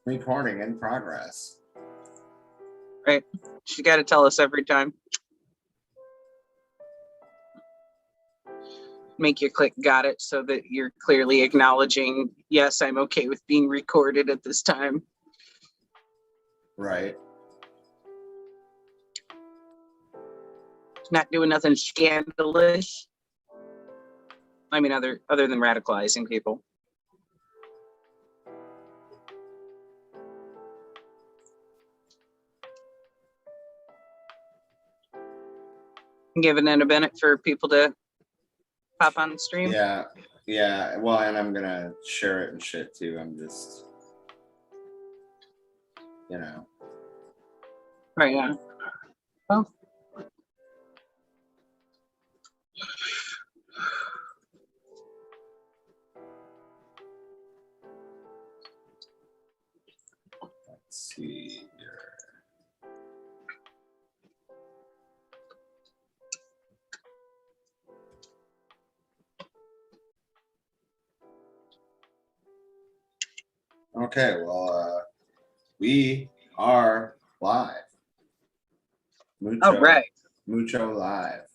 Recording in progress. Right. She got to tell us every time. Make you click got it so that you're clearly acknowledging, yes, I'm okay with being recorded at this time. Right. Not doing nothing scandalous. I mean, other than radicalizing people. Giving it a minute for people to pop on the stream. Yeah. Well, and I'm gonna share it and shit too. I'm just, Right. Yeah. Well. Let's see here. Okay, well, we are live. All right. Mucho live.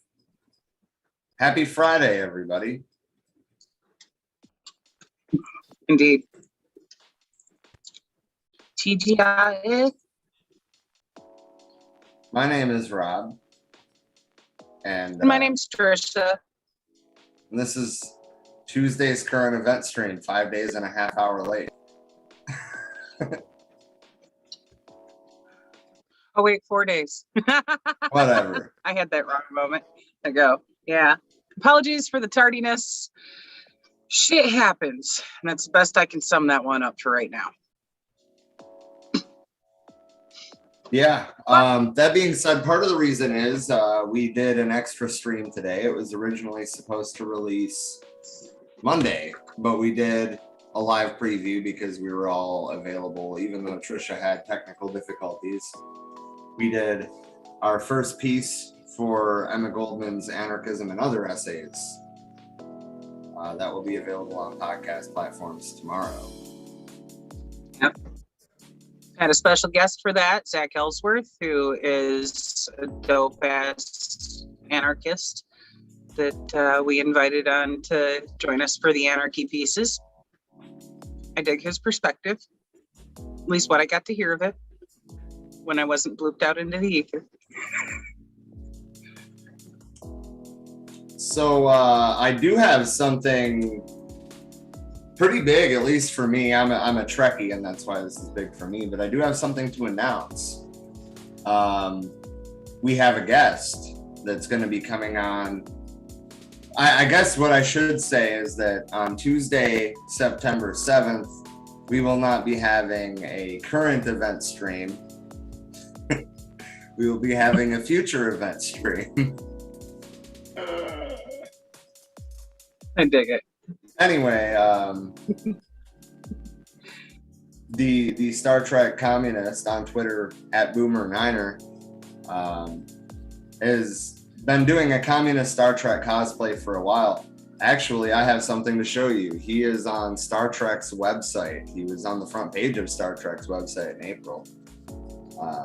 Happy Friday, everybody. Indeed. TGI. My name is Rob. And my name's Trisha. And this is Tuesday's current event stream, 5 days and a half hour late. Oh, wait, 4 days. Whatever. I had that wrong a moment ago. Yeah. Apologies for the tardiness. Shit happens. And that's the best I can sum that one up for right now. Yeah. That being said, part of the reason is we did an extra stream today. It was originally supposed to release Monday, but we did a live preview because we were all available, even though Trisha had technical difficulties. We did our first piece for Emma Goldman's Anarchism and Other Essays. That will be available on podcast platforms tomorrow. Yep. Had a special guest for that, Zach Ellsworth, who is a dope-ass anarchist that we invited on to join us for the anarchy pieces. I dig his perspective, at least what I got to hear of it when I wasn't blooped out into the ether. So I do have something pretty big, at least for me. I'm a Trekkie, and that's why this is big for me. But I do have something to announce. We have a guest that's going to be coming on. I guess what I should say is that on Tuesday, September 7th, we will not be having a current event stream. We will be having a future event stream. I dig it. Anyway, the Star Trek communist on Twitter @Boomer9er has been doing a communist Star Trek cosplay for a while. Actually, I have something to show you. He is on Star Trek's website. He was on the front page of Star Trek's website in April.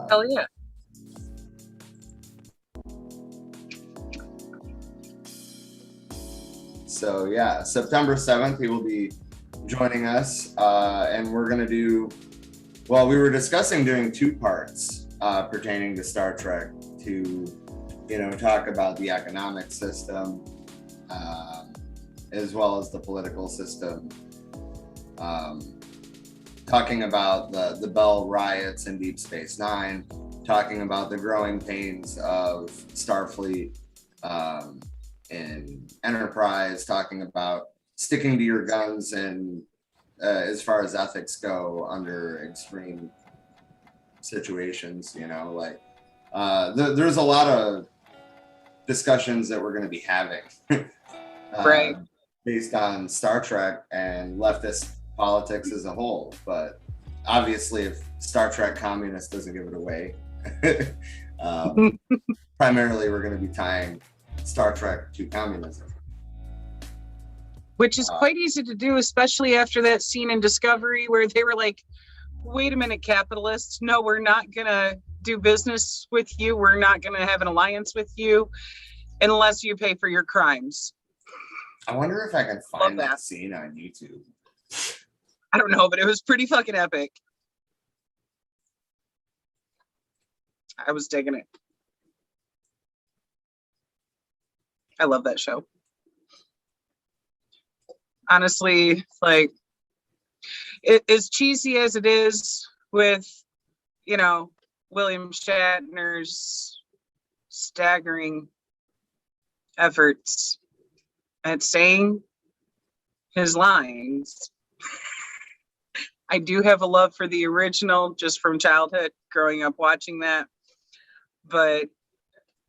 Hell yeah. So yeah, September 7th, he will be joining us, and we're gonna do, well, we were discussing doing two parts pertaining to Star Trek to, talk about the economic system, as well as the political system, talking about the Bell riots in Deep Space Nine, talking about the growing pains of Starfleet, in Enterprise, talking about sticking to your guns and as far as ethics go under extreme situations, there's a lot of discussions that we're going to be having right, based on Star Trek and leftist politics as a whole. But obviously, if Star Trek communist doesn't give it away, primarily we're going to be tying Star Trek to communism, which is quite easy to do, especially after that scene in Discovery where they were like, wait a minute, capitalist. No, we're not going to do business with you. We're not going to have an alliance with you unless you pay for your crimes. I wonder if I can find that scene on YouTube. I don't know, but it was pretty fucking epic. I was digging it. I love that show. Honestly, like, as cheesy as it is with, you know, William Shatner's staggering efforts at saying his lines, I do have a love for the original just from childhood, growing up watching that. But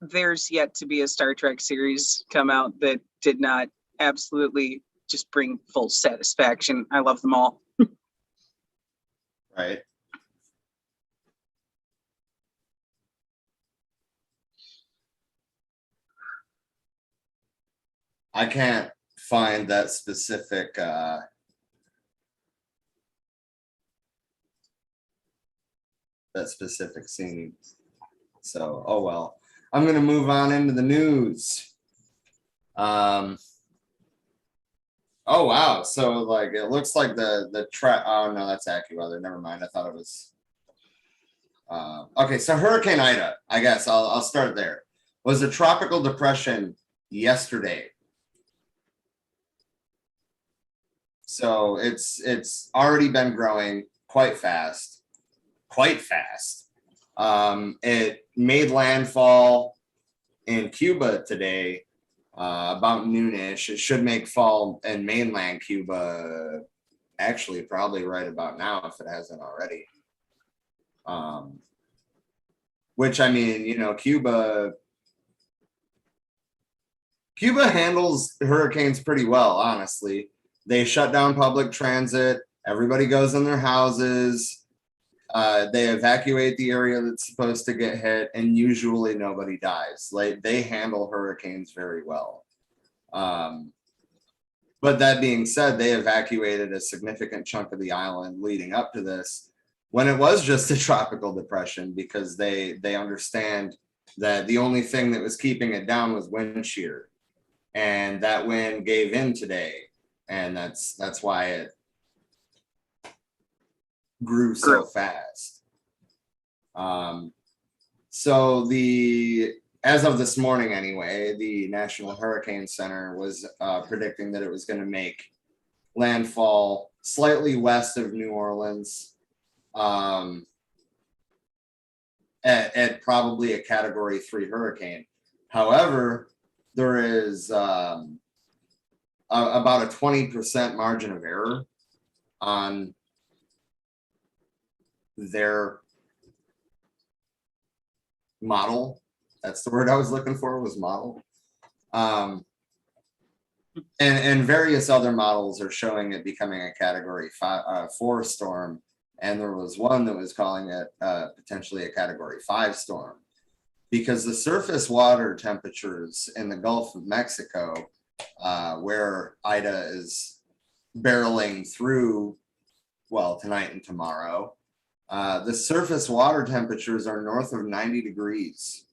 there's yet to be a Star Trek series come out that did not absolutely just bring full satisfaction. I love them all. Right. I can't find that specific scene. So, oh well. I'm gonna move on into the news. Oh wow, so like it looks like the track. Oh no, that's AccuWeather. Never mind. I thought it was. Okay, so Hurricane Ida, I guess I'll start there. Was a tropical depression yesterday. So it's already been growing quite fast. It made landfall in Cuba today. About noonish. It should make fall in mainland Cuba actually probably right about now if it hasn't already. Which I mean, you know, Cuba handles hurricanes pretty well, honestly. They shut down public transit. Everybody goes in their houses. They evacuate the area that's supposed to get hit, and usually nobody dies. Like they handle hurricanes very well. But that being said, they evacuated a significant chunk of the island leading up to this when it was just a tropical depression, because they understand that the only thing that was keeping it down was wind shear, and that wind gave in today, and that's why it grew so fast. So as of this morning anyway, the National Hurricane Center was predicting that it was going to make landfall slightly west of New Orleans, at probably a Category 3 hurricane. However, there is about a 20% margin of error on their model. That's the word I was looking for, was model. And various other models are showing it becoming a Category 4 storm. And there was one that was calling it potentially a Category 5 storm, because the surface water temperatures in the Gulf of Mexico, where Ida is barreling through, well, tonight and tomorrow, the surface water temperatures are north of 90 degrees.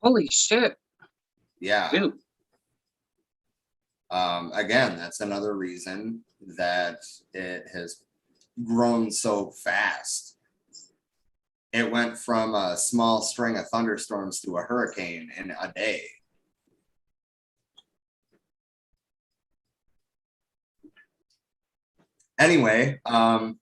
Holy shit. Yeah. Dude. Again, that's another reason that it has grown so fast. It went from a small string of thunderstorms to a hurricane in a day. Anyway, I'm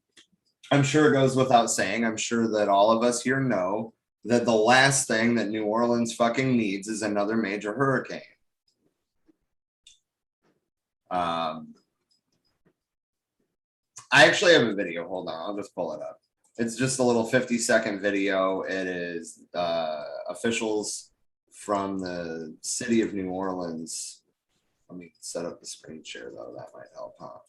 sure it goes without saying, I'm sure that all of us here know that the last thing that New Orleans fucking needs is another major hurricane. I actually have a video. Hold on, I'll just pull it up. It's just a little 50-second video. It is officials from the city of New Orleans. Let me set up the screen share though. That might help, huh?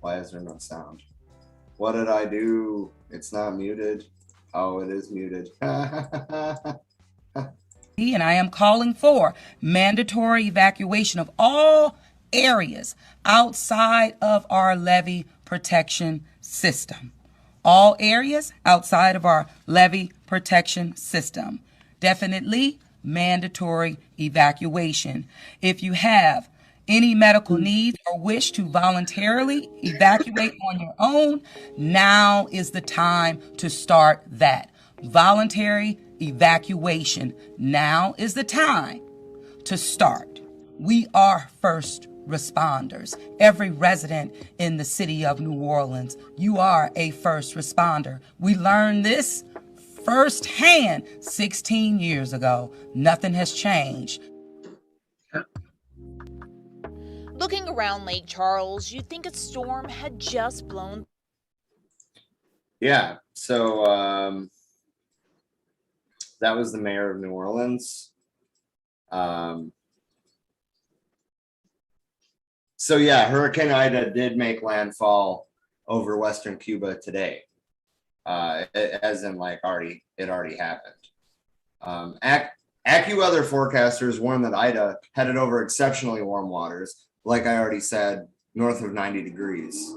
Why is there no sound? What did I do? It's not muted. Oh, it is muted. And I am calling for mandatory evacuation of all areas outside of our levee protection system. All areas outside of our levee protection system. Definitely mandatory evacuation. If you have any medical needs or wish to voluntarily evacuate on your own, now is the time to start that. Voluntary evacuation. Now is the time to start. We are first responders. Every resident in the city of New Orleans, you are a first responder. We learned this firsthand 16 years ago. Nothing has changed. Looking around Lake Charles, you'd think a storm had just blown. Yeah, so that was the mayor of New Orleans. So yeah, Hurricane Ida did make landfall over Western Cuba today, as in like it already happened. AccuWeather forecasters warn that Ida headed over exceptionally warm waters, like I already said, north of 90 degrees.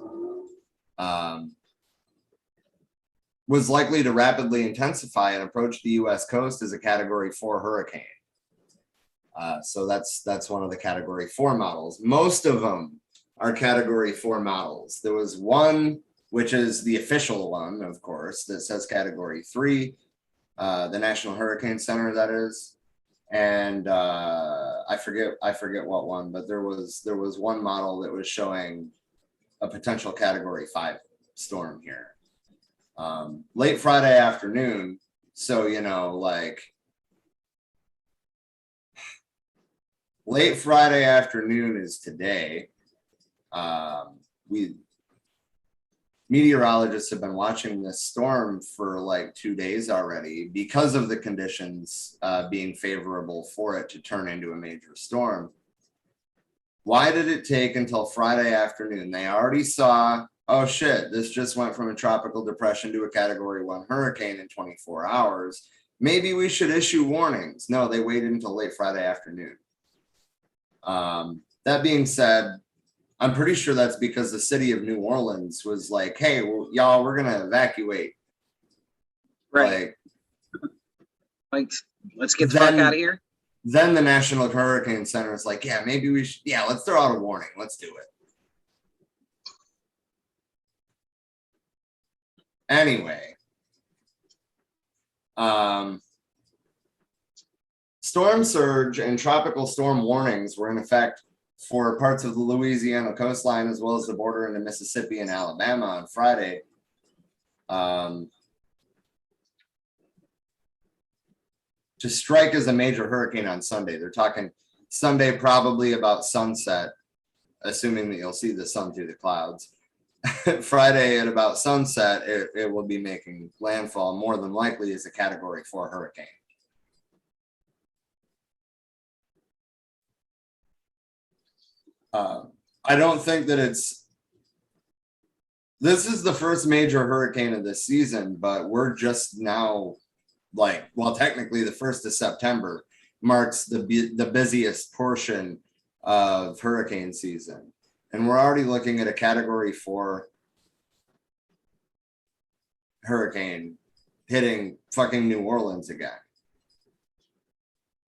Was likely to rapidly intensify and approach the U.S. coast as a Category 4 hurricane. So that's one of the Category 4 models. Most of them are Category 4 models. There was one, which is the official one, of course, that says Category 3, the National Hurricane Center, that is. And I forget what one, but there was one model that was showing a potential Category 5 storm here. Late Friday afternoon, so late Friday afternoon is today. Meteorologists have been watching this storm for like 2 days already because of the conditions being favorable for it to turn into a major storm. Why did it take until Friday afternoon? They already saw, oh shit, this just went from a tropical depression to a Category 1 hurricane in 24 hours. Maybe we should issue warnings. No, they waited until late Friday afternoon. That being said, I'm pretty sure that's because the city of New Orleans was like, hey, well, y'all, we're going to evacuate. Right. Like, let's get the fuck out of here. Then the National Hurricane Center is like, yeah, maybe we should, let's throw out a warning. Let's do it. Anyway. Storm surge and tropical storm warnings were in effect for parts of the Louisiana coastline, as well as the border into Mississippi and Alabama on Friday. To strike as a major hurricane on Sunday. They're talking Sunday probably about sunset, assuming that you'll see the sun through the clouds. Friday at about sunset, it will be making landfall, more than likely as a Category 4 hurricane. I don't think that this is the first major hurricane of this season, but we're just now technically the 1st of September marks the busiest portion of hurricane season. And we're already looking at a Category 4 hurricane hitting fucking New Orleans again.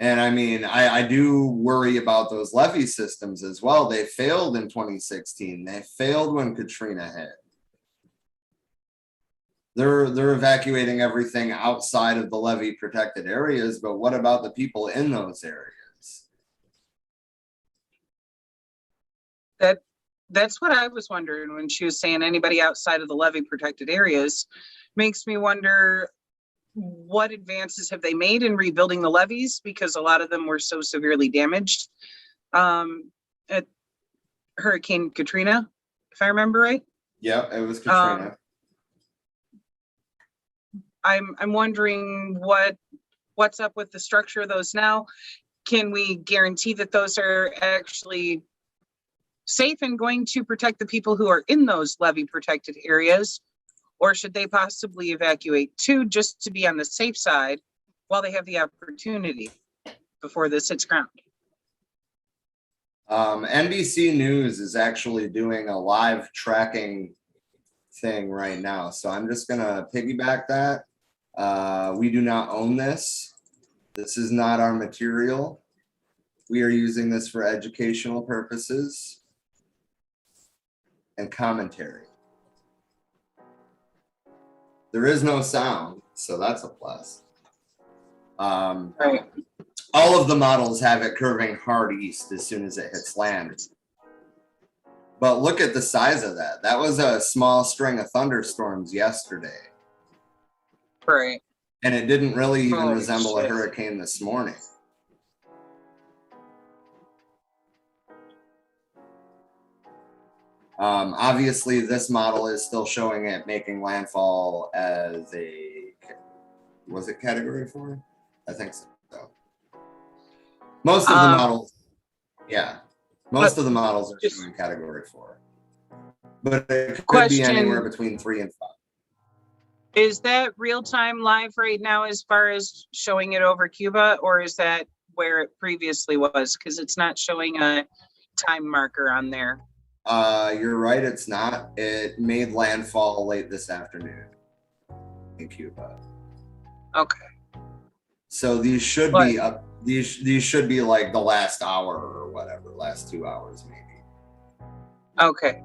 And I mean, I do worry about those levee systems as well. They failed in 2016. They failed when Katrina hit. They're evacuating everything outside of the levee protected areas, but what about the people in those areas? That's what I was wondering when she was saying anybody outside of the levee protected areas. Makes me wonder, what advances have they made in rebuilding the levees? Because a lot of them were so severely damaged at Hurricane Katrina, if I remember right. Yeah, it was Katrina. I'm wondering what's up with the structure of those now. Can we guarantee that those are actually safe and going to protect the people who are in those levee protected areas? Or should they possibly evacuate too, just to be on the safe side while they have the opportunity before this hits ground? NBC News is actually doing a live tracking thing right now. So I'm just gonna piggyback that. We do not own this. This is not our material. We are using this for educational purposes and commentary. There is no sound, so that's a plus. Right. All of the models have it curving hard east as soon as it hits land. But look at the size of that. That was a small string of thunderstorms yesterday. Right. And it didn't really even Holy resemble shit. a hurricane this morning. Obviously, this model is still showing it making landfall as a, was it category 4? I think so. Most of the models, yeah. Most of the models are showing category 4. But it could be anywhere between 3 and 5. Is that real time live right now as far as showing it over Cuba, or is that where it previously was? Because it's not showing a time marker on there. You're right, it's not. It made landfall late this afternoon in Cuba. Okay. So these should be up. These should be like the last hour or whatever, last 2 hours maybe. Okay.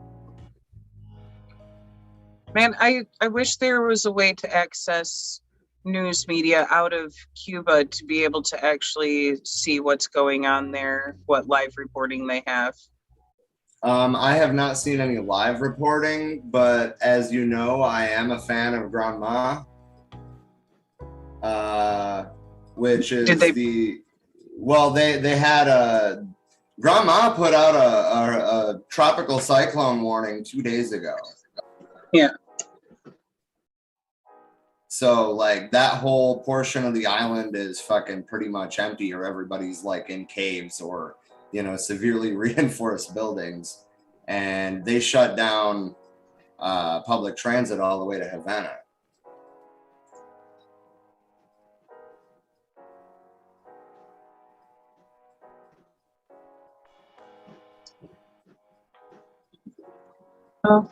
Man, I wish there was a way to access news media out of Cuba to be able to actually see what's going on there, what live reporting they have. I have not seen any live reporting, but as you know, I am a fan of Grandma, which is they had a, Grandma put out a tropical cyclone warning 2 days ago. Yeah. So like that whole portion of the island is fucking pretty much empty, or everybody's like in caves or, you know, severely reinforced buildings. And they shut down public transit all the way to Havana. Oh.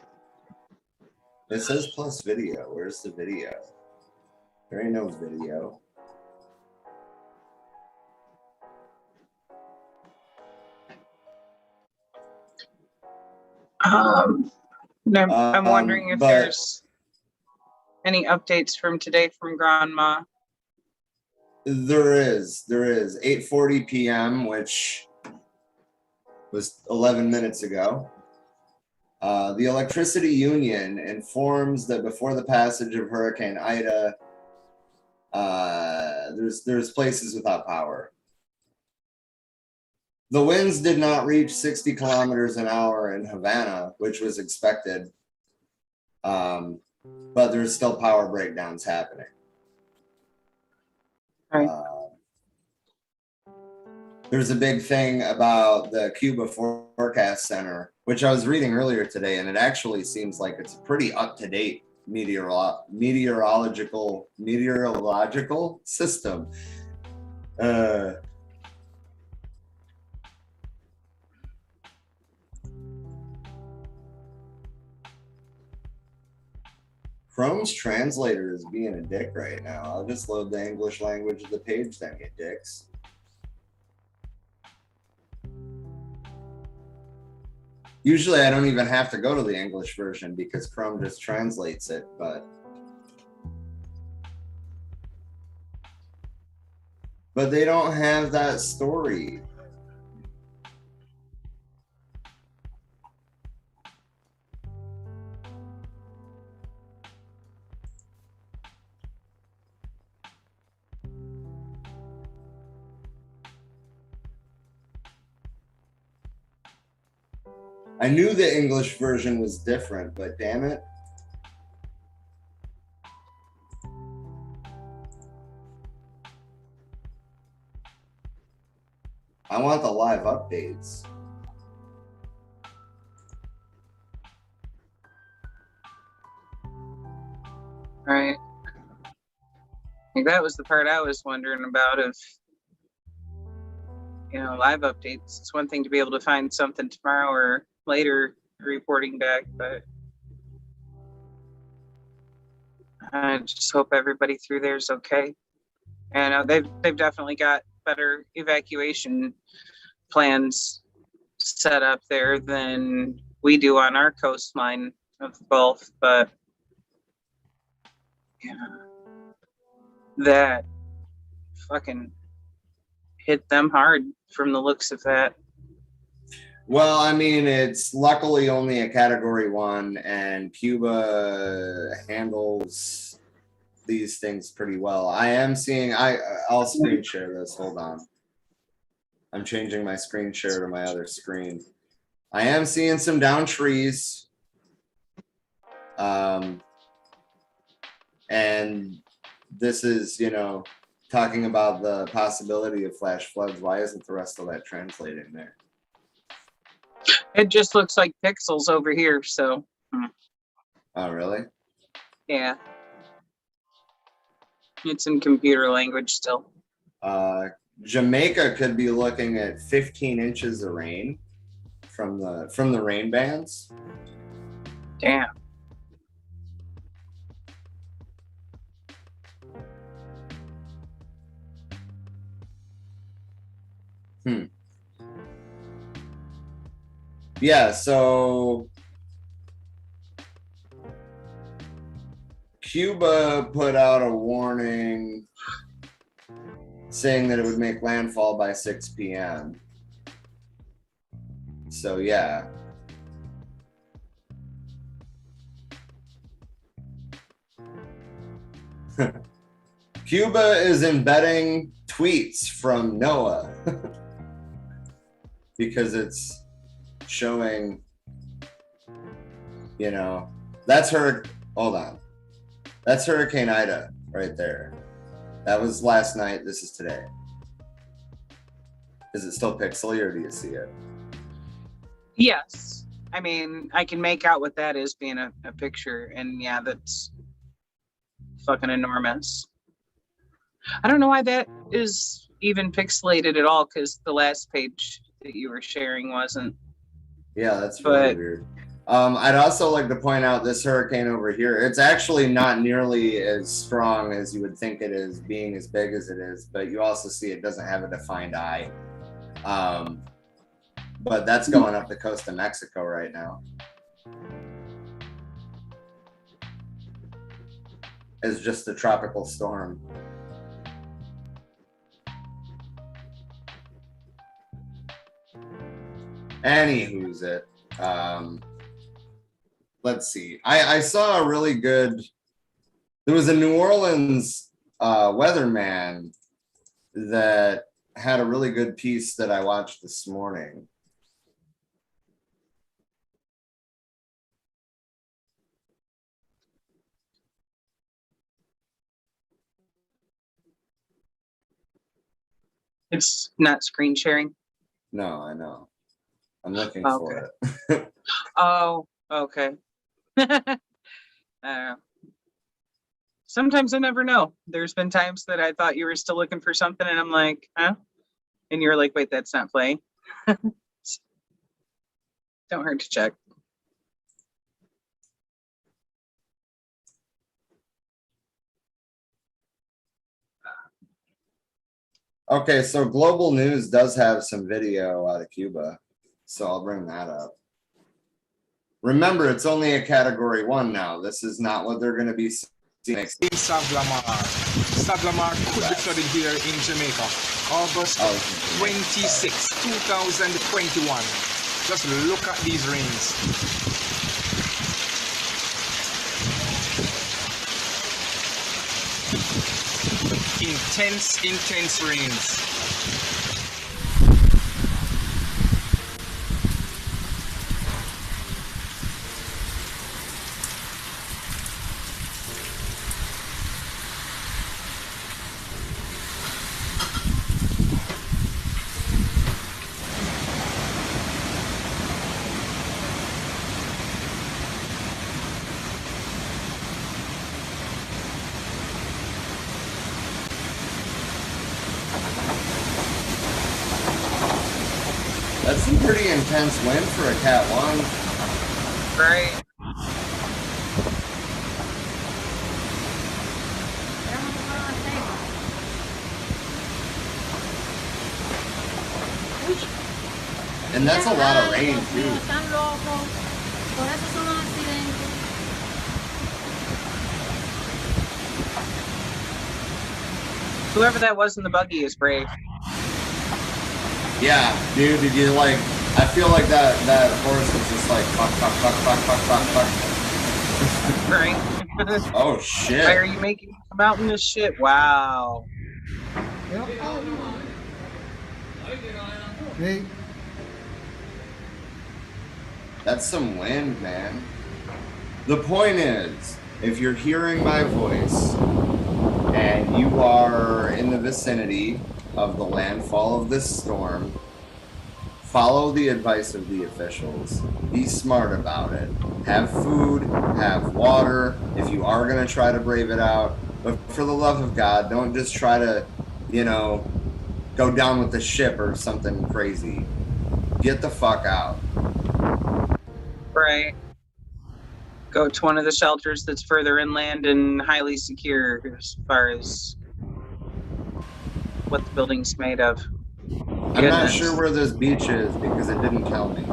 It says plus video. Where's the video? There ain't no video. I'm wondering if there's any updates from today from Grandma. There is 8:40 p.m., which was 11 minutes ago. The Electricity Union informs that before the passage of Hurricane Ida, there's places without power. The winds did not reach 60 kilometers an hour in Havana, which was expected, but there's still power breakdowns happening. Right. There's a big thing about the Cuba Forecast Center, which I was reading earlier today, and it actually seems like it's a pretty up-to-date meteorological system. Chrome's translator is being a dick right now. I'll just load the English language of the page then, you dicks. Usually I don't even have to go to the English version because Chrome just translates it, but they don't have that story. I knew the English version was different, but damn it. I want the live updates. Right. I think that was the part I was wondering about, if live updates. It's one thing to be able to find something tomorrow or later reporting back, but I just hope everybody through there is okay. And they've definitely got better evacuation plans set up there than we do on our coastline of the Gulf, but that fucking hit them hard from the looks of that. Well, I mean, it's luckily only a Category 1, and Cuba handles these things pretty well. I am seeing, I'll screen share this. Hold on. I'm changing my screen share to my other screen. I am seeing some down trees. And this is, talking about the possibility of flash floods. Why isn't the rest of that translating there? It just looks like pixels over here, so. Oh, really? Yeah. It's in computer language still. Jamaica could be looking at 15 inches of rain from the rain bands. Damn. Yeah, so Cuba put out a warning saying that it would make landfall by 6 p.m. So, yeah. Cuba is embedding tweets from NOAA because it's showing, that's hold on. That's Hurricane Ida right there. That was last night. This is today. Is it still pixely or do you see it? Yes. I mean, I can make out what that is being a picture. And yeah, that's fucking enormous. I don't know why that is even pixelated at all, because the last page that you were sharing wasn't. Yeah, that's really weird. I'd also like to point out this hurricane over here. It's actually not nearly as strong as you would think it is, being as big as it is, but you also see it doesn't have a defined eye. But that's going up the coast of Mexico right now. It's just a tropical storm. Anywho's it. Let's see. I saw a really good. There was a New Orleans weatherman that had a really good piece that I watched this morning. It's not screen sharing. No, I know. I'm looking for it. Oh, okay. I don't know. Sometimes I never know. There's been times that I thought you were still looking for something and I'm like, huh? And you're like, wait, that's not playing. Don't hurt to check. Okay, so Global News does have some video out of Cuba, so I'll bring that up. Remember, it's only a Category 1 now. This is not what they're going to be seeing. In Saglamar could be flooded here in Jamaica. August 26, 2021. Just look at these rains. Intense rains. That's some pretty intense wind for a Cat 1. Right. And that's a lot of rain, too. Están locos. Por eso son los accidentes. Whoever that was in the buggy is brave. Yeah, dude, did you like, I feel like that horse was just like, fuck, fuck, fuck, fuck, fuck, fuck, fuck. Right. Oh, Why are shit. you making me come out in this shit? Wow. Hey, That's some wind, man. The point is, if you're hearing my voice and you are in the vicinity of the landfall of this storm, follow the advice of the officials. Be smart about it. Have food, have water, if you are going to try to brave it out. But for the love of God, don't just try to, you know, go down with the ship or something crazy. Get the fuck out. Right. Go to one of the shelters that's further inland and highly secure as far as what the building's made of. I'm not Goodness. sure where this beach is because it didn't tell me.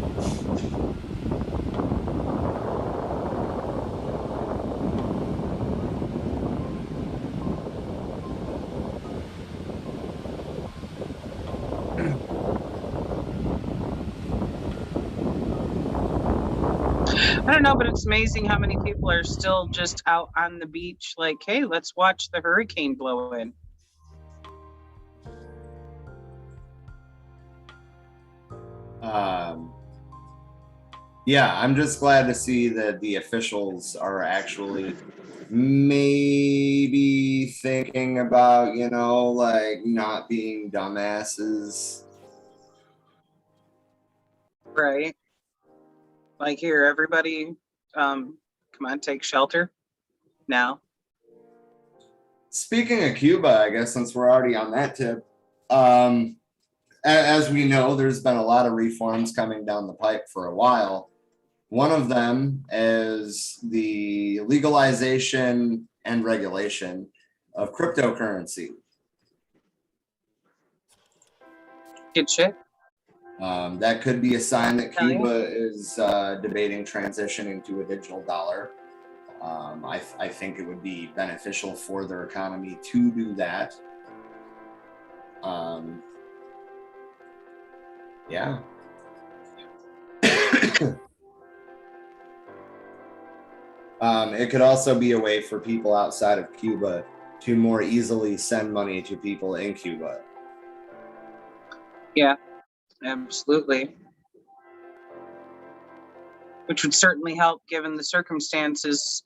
I don't know, but it's amazing how many people are still just out on the beach like, hey, let's watch the hurricane blow in. Yeah, I'm just glad to see that the officials are actually maybe thinking about, you know, like not being dumbasses. Right. Like, here, everybody, come on, take shelter now. Speaking of Cuba, I guess since we're already on that tip, as we know, there's been a lot of reforms coming down the pipe for a while. One of them is the legalization and regulation of cryptocurrency. Good shit. That could be a sign that Hell yeah. Cuba is debating transitioning to a digital dollar. I think it would be beneficial for their economy to do that. Yeah. It could also be a way for people outside of Cuba to more easily send money to people in Cuba. Yeah, absolutely. Which would certainly help given the circumstances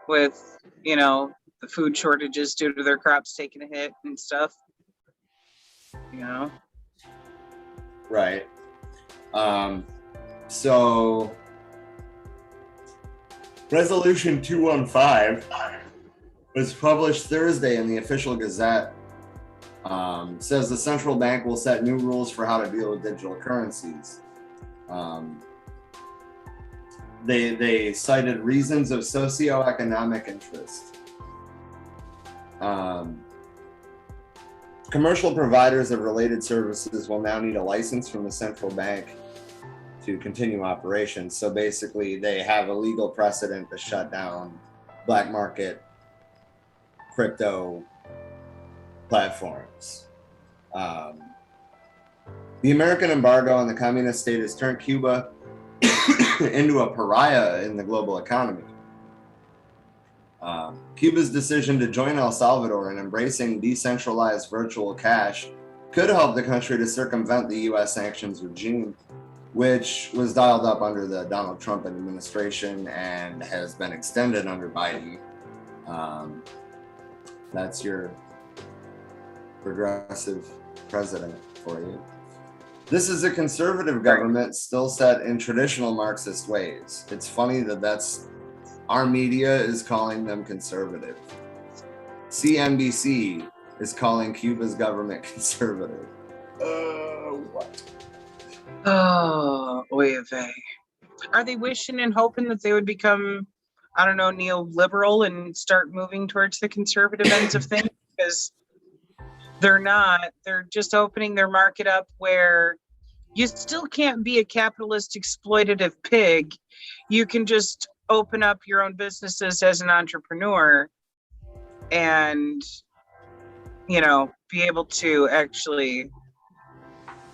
with, you know, the food shortages due to their crops taking a hit and stuff. You know? Right. So Resolution 215 was published Thursday in the official Gazette. Says the central bank will set new rules for how to deal with digital currencies. They cited reasons of socioeconomic interest. Commercial providers of related services will now need a license from the central bank to continue operations. So basically, they have a legal precedent to shut down black market crypto platforms. The American embargo on the communist state has turned Cuba into a pariah in the global economy. Cuba's decision to join El Salvador in embracing decentralized virtual cash could help the country to circumvent the U.S. sanctions regime, which was dialed up under the Donald Trump administration and has been extended under Biden. That's your progressive president for you. This is a conservative government still set in traditional Marxist ways. It's funny that our media is calling them conservative. CNBC is calling Cuba's government conservative. What? Oh, oy vey. Are they wishing and hoping that they would become, I don't know, neoliberal and start moving towards the conservative ends of things? Because they're not. They're just opening their market up where you still can't be a capitalist exploitative pig. You can just open up your own businesses as an entrepreneur and, you know, be able to actually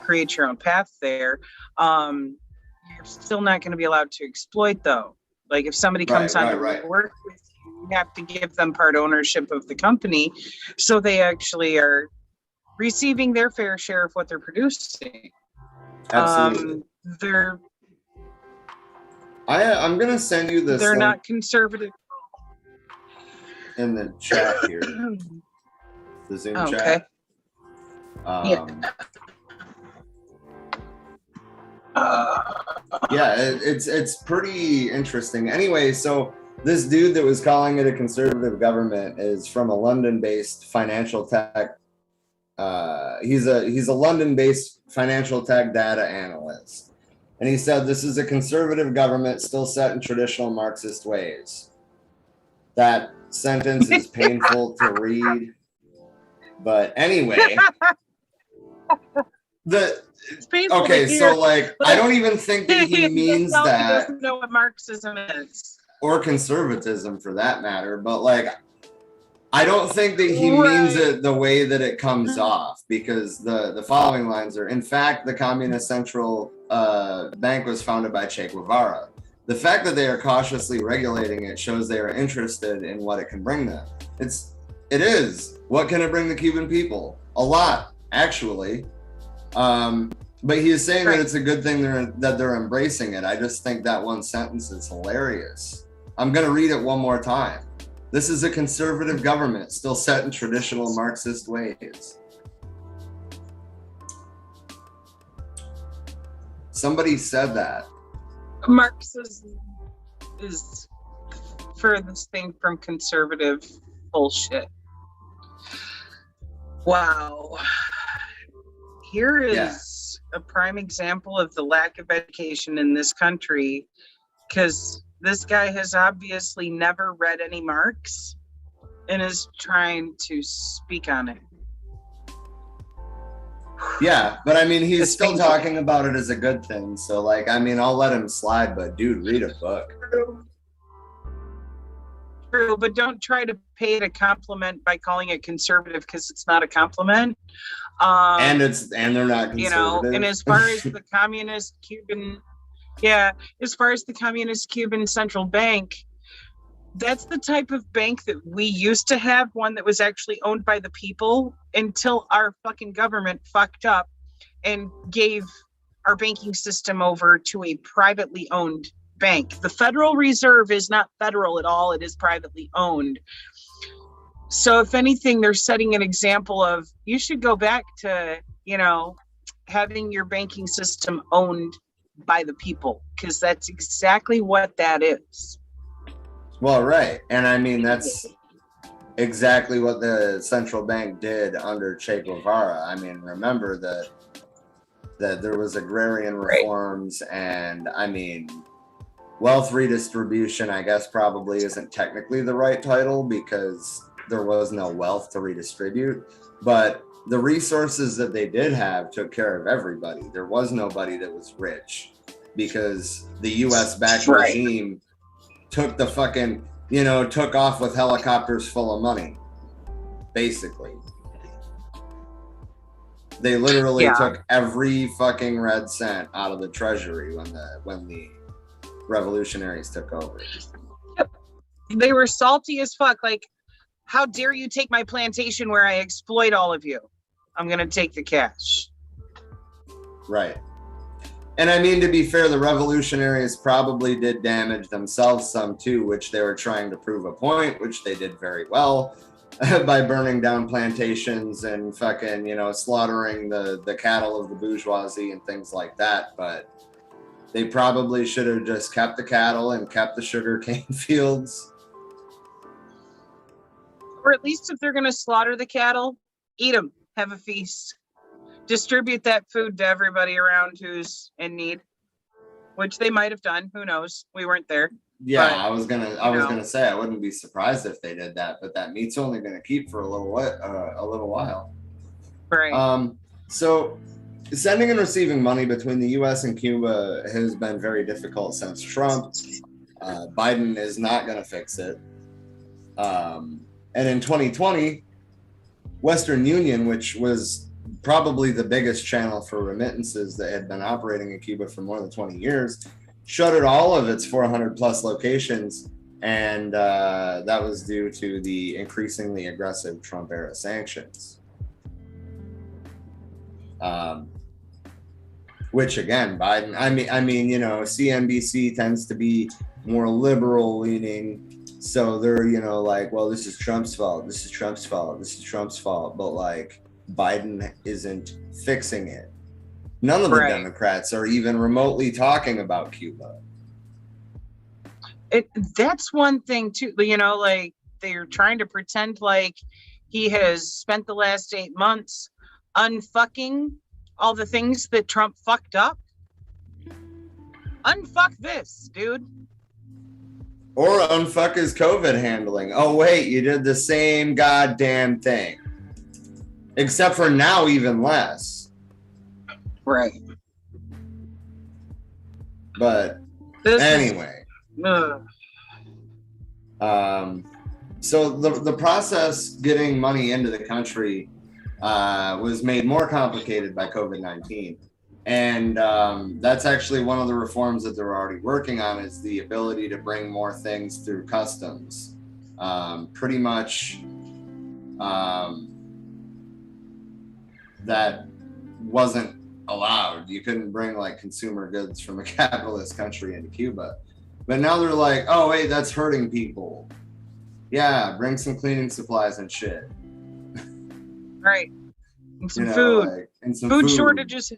create your own path there. You're still not going to be allowed to exploit, though. Like if somebody comes on to work with you, you have to give them part ownership of the company, so they actually are receiving their fair share of what they're producing. Absolutely. I'm gonna send you this. They're link not conservative in the chat here. The Zoom okay. chat. Yeah, it's pretty interesting. Anyway, so this dude that was calling it a conservative government is from a London-based financial tech. He's a London-based financial tech data analyst, and he said this is a conservative government still set in traditional Marxist ways. That sentence is painful to read, but anyway, okay, so like I don't even think that he means that. He doesn't know what Marxism is, or conservatism for that matter, but like I don't think that he means it the way that it comes off, because the following lines are, in fact, the Communist Central Bank was founded by Che Guevara. The fact that they are cautiously regulating it shows they are interested in what it can bring them. It is. What can it bring the Cuban people? A lot, actually. But he is saying that it's a good thing that they're embracing it. I just think that one sentence is hilarious. I'm going to read it one more time. This is a conservative government still set in traditional Marxist ways. Somebody said that. Marxism is furthest thing from conservative bullshit. Wow. Here is a prime example of the lack of education in this country, because this guy has obviously never read any Marx and is trying to speak on it. Yeah, but I mean, he's still talking about it as a good thing. So, like, I mean, I'll let him slide, but dude, read a book. True, but don't try to pay it a compliment by calling it conservative, because it's not a compliment. And they're not conservative. You know, and as far as the communist Cuban, as far as the communist Cuban central bank, that's the type of bank that we used to have, one that was actually owned by the people, until our fucking government fucked up and gave our banking system over to a privately owned bank. The Federal Reserve is not federal at all. It is privately owned. So if anything, they're setting an example of, you should go back to, you know, having your banking system owned by the people, because that's exactly what that is. Well, right. And I mean, that's exactly what the central bank did under Che Guevara. I mean, remember that there was agrarian reforms, and I mean, wealth redistribution, I guess, probably isn't technically the right title, because there was no wealth to redistribute, but the resources that they did have took care of everybody. There was nobody that was rich, because the US-backed regime took the fucking, you know, took off with helicopters full of money, basically. They literally took every fucking red cent out of the treasury when the revolutionaries took over. Yep. They were salty as fuck. Like, how dare you take my plantation where I exploit all of you? I'm going to take the cash. Right. And I mean, to be fair, the revolutionaries probably did damage themselves some too, which they were trying to prove a point, which they did very well by burning down plantations and fucking, you know, slaughtering the cattle of the bourgeoisie and things like that. But they probably should have just kept the cattle and kept the sugarcane fields. Or at least if they're going to slaughter the cattle, eat them, have a feast. distribute that food to everybody around who's in need, which they might have done. Who knows? We weren't there. Yeah, But, I was gonna say I wouldn't be surprised if they did that, but that meat's only gonna keep for a little while. Right. So sending and receiving money between the U.S. and Cuba has been very difficult since Trump. Biden is not gonna fix it. And in 2020, Western Union, which was probably the biggest channel for remittances that had been operating in Cuba for more than 20 years, shuttered all of its 400 plus locations, and that was due to the increasingly aggressive Trump era sanctions. Which again, Biden, I mean, you know, CNBC tends to be more liberal leaning, so they're, you know, like, well, this is Trump's fault, this is Trump's fault, this is Trump's fault, but like Biden isn't fixing it. None of the Democrats are even remotely talking about Cuba. That's one thing too, you know, like they're trying to pretend like he has spent the last 8 months unfucking all the things that Trump fucked up. Unfuck this, dude. Or unfuck his COVID handling. Oh wait, you did the same goddamn thing. Except for now even less. Right. But anyway. So the process getting money into the country was made more complicated by COVID-19. And that's actually one of the reforms that they're already working on, is the ability to bring more things through customs. Pretty much that wasn't allowed. You couldn't bring like consumer goods from a capitalist country into Cuba. But now they're like, oh wait, that's hurting people. Yeah, bring some cleaning supplies and shit. Right. And some food. Like, and some food shortages.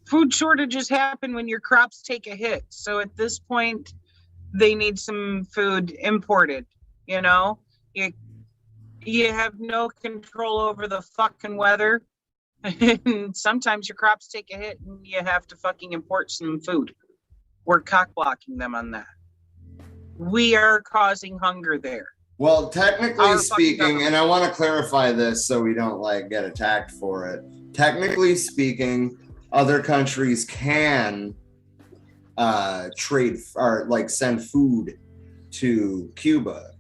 Food shortages happen when your crops take a hit. So at this point, they need some food imported. You know, you have no control over the fucking weather. And sometimes your crops take a hit and you have to fucking import some food. We're cock blocking them on that. We are causing hunger there. Well, technically speaking, and I want to clarify this so we don't like get attacked for it. Technically speaking, other countries can trade or like send food to Cuba,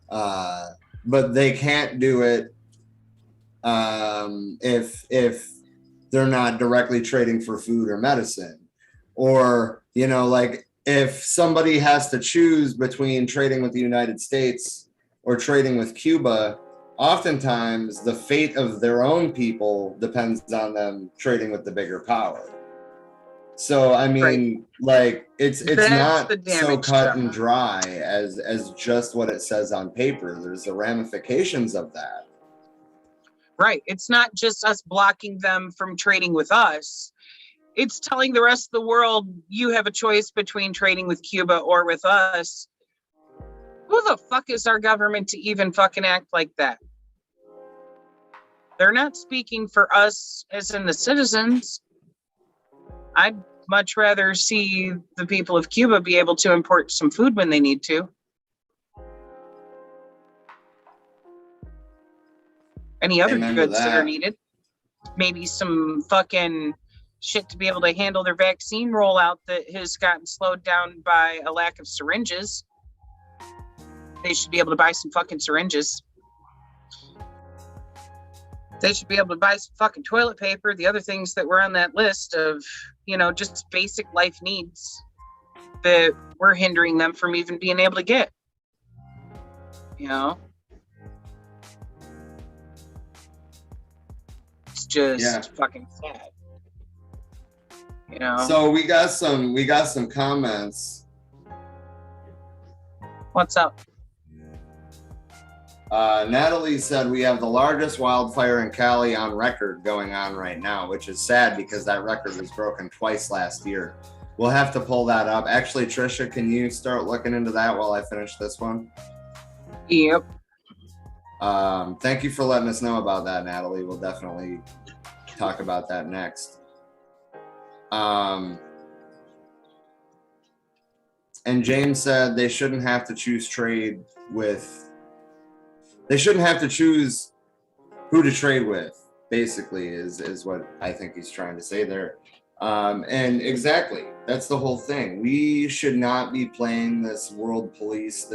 but they can't do it if they're not directly trading for food or medicine, or, you know, like if somebody has to choose between trading with the United States or trading with Cuba, oftentimes the fate of their own people depends on them trading with the bigger power. So I mean, like it's not so cut and dry as just what it says on paper. There's the ramifications of that. Right. It's not just us blocking them from trading with us. It's telling the rest of the world, you have a choice between trading with Cuba or with us. Who the fuck is our government to even fucking act like that? They're not speaking for us as in the citizens. I'd much rather see the people of Cuba be able to import some food when they need to. Any other goods that are needed. Maybe some fucking shit to be able to handle their vaccine rollout that has gotten slowed down by a lack of syringes. They should be able to buy some fucking syringes. They should be able to buy some fucking toilet paper, the other things that were on that list of, you know, just basic life needs that we're hindering them from even being able to get. You know? It's just fucking sad. You know? So we got some comments. What's up? Natalie said we have the largest wildfire in Cali on record going on right now, which is sad because that record was broken twice last year. We'll have to pull that up. Actually, Trisha, can you start looking into that while I finish this one? Yep. Thank you for letting us know about that, Natalie. We'll definitely talk about that next. And James said they shouldn't have to choose trade with, they shouldn't have to choose who to trade with, basically, is what I think he's trying to say there. And exactly, that's the whole thing. We should not be playing this world police,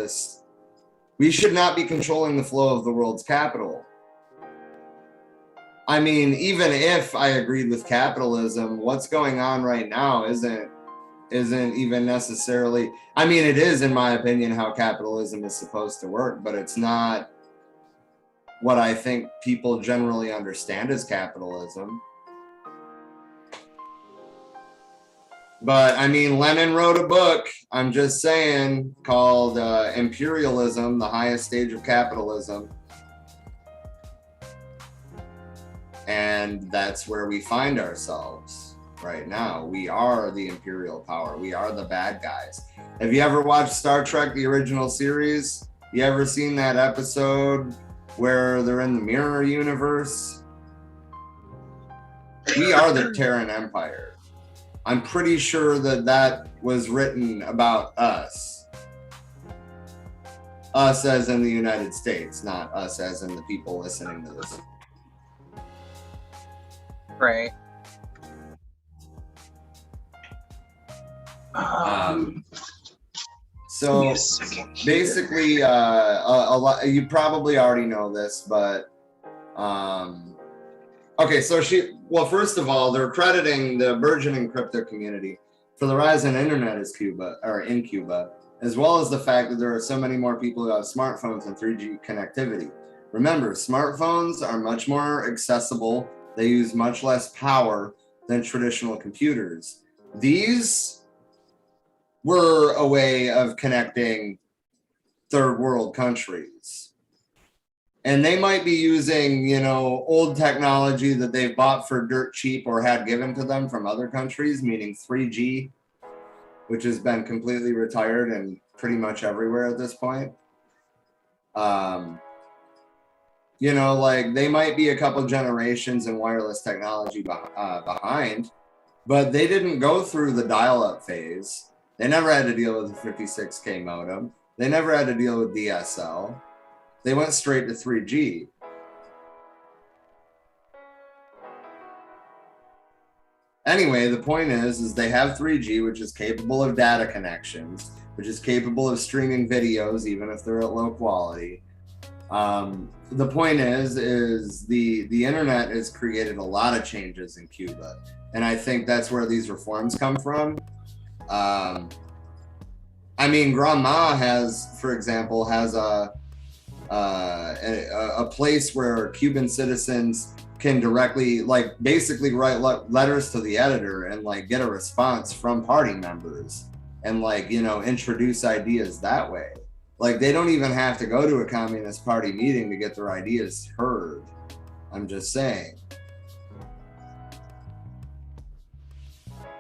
we should not be controlling the flow of the world's capital. I mean, even if I agreed with capitalism, what's going on right now isn't even necessarily, I mean, it is, in my opinion, how capitalism is supposed to work, but it's not what I think people generally understand as capitalism. But I mean, Lenin wrote a book, I'm just saying, called Imperialism, the Highest Stage of Capitalism. And that's where we find ourselves right now. We are the imperial power. We are the bad guys. Have you ever watched Star Trek, the original series? You ever seen that episode where they're in the mirror universe? We are the Terran Empire. I'm pretty sure that was written about us. Us as in the United States, not us as in the people listening to this. Right. So basically, a lot, you probably already know this, but okay, so first of all, they're crediting the burgeoning crypto community for the rise in internet in Cuba, as well as the fact that there are so many more people who have smartphones and 3G connectivity. Remember, smartphones are much more accessible. They use much less power than traditional computers. These were a way of connecting third world countries. And they might be using, old technology that they've bought for dirt cheap or had given to them from other countries, meaning 3G, which has been completely retired and pretty much everywhere at this point. They might be a couple generations in wireless technology behind, but they didn't go through the dial-up phase. They never had to deal with the 56K modem. They never had to deal with DSL. They went straight to 3G. Anyway, the point is they have 3G, which is capable of data connections, which is capable of streaming videos, even if they're at low quality. The point is the internet has created a lot of changes in Cuba. And I think that's where these reforms come from. Grandma for example, has a place where Cuban citizens can directly, basically write letters to the editor and get a response from party members and introduce ideas that way. They don't even have to go to a Communist Party meeting to get their ideas heard. I'm just saying.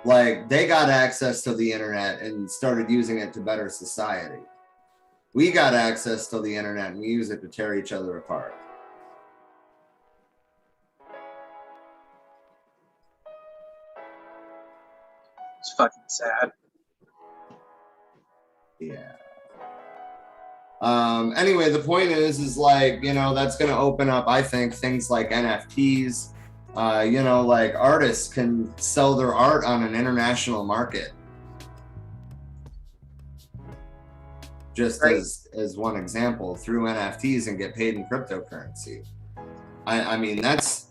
They got access to the internet and started using it to better society. We got access to the internet and we use it to tear each other apart. It's fucking sad. Yeah. Anyway, the point is that's going to open up, I think, things like NFTs. Artists can sell their art on an international market. Just right. as one example, through NFTs and get paid in cryptocurrency. I mean, that's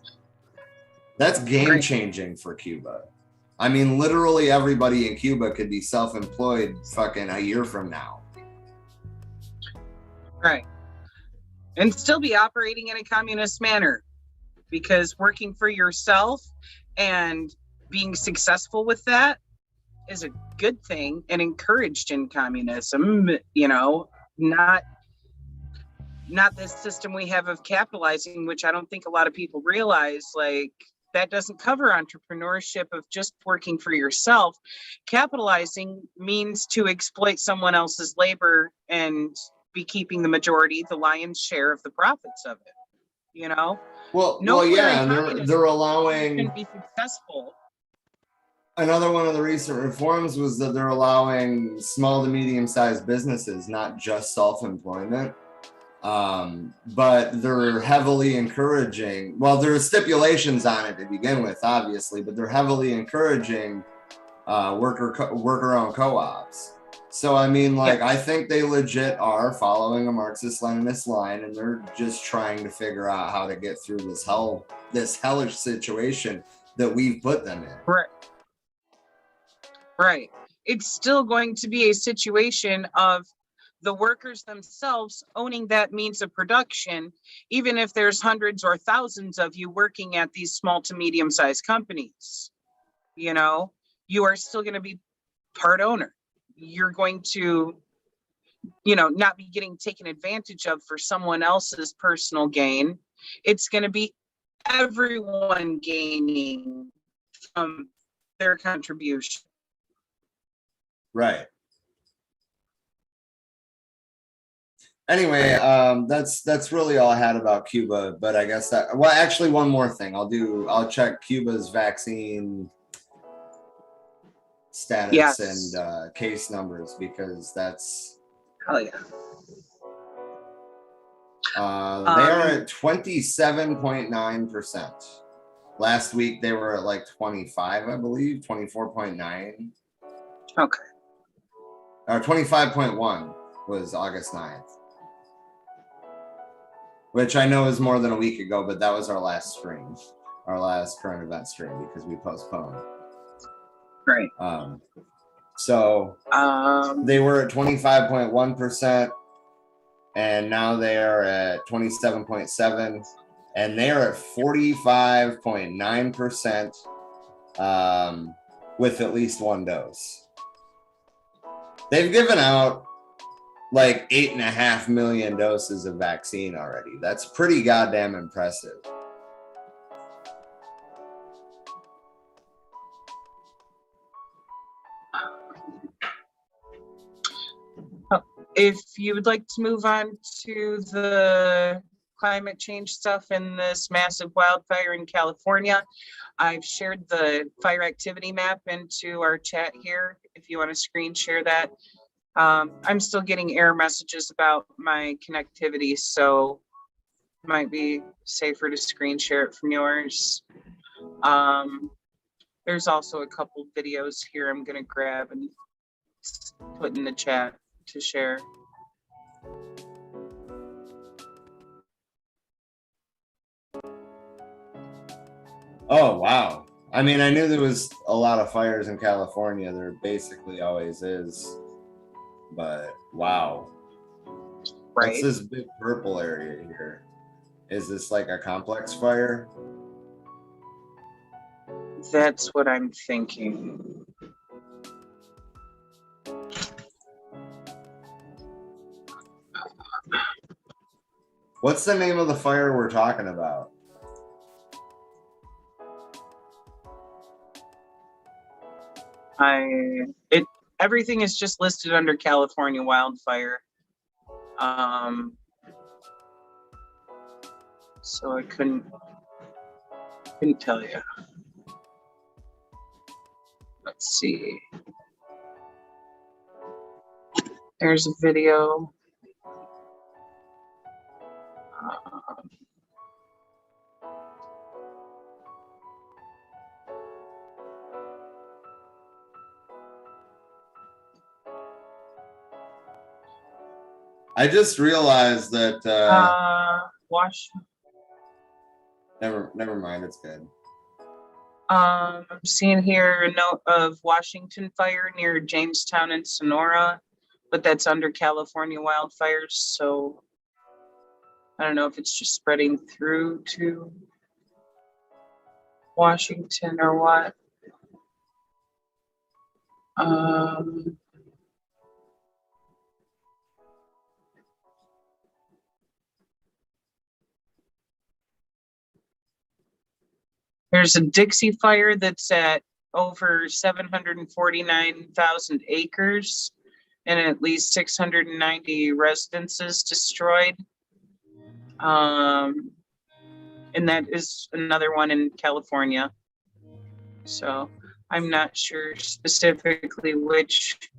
game changing for Cuba. I mean, literally everybody in Cuba could be self-employed fucking a year from now. Right. And still be operating in a communist manner, because working for yourself and being successful with that is a good thing and encouraged in communism, not this system we have of capitalizing, which I don't think a lot of people realize, that doesn't cover entrepreneurship of just working for yourself. Capitalizing means to exploit someone else's labor and be keeping the majority, the lion's share of the profits of it. you know? Well, Nowhere yeah, in and communism they're can allowing. be successful. Another one of the recent reforms was that they're allowing small to medium-sized businesses, not just self-employment. But they're heavily encouraging, well, there are stipulations on it to begin with, obviously, but they're heavily encouraging worker-owned co-ops. So, I mean, like, I think they legit are following a Marxist-Leninist line, and they're just trying to figure out how to get through this hellish situation that we've put them in. Right. It's still going to be a situation of the workers themselves owning that means of production, even if there's hundreds or thousands of you working at these small to medium-sized companies. You know, you are still going to be part owner. You're going to, you know, not be getting taken advantage of for someone else's personal gain. It's going to be everyone gaining from their contribution. Right. Anyway, that's really all I had about Cuba, but I guess that, well, actually one more thing I'll check Cuba's vaccine status and case numbers, because that's, hell yeah. They are at 27.9%. Last week they were at like 25, I believe, 24.9. Okay. Or 25.1 was August 9th. Which I know is more than a week ago, but that was our last stream, our last current event stream, because we postponed. Right. So they were at 25.1%, and now they are at 27.7%, and they are at 45.9% with at least one dose. They've given out like 8.5 million doses of vaccine already. That's pretty goddamn impressive. If you would like to move on to the climate change stuff and this massive wildfire in California, I've shared the fire activity map into our chat here. If you want to screen share that. I'm still getting error messages about my connectivity, so it might be safer to screen share it from yours. There's also a couple videos here I'm gonna grab and put in the chat to share. Oh, wow. I mean, I knew there was a lot of fires in California. There basically always is. But wow. Right. What's this big purple area here? Is this like a complex fire? That's what I'm thinking. What's the name of the fire we're talking about? Everything is just listed under California wildfire. So I couldn't tell you. Let's see. There's a video. I just realized that never mind, it's good. I'm seeing here a note of Washington fire near Jamestown and Sonora, but that's under California wildfires, so I don't know if it's just spreading through to Washington or what. There's a Dixie fire that's at over 749,000 acres and at least 690 residences destroyed. and that is another one in California. So I'm not sure specifically which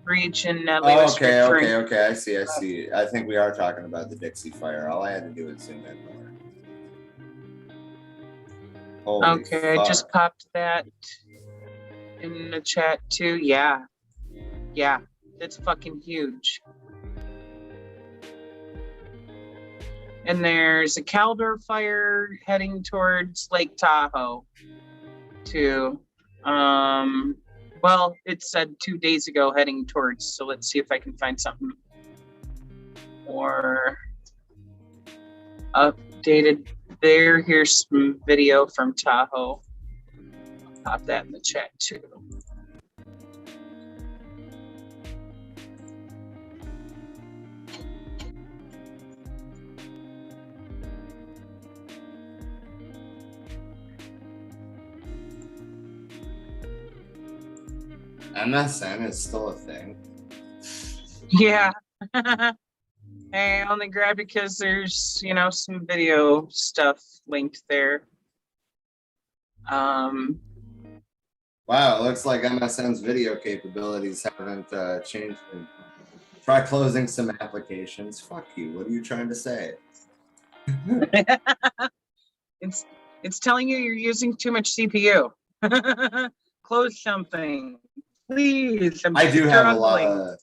region Natalie was referring to. Okay. I see. I think we are talking about the Dixie Fire. All I had to do was zoom in more. Holy Okay, fuck. I just popped that in the chat too. Yeah, it's fucking huge. And there's a Caldor fire heading towards Lake Tahoe too. Well, it said 2 days ago heading towards, so let's see if I can find something more updated there. Here's some video from Tahoe. I'll pop that in the chat too. MSN is still a thing. Yeah. I only grabbed it because there's, some video stuff linked there. Wow, it looks like MSN's video capabilities haven't changed. Try closing some applications. Fuck you. What are you trying to say? It's telling you you're using too much CPU. Close something, please. I do have a lot of.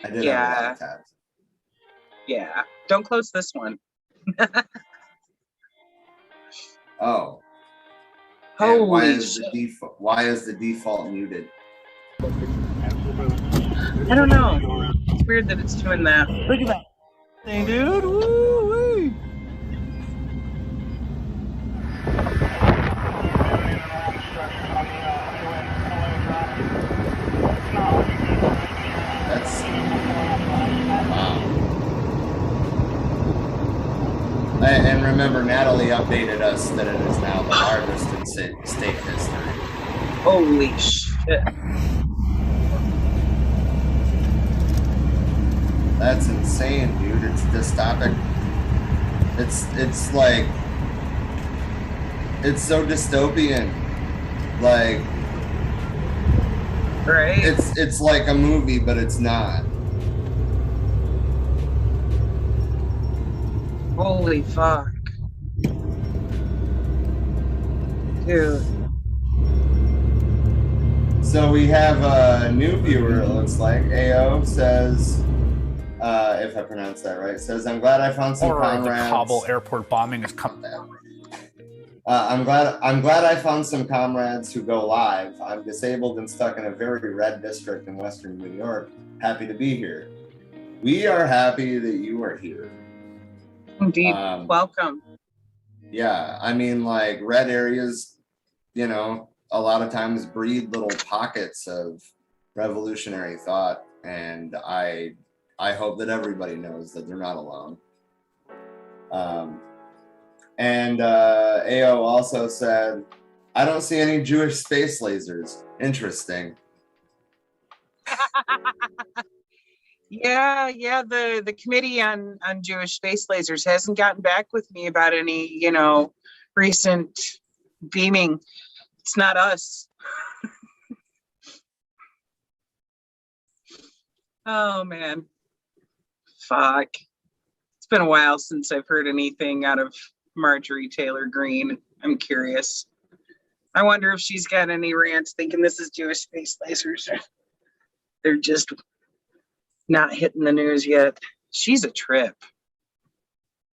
I did have a lot of tabs. Yeah, don't close this one. Oh. Holy why is shit. Why is the default muted? I don't know. It's weird that it's doing that. Look at that thing, dude. Woo-wee. That's wow. And remember, Natalie updated us that it is now the largest in state history. Holy shit. That's insane, dude. It's dystopic. It's like, it's so dystopian. Like, right? It's like a movie, but it's not. Holy fuck. Dude. So we have a new viewer, it looks like. AO says, if I pronounce that right, says, I'm glad I found some comrades. The Kabul airport bombing is coming. I'm glad I found some comrades who go live. I'm disabled and stuck in a very red district in Western New York. Happy to be here. We are happy that you are here. Indeed. Welcome. Yeah, I mean, like, red areas, a lot of times breed little pockets of revolutionary thought, and I hope that everybody knows that they're not alone. And AO also said, I don't see any Jewish space lasers. Interesting. Yeah, the committee on Jewish space lasers hasn't gotten back with me about any, recent beaming. It's not us. Oh man. Fuck. It's been a while since I've heard anything out of Marjorie Taylor Greene. I'm curious. I wonder if she's got any rants thinking this is Jewish space lasers. They're just not hitting the news yet. She's a trip.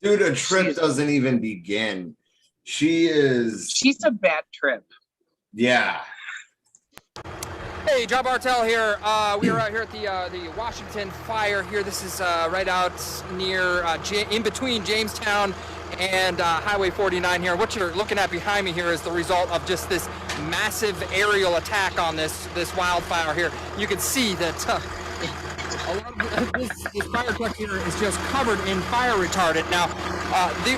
Dude, a trip doesn't even begin. She's a bad trip. Yeah. Hey, John Bartel here. We are out here at the Washington fire here. This is right out near, in between Jamestown and Highway 49 here. What you're looking at behind me here is the result of just this massive aerial attack on this wildfire here. You can see that a lot of this fire truck here is just covered in fire retardant. Now,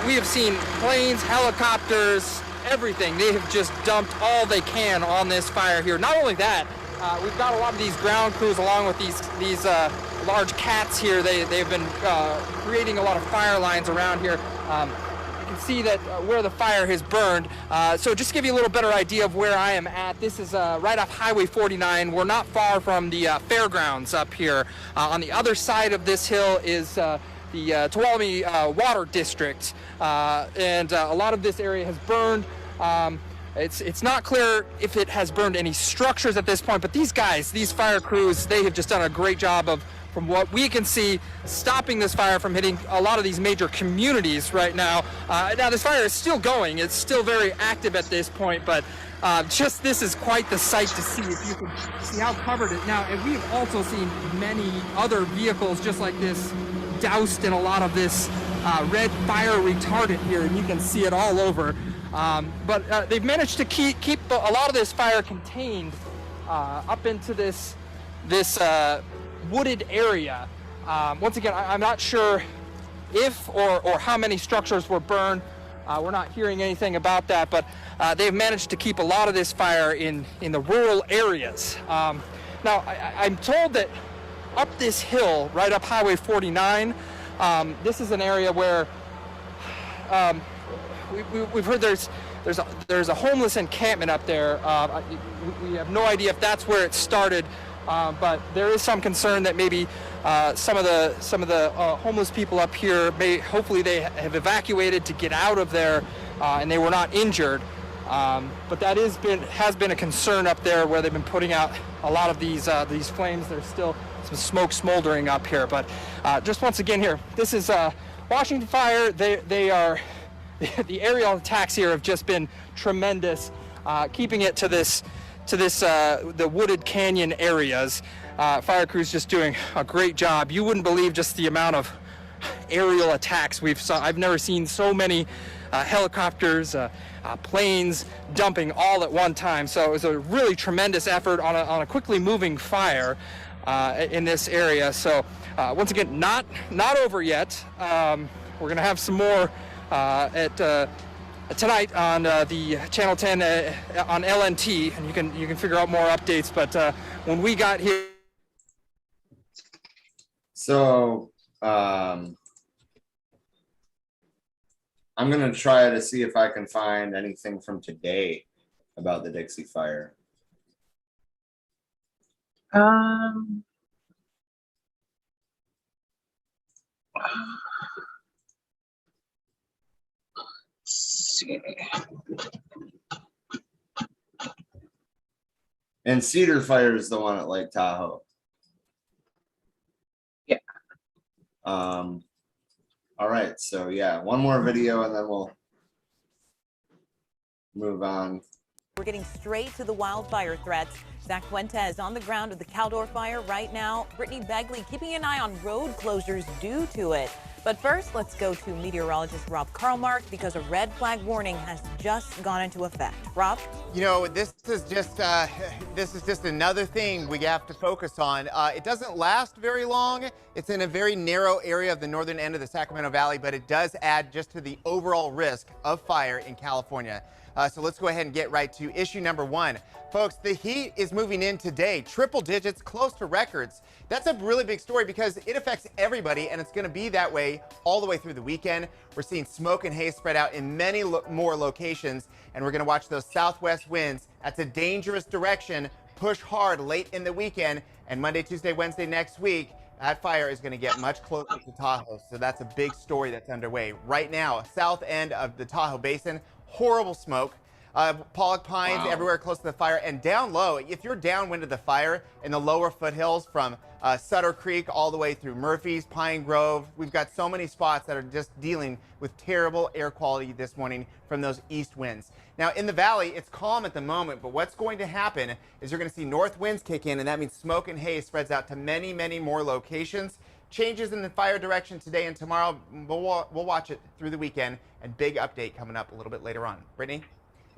we have seen planes, helicopters, everything. They have just dumped all they can on this fire here. Not only that, we've got a lot of these ground crews along with these large cats here. They've been creating a lot of fire lines around here. You can see that where the fire has burned. So just to give you a little better idea of where I am at, this is right off Highway 49. We're not far from the fairgrounds up here. On the other side of this hill is the Tuolumne Water District, and a lot of this area has burned. It's not clear if it has burned any structures at this point, but these guys, these fire crews, they have just done a great job of, from what we can see, stopping this fire from hitting a lot of these major communities right now. Now this fire is still going. It's still very active at this point, but just this is quite the sight to see. If you can see how covered it now, and we've also seen many other vehicles just like this doused in a lot of this red fire retardant here, and you can see it all over. But they've managed to keep a lot of this fire contained up into this wooded area. Once again, I'm not sure if or how many structures were burned. We're not hearing anything about that, but they've managed to keep a lot of this fire in the rural areas. Now, I'm told that up this hill, right up Highway 49, this is an area where we've heard there's a homeless encampment up there. We have no idea if that's where it started. But there is some concern that maybe some of the homeless people up here hopefully they have evacuated to get out of there, and they were not injured. But that has been a concern up there where they've been putting out a lot of these flames. There's still some smoke smoldering up here. But just once again here, this is Washington Fire. They are the aerial attacks here have just been tremendous, keeping it to the wooded canyon areas. Fire crews just doing a great job. You wouldn't believe just the amount of aerial attacks I've never seen so many helicopters, planes dumping all at one time. So it was a really tremendous effort on a quickly moving fire in this area. So once again, not over yet. We're gonna have some more tonight on the Channel 10 on LNT, and you can figure out more updates. But when we got here, so I'm gonna try to see if I can find anything from today about the Dixie Fire. And Cedar Fire is the one at Lake Tahoe. Yeah. All right, so yeah, one more video and then we'll move on. We're getting straight to the wildfire threats. Zach Fuentes on the ground of the Caldor fire right now. Brittany Begley keeping an eye on road closures due to it. But first, let's go to meteorologist Rob Karlmark because a red flag warning has just gone into effect. Rob? You know, this is just another thing we have to focus on. It doesn't last very long. It's in a very narrow area of the northern end of the Sacramento Valley, but it does add just to the overall risk of fire in California. So let's go ahead and get right to issue number one. Folks, the heat is moving in today, triple digits, close to records. That's a really big story because it affects everybody, and it's going to be that way all the way through the weekend. We're seeing smoke and haze spread out in many more locations, and we're going to watch those southwest winds. That's a dangerous direction, push hard late in the weekend, and Monday, Tuesday, Wednesday next week, that fire is going to get much closer to Tahoe. So that's a big story that's underway. Right now, south end of the Tahoe Basin, horrible smoke. Pollock pines everywhere close to the fire, and down low, if you're downwind of the fire in the lower foothills from Sutter Creek all the way through Murphy's, Pine Grove, we've got so many spots that are just dealing with terrible air quality this morning from those east winds. Now in the valley, it's calm at the moment, but what's going to happen is you're going to see north winds kick in, and that means smoke and haze spreads out to many, many more locations. Changes in the fire direction today and tomorrow, we'll watch it through the weekend, and big update coming up a little bit later on. Brittany?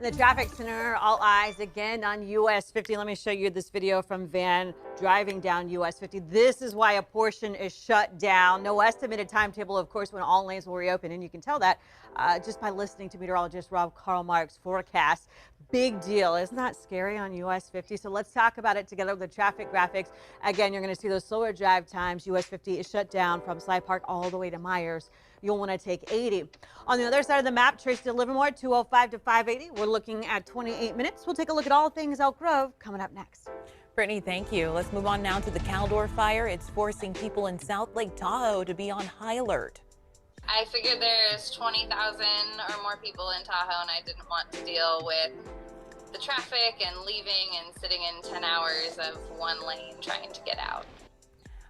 In the traffic center, all eyes again on US 50. Let me show you this video from Van driving down US 50. This is why a portion is shut down. No estimated timetable, of course, when all lanes will reopen. And you can tell that just by listening to meteorologist Rob Karlmark's forecast. Big deal. Isn't that scary on US 50? So let's talk about it together with the traffic graphics. Again, you're going to see those slower drive times. US 50 is shut down from Sly Park all the way to Myers. You'll want to take 80. On the other side of the map, Trace to Livermore, 205 to 580. We're looking at 28 minutes. We'll take a look at all things Elk Grove coming up next. Brittany, thank you. Let's move on now to the Caldor fire. It's forcing people in South Lake Tahoe to be on high alert. I figured there's 20,000 or more people in Tahoe, and I didn't want to deal with the traffic and leaving and sitting in 10 hours of one lane trying to get out.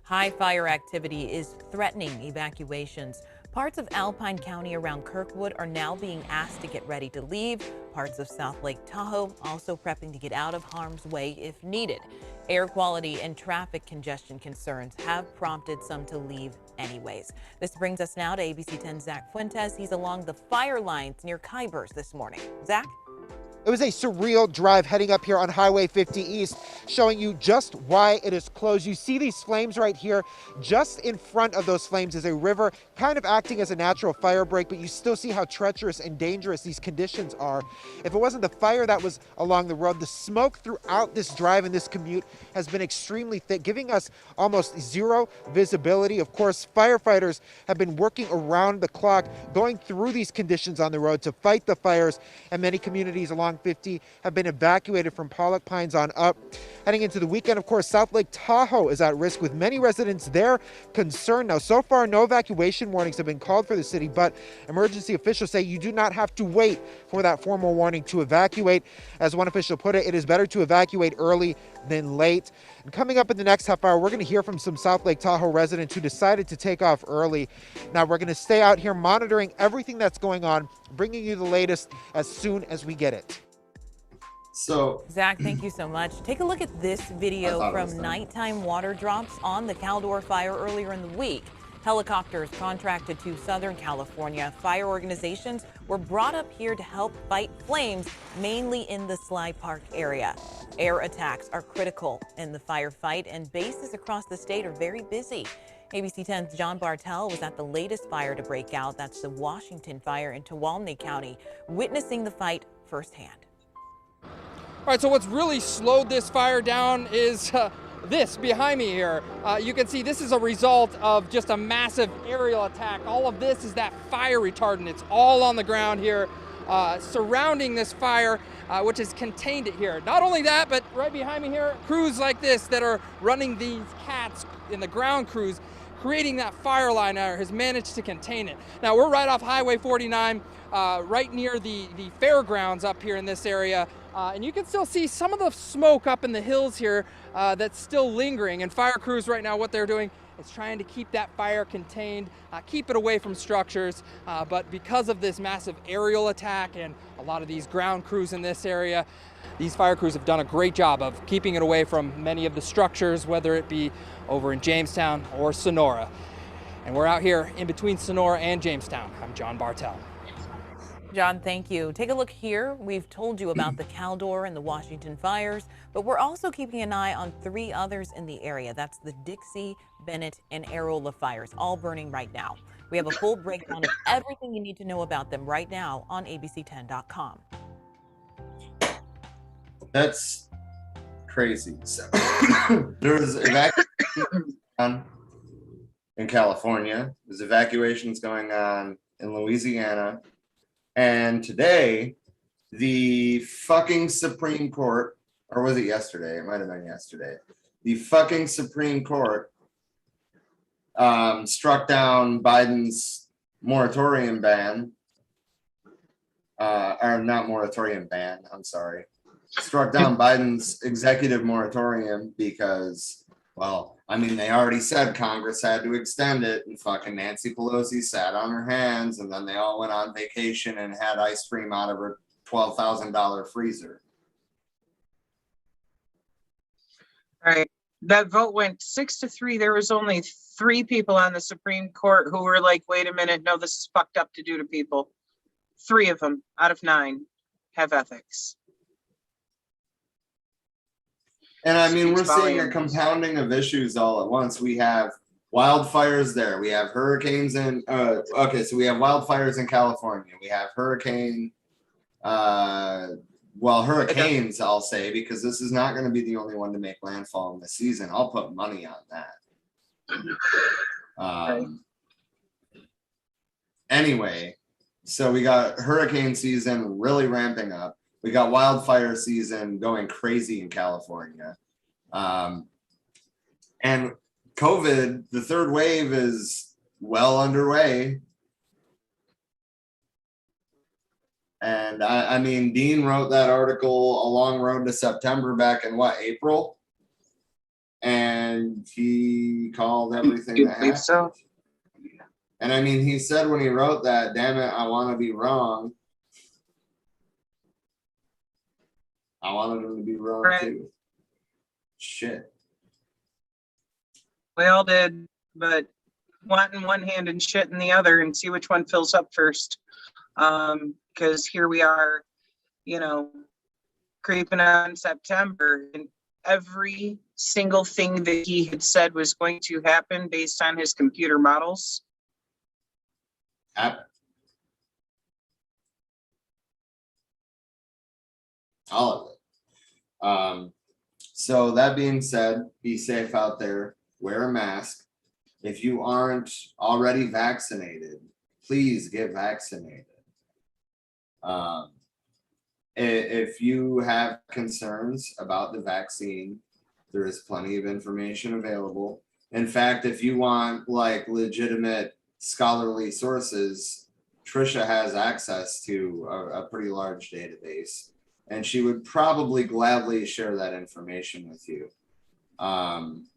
High fire activity is threatening evacuations. Parts of Alpine County around Kirkwood are now being asked to get ready to leave. Parts of South Lake Tahoe also prepping to get out of harm's way if needed. Air quality and traffic congestion concerns have prompted some to leave anyways. This brings us now to ABC 10's Zach Fuentes. He's along the fire lines near Kybers this morning. Zach? It was a surreal drive heading up here on Highway 50 East, showing you just why it is closed. You see these flames right here. Just in front of those flames is a river, kind of acting as a natural fire break, but you still see how treacherous and dangerous these conditions are. If it wasn't the fire that was along the road, the smoke throughout this drive and this commute has been extremely thick, giving us almost zero visibility. Of course, firefighters have been working around the clock, going through these conditions on the road to fight the fires, and many communities along 50 have been evacuated from Pollock Pines on up. Heading into the weekend, of course, South Lake Tahoe is at risk, with many residents there concerned. Now, so far, no evacuation warnings have been called for the city, but emergency officials say you do not have to wait for that formal warning to evacuate. As one official put it, it is better to evacuate early than late. And coming up in the next half hour, we're going to hear from some South Lake Tahoe residents who decided to take off early. Now, we're going to stay out here monitoring everything that's going on, bringing you the latest as soon as we get it. So, Zach, thank you so much. Take a look at this video from nighttime water drops on the Caldor fire earlier in the week. Helicopters contracted to Southern California fire organizations were brought up here to help fight flames, mainly in the Sly Park area. Air attacks are critical in the firefight, and bases across the state are very busy. ABC 10's John Bartel was at the latest fire to break out. That's the Washington fire in Tuolumne County, witnessing the fight firsthand. All right, so what's really slowed this fire down is this behind me here. You can see this is a result of just a massive aerial attack. All of this is that fire retardant. It's all on the ground here surrounding this fire, which has contained it here. Not only that, but right behind me here, crews like this that are running these cats in the ground crews, creating that fire line there, has managed to contain it. Now, we're right off Highway 49, right near the fairgrounds up here in this area. And you can still see some of the smoke up in the hills here that's still lingering. And fire crews right now, what they're doing is trying to keep that fire contained, keep it away from structures. But because of this massive aerial attack and a lot of these ground crews in this area, these fire crews have done a great job of keeping it away from many of the structures, whether it be over in Jamestown or Sonora. And we're out here in between Sonora and Jamestown. I'm John Bartel. John, thank you. Take a look here. We've told you about the Caldor and the Washington fires, but we're also keeping an eye on 3 others in the area. That's the Dixie, Bennett, and Arola fires, all burning right now. We have a full breakdown of everything you need to know about them right now on abc10.com. That's crazy. So, there's evacuation on in California. There's evacuations going on in Louisiana. And today, the fucking Supreme Court, or was it yesterday? It might have been yesterday. The fucking Supreme Court struck down Biden's moratorium ban, or not moratorium ban, I'm sorry. Struck down Biden's executive moratorium because, well, I mean, they already said Congress had to extend it, and fucking Nancy Pelosi sat on her hands, and then they all went on vacation and had ice cream out of her $12,000 freezer. All right. That vote went 6-3. There was only 3 people on the Supreme Court who were like, wait a minute, no, this is fucked up to do to people. 3 of them out of 9. have ethics. And I mean, we're Speaks seeing a volumes. compounding of issues all at once. We have wildfires there. We have hurricanes in, okay, so we have wildfires in California. We have hurricanes, I'll say, because this is not going to be the only one to make landfall in the season. I'll put money on that. Anyway, so we got hurricane season really ramping up. We got wildfire season going crazy in California. And COVID, the third wave, is well underway. And I mean, Dean wrote that article, A Long Road to September, back in what, April? And he called everything that happened. So? And I mean, he said when he wrote that, damn it, I want to be wrong. I wanted him to be wrong too. Shit. We all did, but want in one hand and shit in the other, and see which one fills up first. Because here we are, you know, creeping on September, and every single thing that he had said was going to happen based on his computer models happened. All of it. So that being said, be safe out there, wear a mask. If you aren't already vaccinated, please get vaccinated. If you have concerns about the vaccine, there is plenty of information available. In fact, if you want like legitimate scholarly sources, Trisha has access to a pretty large database, and she would probably gladly share that information with you.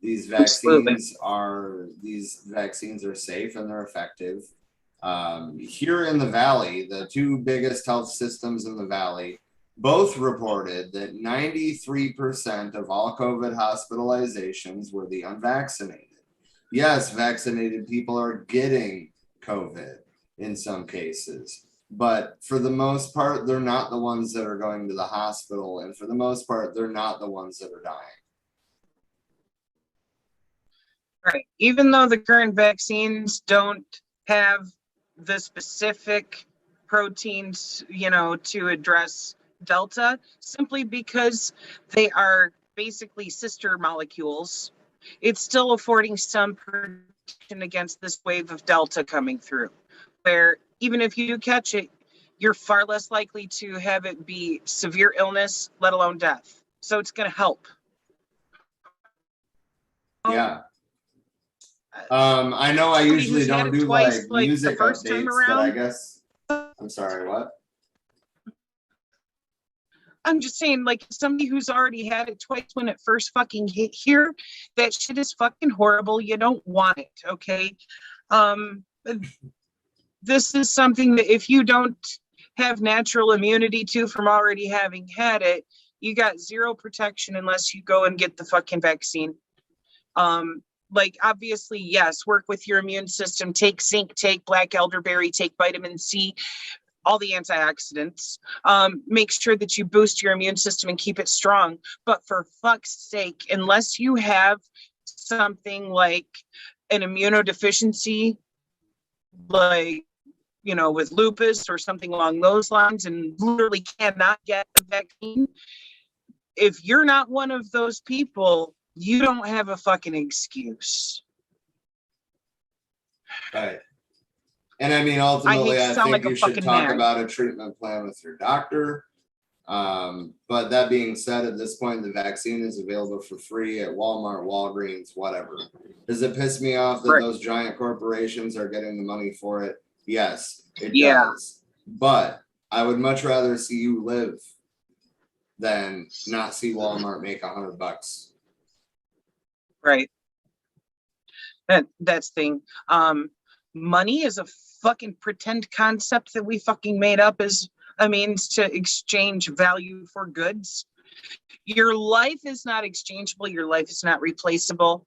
These vaccines are safe and they're effective. Here in the Valley, the two biggest health systems in the Valley both reported that 93% of all COVID hospitalizations were the unvaccinated. Yes, vaccinated people are getting COVID in some cases, but for the most part, they're not the ones that are going to the hospital, and for the most part, they're not the ones that are dying. Right. Even though the current vaccines don't have the specific proteins, you know, to address Delta, simply because they are basically sister molecules, it's still affording some protection against this wave of Delta coming through, where even if you do catch it, you're far less likely to have it be severe illness, let alone death. So it's going to help. Yeah. I know I usually don't do like music updates, but I guess, I'm sorry, what? I'm just saying, like, somebody who's already had it twice when it first fucking hit here, that shit is fucking horrible. You don't want it, okay? This is something that if you don't have natural immunity to from already having had it, you got zero protection unless you go and get the fucking vaccine. Like, obviously, yes, work with your immune system, take zinc, take black elderberry, take vitamin C, all the antioxidants. Make sure that you boost your immune system and keep it strong. But for fuck's sake, unless you have something like an immunodeficiency, like, you know, with lupus or something along those lines, and literally cannot get the vaccine, if you're not one of those people, you don't have a fucking excuse. Right. And I mean, ultimately, I think like you should talk about a treatment plan with your doctor. But that being said, at this point, the vaccine is available for free at Walmart, Walgreens, whatever. Does it piss me off that those giant corporations are getting the money for it? Yes, it does. But I would much rather see you live than not see Walmart make $100. Right. That's the thing. Money is a fucking pretend concept that we fucking made up as a means to exchange value for goods. Your life is not exchangeable. Your life is not replaceable.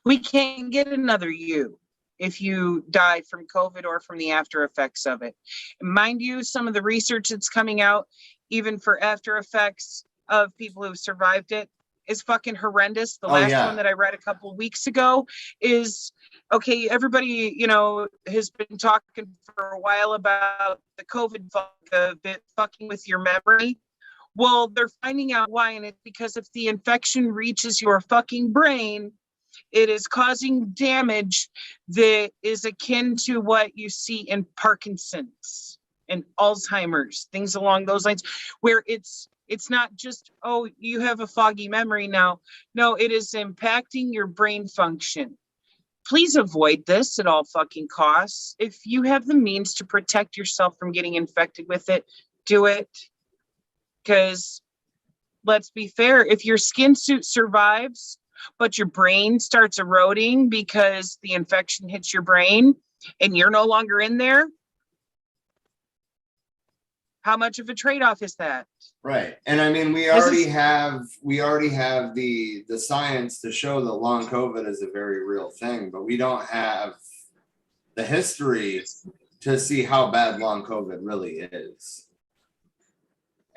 We can't get another you. if you die from COVID or from the after effects of it. Mind you, some of the research that's coming out, even for after effects of people who've survived it, is fucking horrendous. The last one that I read a couple weeks ago is, okay, everybody, you know, has been talking for a while about the COVID fucking with your memory. Well, they're finding out why, and it's because if the infection reaches your fucking brain, it is causing damage that is akin to what you see in Parkinson's and Alzheimer's, things along those lines, where it's not just, oh, you have a foggy memory now. No, it is impacting your brain function. Please avoid this at all fucking costs. If you have the means to protect yourself from getting infected with it, do it. Because let's be fair, if your skin suit survives, but your brain starts eroding because the infection hits your brain and you're no longer in there, how much of a trade-off is that? Right. And I mean, we already have the science to show that long COVID is a very real thing, but we don't have the history to see how bad long COVID really is.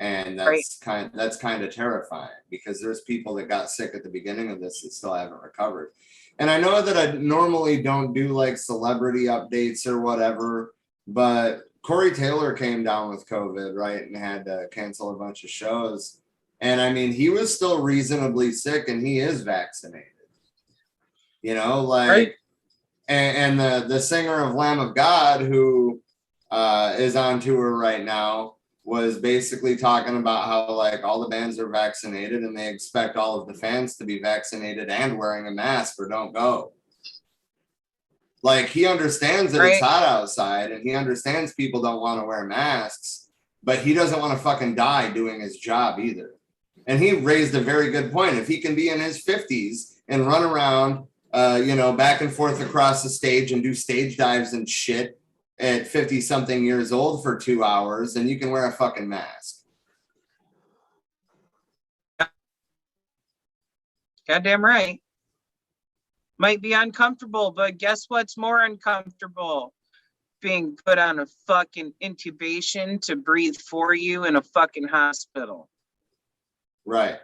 And that's kind of terrifying, because there's people that got sick at the beginning of this that still haven't recovered. And I know that I normally don't do like celebrity updates or whatever, but Corey Taylor came down with COVID, right, and had to cancel a bunch of shows. And I mean, he was still reasonably sick, and he is vaccinated. You know, like, and the singer of Lamb of God, who is on tour right now, was basically talking about how like all the bands are vaccinated and they expect all of the fans to be vaccinated and wearing a mask or don't go. Like, he understands that it's hot outside and he understands people don't want to wear masks, but he doesn't want to fucking die doing his job either. And he raised a very good point. If he can be in his 50s and run around, you know, back and forth across the stage and do stage dives and shit at 50 something years old for 2 hours, then you can wear a fucking mask. Goddamn right. Might be uncomfortable, but guess what's more uncomfortable? Being put on a fucking intubation to breathe for you in a fucking hospital. Right.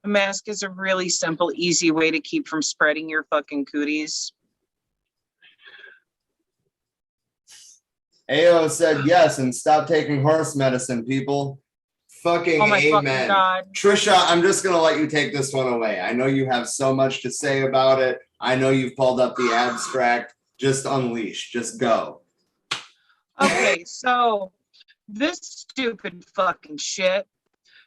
A mask is a really simple, easy way to keep from spreading your fucking cooties. AO said yes, and stop taking horse medicine, people. Fucking oh my amen. Fucking God. Trisha, I'm just going to let you take this one away. I know you have so much to say about it. I know you've pulled up the abstract. Just unleash. Just go. Okay, so this stupid fucking shit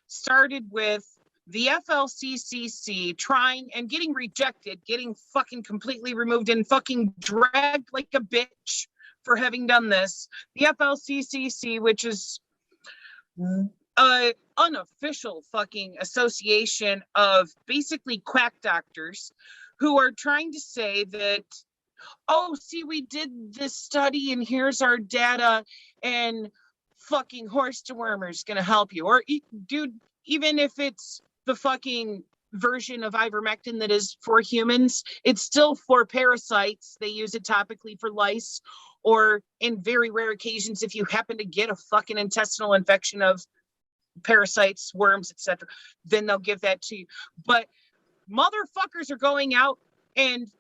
started with the FLCCC trying and getting rejected, getting fucking completely removed and fucking dragged like a bitch for having done this. The FLCCC, which is an unofficial fucking association of basically quack doctors who are trying to say that, oh, see, we did this study and here's our data and fucking horse dewormer is going to help you. Or, dude, even if it's the fucking version of ivermectin that is for humans, it's still for parasites. They use it topically for lice, or in very rare occasions, if you happen to get a fucking intestinal infection of parasites, worms, etc., then they'll give that to you. But motherfuckers are going out and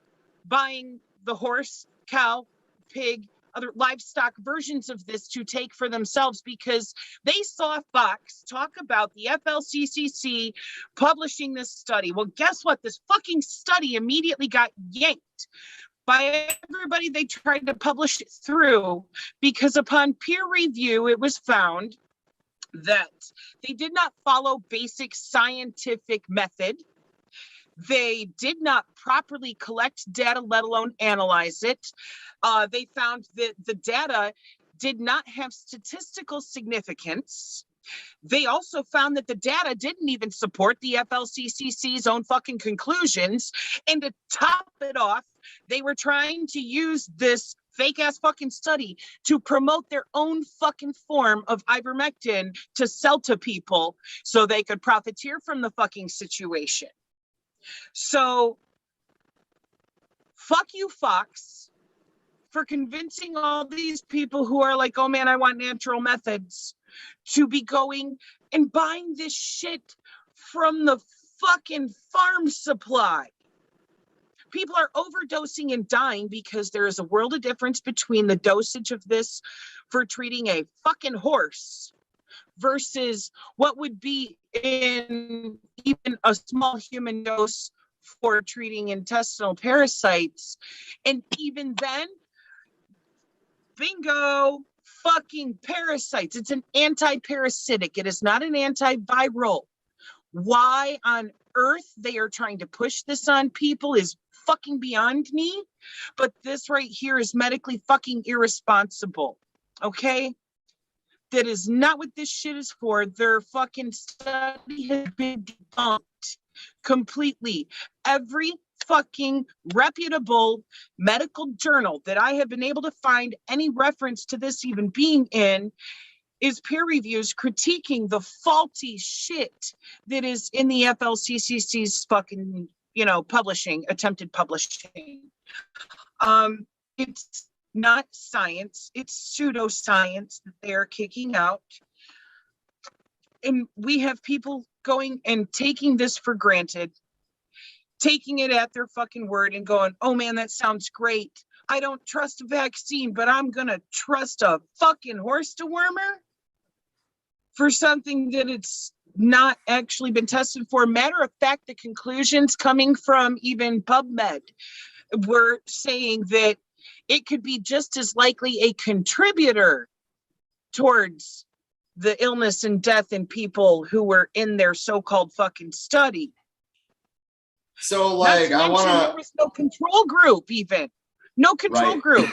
buying the horse, cow, pig, other livestock versions of this to take for themselves because they saw Fox talk about the FLCCC publishing this study. Well, guess what? This fucking study immediately got yanked by everybody they tried to publish it through, because upon peer review, it was found that they did not follow basic scientific method. They did not properly collect data, let alone analyze it. They found that the data did not have statistical significance. They also found that the data didn't even support the FLCCC's own fucking conclusions. And to top it off, they were trying to use this fake ass fucking study to promote their own fucking form of ivermectin to sell to people so they could profiteer from the fucking situation. So, fuck you, Fox. for convincing all these people who are like, oh man, I want natural methods, to be going and buying this shit from the fucking farm supply. People are overdosing and dying because there is a world of difference between the dosage of this for treating a fucking horse versus what would be in even a small human dose for treating intestinal parasites. And even then, bingo, fucking parasites. It's an anti-parasitic. It is not an antiviral. Why on earth they are trying to push this on people is fucking beyond me. But this right here is medically fucking irresponsible. Okay? That is not what this shit is for. Their fucking study has been debunked completely. Every fucking reputable medical journal that I have been able to find any reference to this even being in is peer reviews critiquing the faulty shit that is in the FLCCC's fucking, publishing, attempted publishing. It's not science, it's pseudoscience that they are kicking out. And we have people going and taking this for granted, taking it at their fucking word and going, oh man, that sounds great. I don't trust a vaccine, but I'm gonna trust a fucking horse dewormer for something that it's not actually been tested for. Matter of fact, the conclusions coming from even PubMed were saying that it could be just as likely a contributor towards the illness and death in people who were in their so-called fucking study. So, like, I want there was no control group, even. No control group.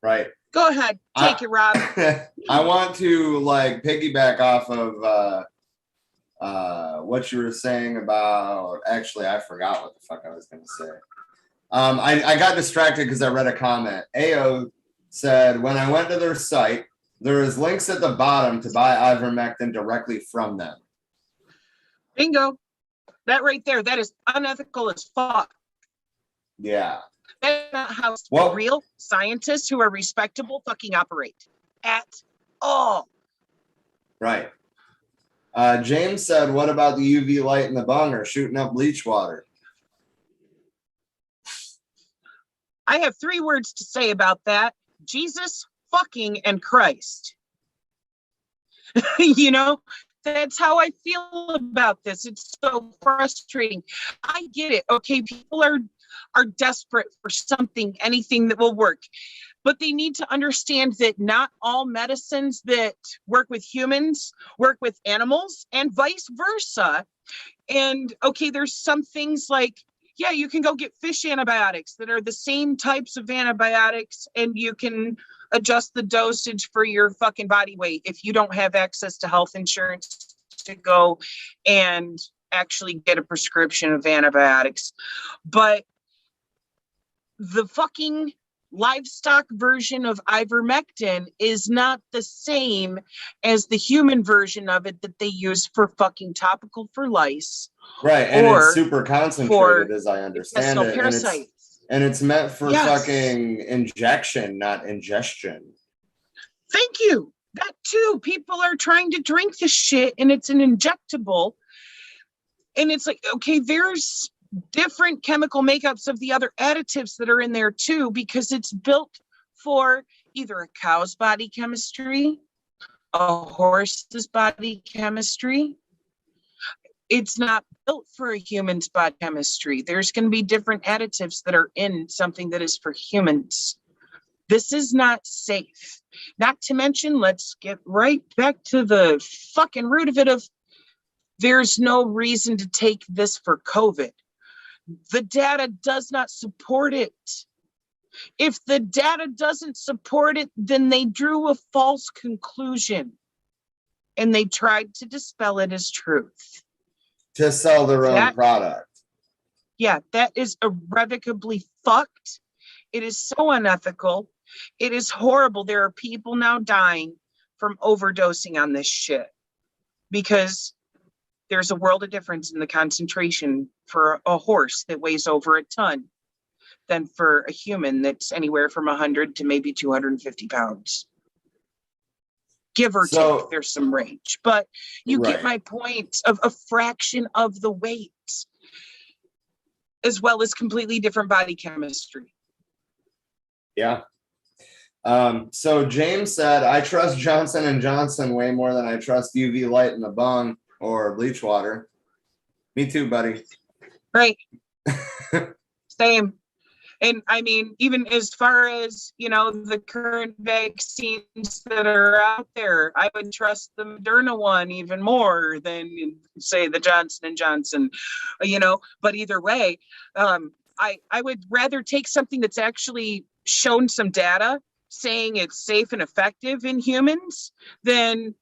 Right. Go ahead. Take it, Rob. I want to, like, piggyback off of what you were saying about, actually, I forgot what the fuck I was going to say. I got distracted because I read a comment. AO said, when I went to their site, there is links at the bottom to buy ivermectin directly from them. Bingo. That right there, that is unethical as fuck. Yeah. That's not how real scientists who are respectable fucking operate at all. Right. James said, what about the UV light in the bung or shooting up bleach water? I have 3 words to say about that. Jesus, fucking, and Christ. That's how I feel about this. It's so frustrating. I get it. Okay, people are desperate for something, anything that will work. But they need to understand that not all medicines that work with humans work with animals and vice versa. And okay, there's some things like, yeah, you can go get fish antibiotics that are the same types of antibiotics, and you can adjust the dosage for your fucking body weight if you don't have access to health insurance to go and actually get a prescription of antibiotics. But the fucking livestock version of ivermectin is not the same as the human version of it that they use for fucking topical for lice. Right, and it's super concentrated, as I understand it. And it's meant for fucking injection, not ingestion. Thank you. That too. People are trying to drink this shit and it's an injectable. And it's like, okay, there's different chemical makeups of the other additives that are in there too, because it's built for either a cow's body chemistry, a horse's body chemistry. It's not built for a human's body chemistry. There's going to be different additives that are in something that is for humans. This is not safe. Not to mention, let's get right back to the fucking root of it of there's no reason to take this for COVID. The data does not support it. If the data doesn't support it, then they drew a false conclusion and they tried to dispel it as truth. To sell their own product. Yeah, that is irrevocably fucked. It is so unethical. It is horrible. There are people now dying from overdosing on this shit because there's a world of difference in the concentration for a horse that weighs over a ton. than for a human that's anywhere from 100 to maybe 250 pounds. Give or take, there's some range. But you get my point of a fraction of the weight, as well as completely different body chemistry. Yeah. So James said, I trust Johnson & Johnson way more than I trust UV light in the bung or bleach water. Me too, buddy. Right. Same. And I mean, even as far as, you know, the current vaccines that are out there, I would trust the Moderna one even more than, say, the Johnson & Johnson, you know. But either way, I would rather take something that's actually shown some data saying it's safe and effective in humans than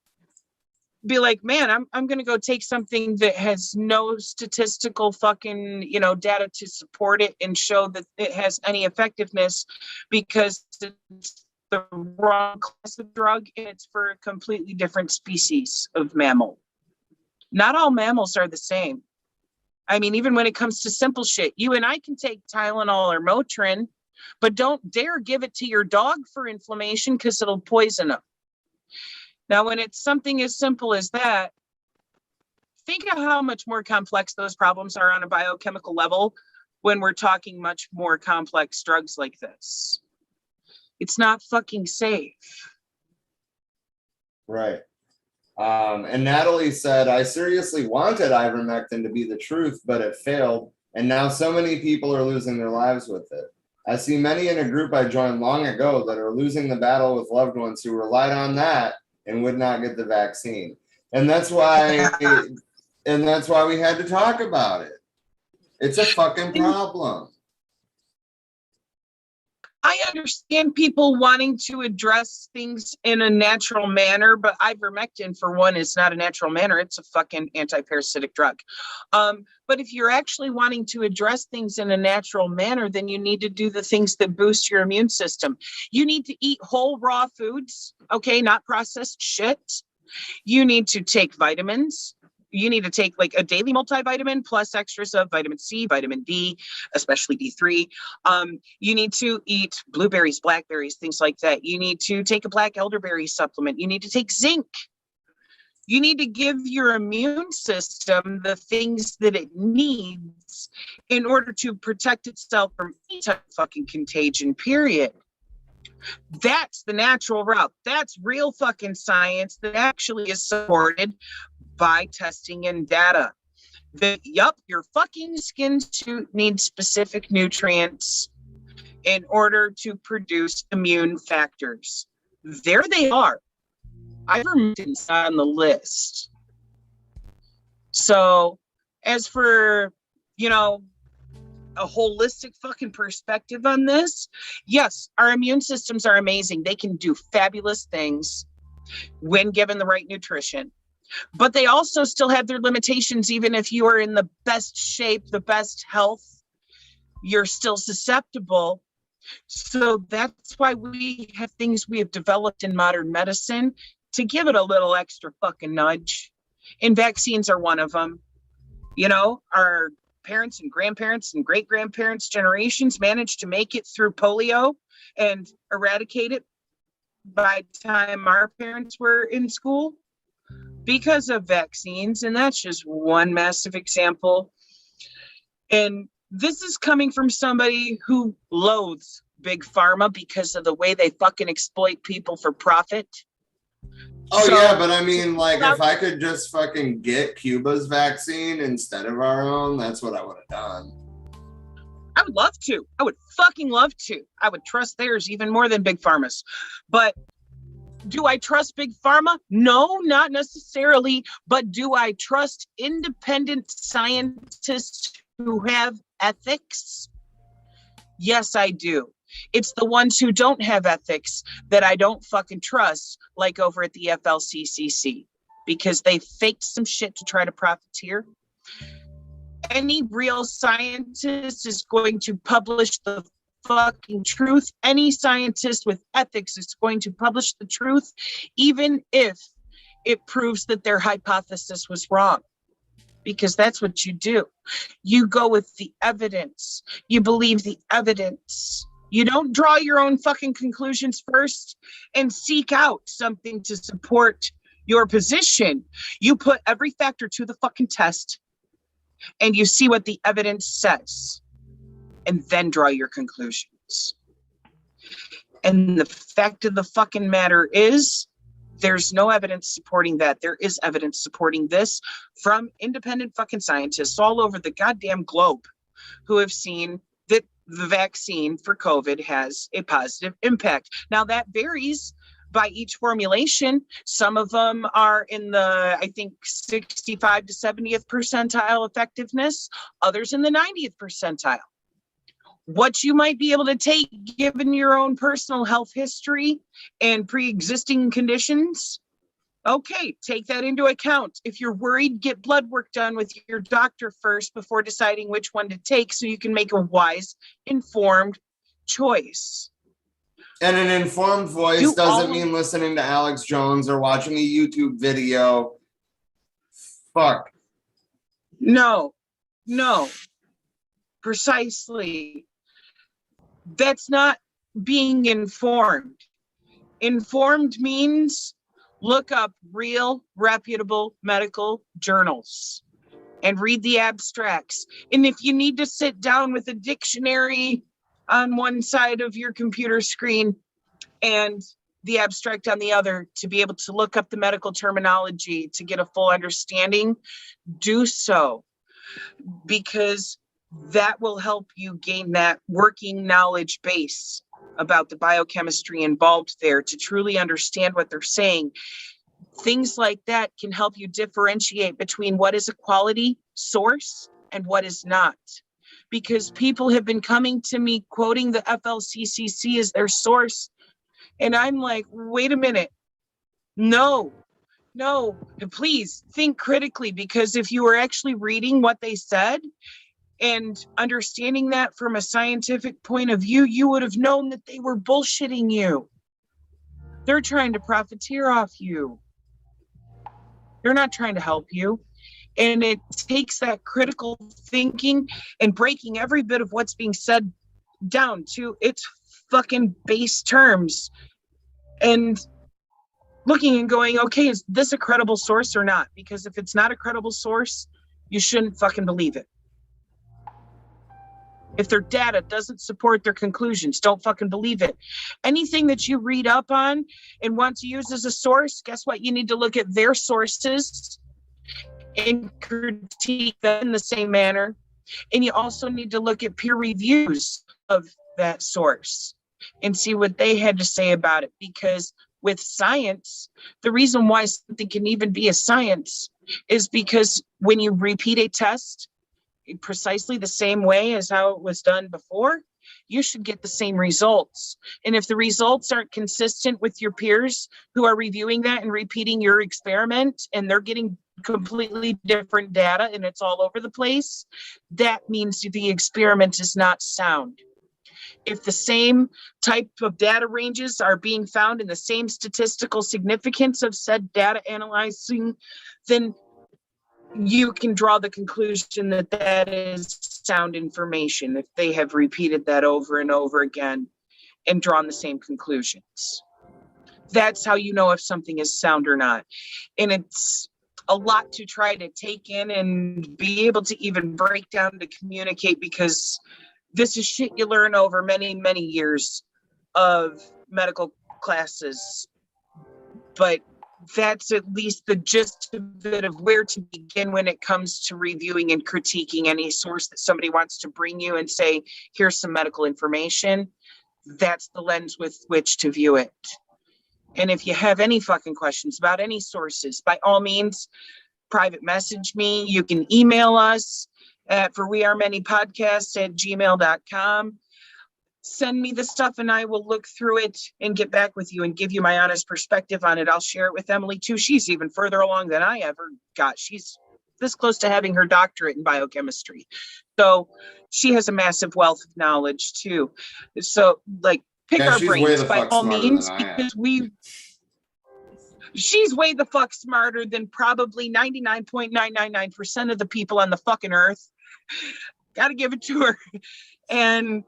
be like, man, I'm going to go take something that has no statistical fucking, you know, data to support it and show that it has any effectiveness because it's the wrong class of drug and it's for a completely different species of mammal. Not all mammals are the same. I mean, even when it comes to simple shit, you and I can take Tylenol or Motrin, but don't dare give it to your dog for inflammation because it'll poison them. Now, when it's something as simple as that, think of how much more complex those problems are on a biochemical level when we're talking much more complex drugs like this. It's not fucking safe. Right. And Natalie said, I seriously wanted ivermectin to be the truth, but it failed. And now so many people are losing their lives with it. I see many in a group I joined long ago that are losing the battle with loved ones who relied on that and would not get the vaccine. And that's why we had to talk about it. It's a fucking problem. I understand people wanting to address things in a natural manner, but ivermectin, for one, is not a natural manner. It's a fucking anti-parasitic drug. But if you're actually wanting to address things in a natural manner, then you need to do the things that boost your immune system. You need to eat whole raw foods, okay, not processed shit. You need to take vitamins. You need to take like a daily multivitamin plus extras of vitamin C, vitamin D, especially D3. You need to eat blueberries, blackberries, things like that. You need to take a black elderberry supplement. You need to take zinc. You need to give your immune system the things that it needs in order to protect itself from any type of fucking contagion, period. That's the natural route. That's real fucking science that actually is supported by testing and data. Your fucking skin suit needs specific nutrients in order to produce immune factors. There they are. Ivermectin's on the list. So, as for, you know, a holistic fucking perspective on this, yes, our immune systems are amazing. They can do fabulous things when given the right nutrition. But they also still have their limitations. Even if you are in the best shape, the best health, you're still susceptible. So that's why we have things we have developed in modern medicine to give it a little extra fucking nudge. And vaccines are one of them. You know, our parents and grandparents and great-grandparents generations managed to make it through polio and eradicate it by the time our parents were in school because of vaccines. And that's just one massive example. And this is coming from somebody who loathes big pharma because of the way they fucking exploit people for profit. Oh, so, yeah, but I mean, like, if I could just fucking get Cuba's vaccine instead of our own, that's what I would have done. I would love to. I would fucking love to. I would trust theirs even more than Big Pharma's. But do I trust Big Pharma? No, not necessarily. But do I trust independent scientists who have ethics? Yes, I do. It's the ones who don't have ethics that I don't fucking trust, like over at the FLCCC, because they faked some shit to try to profiteer. Any real scientist is going to publish the fucking truth. Any scientist with ethics is going to publish the truth, even if it proves that their hypothesis was wrong. because that's what you do. You go with the evidence. You believe the evidence. You don't draw your own fucking conclusions first and seek out something to support your position. You put every factor to the fucking test and you see what the evidence says and then draw your conclusions. And the fact of the fucking matter is, there's no evidence supporting that. There is evidence supporting this from independent fucking scientists all over the goddamn globe who have seen that the vaccine for COVID has a positive impact. Now that varies by each formulation. Some of them are in the, I think, 65 to 70th percentile effectiveness, others in the 90th percentile. What you might be able to take given your own personal health history and pre-existing conditions, okay, take that into account. If you're worried, get blood work done with your doctor first before deciding which one to take so you can make a wise, informed choice. And an informed voice doesn't mean listening to Alex Jones or watching a YouTube video. Fuck. No, precisely. That's not being informed. Informed means look up real, reputable medical journals and read the abstracts. And if you need to sit down with a dictionary on one side of your computer screen and the abstract on the other to be able to look up the medical terminology to get a full understanding, do so. Because that will help you gain that working knowledge base about the biochemistry involved there to truly understand what they're saying. Things like that can help you differentiate between what is a quality source and what is not. Because people have been coming to me quoting the FLCCC as their source. And I'm like, wait a minute. No, please think critically, because if you were actually reading what they said and understanding that from a scientific point of view, you would have known that they were bullshitting you. They're trying to profiteer off you. They're not trying to help you. And it takes that critical thinking and breaking every bit of what's being said down to its fucking base terms and looking and going, okay, is this a credible source or not? Because if it's not a credible source, you shouldn't fucking believe it. If their data doesn't support their conclusions, don't fucking believe it. Anything that you read up on and want to use as a source, guess what? You need to look at their sources and critique them in the same manner. And you also need to look at peer reviews of that source and see what they had to say about it. Because with science, the reason why something can even be a science is because when you repeat a test precisely the same way as how it was done before, you should get the same results. And if the results aren't consistent with your peers who are reviewing that and repeating your experiment, and they're getting completely different data and it's all over the place, that means the experiment is not sound. If the same type of data ranges are being found in the same statistical significance of said data analyzing, then you can draw the conclusion that that is sound information if they have repeated that over and over again and drawn the same conclusions. That's how you know if something is sound or not. And it's a lot to try to take in and be able to even break down to communicate, because this is shit you learn over many, many years of medical classes. But that's at least the gist of it, of where to begin when it comes to reviewing and critiquing any source that somebody wants to bring you and say, here's some medical information. That's the lens with which to view it. And if you have any fucking questions about any sources, by all means, private message me. You can email us at forewearemanypodcasts@gmail.com. Send me the stuff and I will look through it and get back with you and give you my honest perspective on it. I'll share it with Emily too. She's even further along than I ever got. She's this close to having her doctorate in biochemistry. So she has a massive wealth of knowledge too. So like pick our brains by all means, because She's way the fuck smarter than probably 99.999% of the people on the fucking earth. Gotta give it to her. And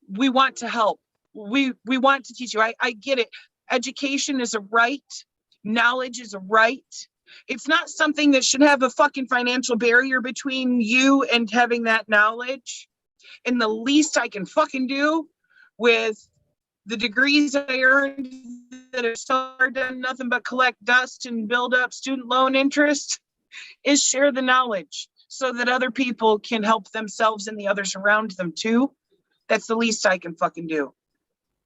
we want to help. We want to teach you. I get it. Education is a right. Knowledge is a right. It's not something that should have a fucking financial barrier between you and having that knowledge. And the least I can fucking do with the degrees I earned that have so far done nothing but collect dust and build up student loan interest is share the knowledge so that other people can help themselves and the others around them too. That's the least I can fucking do.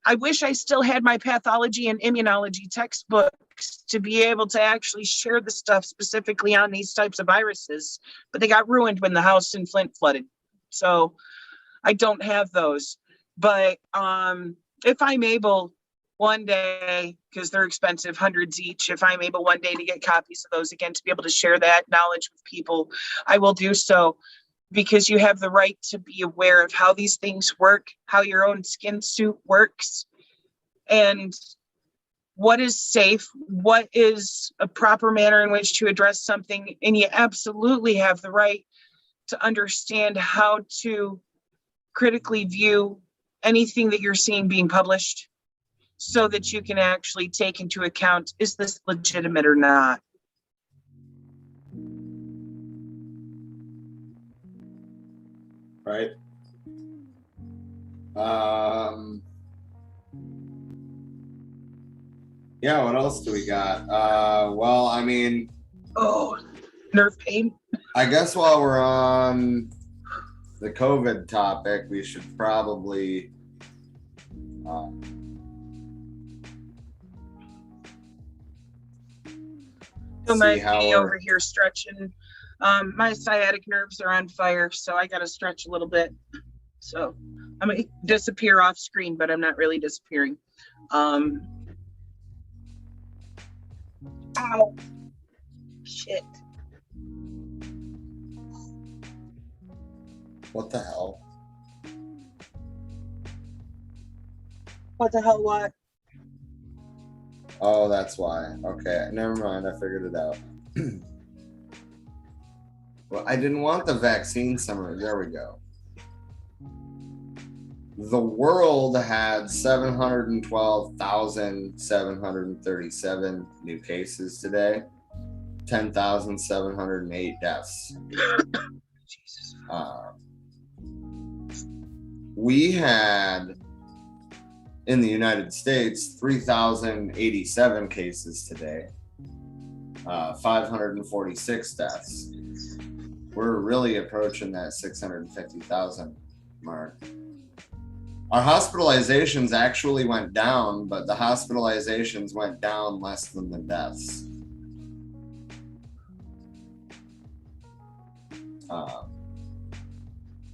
I wish I still had my pathology and immunology textbooks to be able to actually share the stuff specifically on these types of viruses, but they got ruined when the house in Flint flooded. So I don't have those. But if I'm able one day, because they're expensive, hundreds each, if I'm able one day to get copies of those again, to be able to share that knowledge with people, I will do so. Because you have the right to be aware of how these things work, how your own skin suit works, and what is safe, what is a proper manner in which to address something. And you absolutely have the right to understand how to critically view anything that you're seeing being published so that you can actually take into account, is this legitimate or not? Right. Yeah, what else do we got? Well, I mean, nerve pain. I guess while we're on the COVID topic, we should probably Don't see mind how me we're over here stretching. My sciatic nerves are on fire, so I got to stretch a little bit. So I'm gonna disappear off screen, but I'm not really disappearing. Ow. Shit. What the hell? What the hell, what? Oh, that's why. Okay, never mind. I figured it out. Well, I didn't want the vaccine summary. There we go. The world had 712,737 new cases today, 10,708 deaths. Jesus. We had, in the United States, 3,087 cases today, 546 deaths. We're really approaching that 650,000 mark. Our hospitalizations actually went down, but the hospitalizations went down less than the deaths.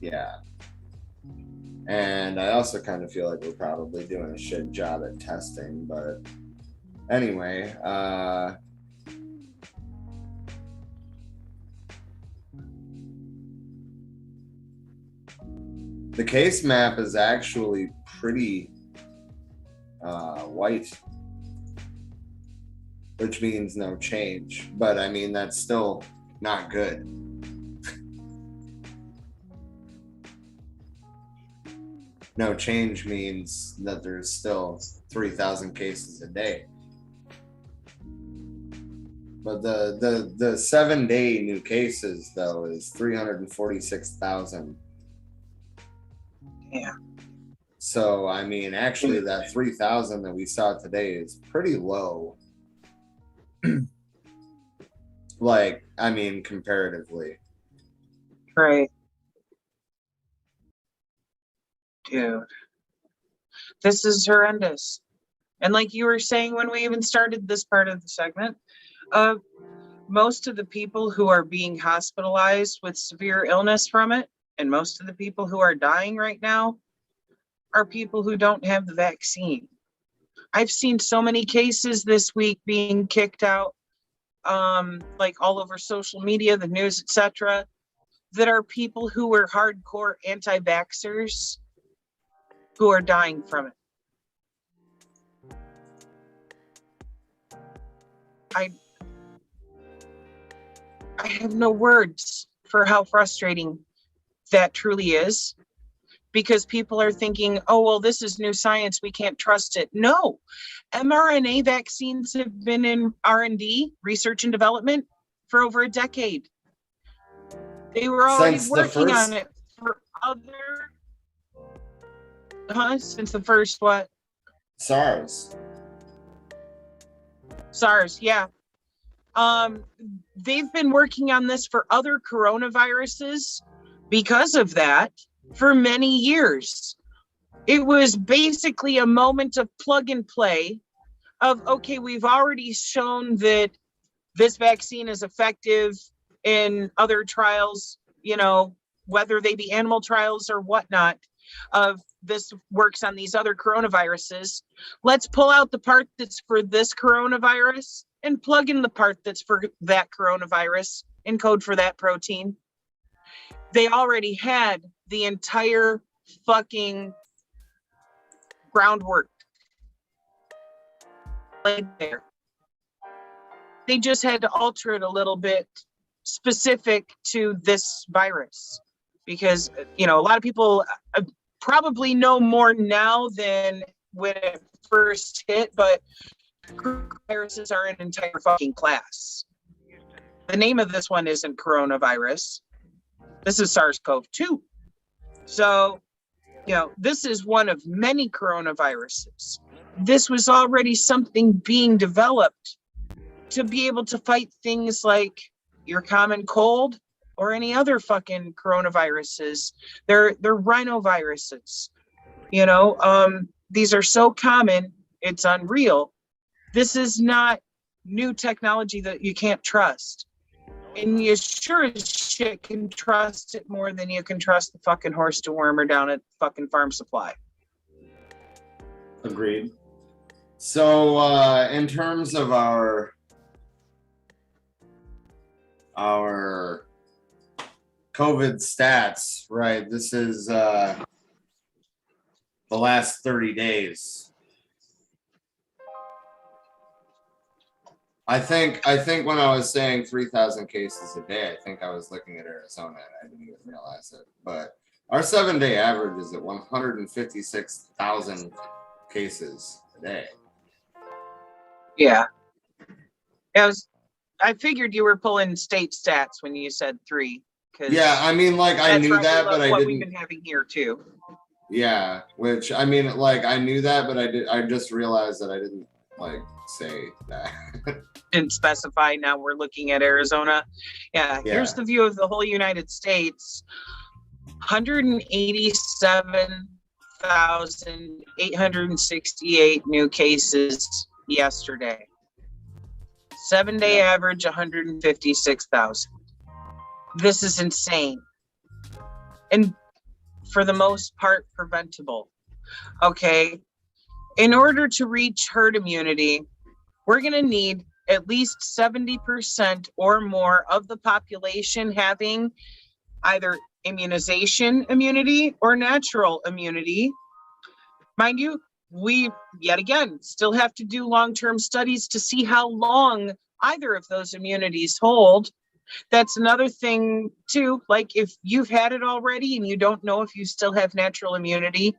Yeah. And I also kind of feel like we're probably doing a shit job at testing, but anyway, the case map is actually pretty white, which means no change. But I mean, that's still not good. No change means that there's still 3,000 cases a day. But the 7-day new cases, though, is 346,000. Yeah. So, I mean, actually, that 3,000 that we saw today is pretty low. Like, I mean, comparatively. Right. Dude. This is horrendous. And like you were saying when we even started this part of the segment, most of the people who are being hospitalized with severe illness from it, and most of the people who are dying right now, are people who don't have the vaccine. I've seen so many cases this week being kicked out, like all over social media, the news, etc., that are people who were hardcore anti-vaxxers who are dying from it. I have no words for how frustrating that truly is, because people are thinking, oh, well, this is new science, we can't trust it. No, mRNA vaccines have been in R&D, research and development, for over a decade. They were already Since the working on first- it for other, since the first what? SARS. SARS, yeah. They've been working on this for other coronaviruses because of that for many years. It was basically a moment of plug and play of, okay, we've already shown that this vaccine is effective in other trials, you know, whether they be animal trials or whatnot, of this works on these other coronaviruses. Let's pull out the part that's for this coronavirus and plug in the part that's for that coronavirus and code for that protein. They already had the entire fucking groundwork laid there. They just had to alter it a little bit specific to this virus, because, you know, a lot of people probably know more now than when it first hit, but viruses are an entire fucking class. The name of this one isn't coronavirus. This is SARS-CoV-2. So, you know, this is one of many coronaviruses. This was already something being developed to be able to fight things like your common cold or any other fucking coronaviruses. They're rhinoviruses. You know, these are so common, it's unreal. This is not new technology that you can't trust. And you sure as shit can trust it more than you can trust the fucking horse dewormer down at fucking Farm Supply. Agreed. So in terms of our COVID stats, right? This is the last 30 days. I think when I was saying 3,000 cases a day, I think I was looking at Arizona and I didn't even realize it. But our 7-day average is at 156,000 cases a day. Yeah. I figured you were pulling state stats when you said 3. Yeah, I mean, like, I knew that, but I what didn't. We've been having here too. Yeah, which, I mean, like, I knew that, but I just realized that I didn't, like, say that. Didn't specify. Now we're looking at Arizona. Yeah, here's the view of the whole United States. 187,868 new cases yesterday. 7-day average 156,000. This is insane. And for the most part, preventable. Okay. In order to reach herd immunity, we're going to need at least 70% or more of the population having either immunization immunity or natural immunity. Mind you, we, yet again, still have to do long-term studies to see how long either of those immunities hold. That's another thing too. Like, if you've had it already and you don't know if you still have natural immunity,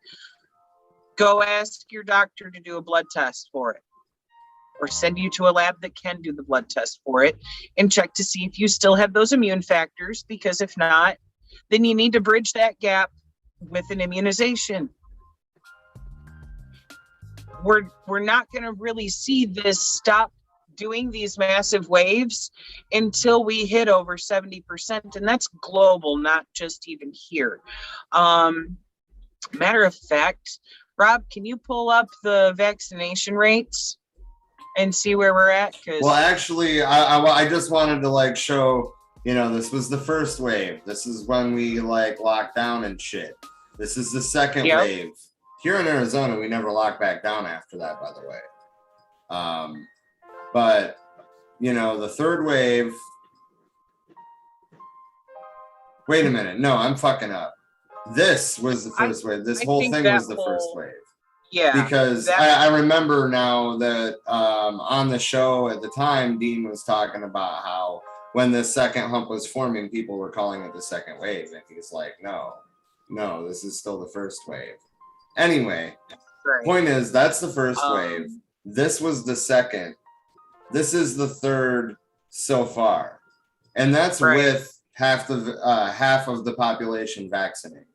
go ask your doctor to do a blood test for it, or send you to a lab that can do the blood test for it and check to see if you still have those immune factors, because if not, then you need to bridge that gap with an immunization. We're not going to really see this stop doing these massive waves until we hit over 70%, and that's global, not just even here. Matter of fact, Rob, can you pull up the vaccination rates and see where we're at? Well, actually, I just wanted to, like, show, you know, this was the first wave. This is when we, like, locked down and shit. This is the second wave. Here in Arizona, we never locked back down after that, by the way. But, you know, the third wave. Wait a minute. No, I'm fucking up. This was the first wave. This whole thing was the first wave. Yeah. Because I remember now that on the show at the time, Dean was talking about how when the second hump was forming, people were calling it the second wave. And he's like, no, this is still the first wave. Anyway, point is, that's the first wave. This was the second. This is the third so far. And that's with half of the population vaccinated.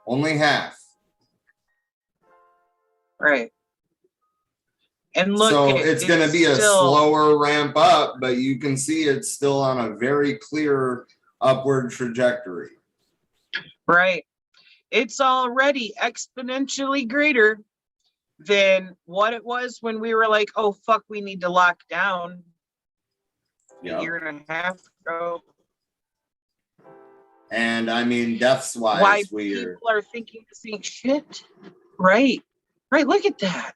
Only half. Right. And look, so it's going to be a slower ramp up, but you can see it's still on a very clear upward trajectory. Right. It's already exponentially greater than what it was when we were like, oh, fuck, we need to lock down a year and a half ago. And I mean, deaths wise, why people are thinking the same shit. Right. Look at that.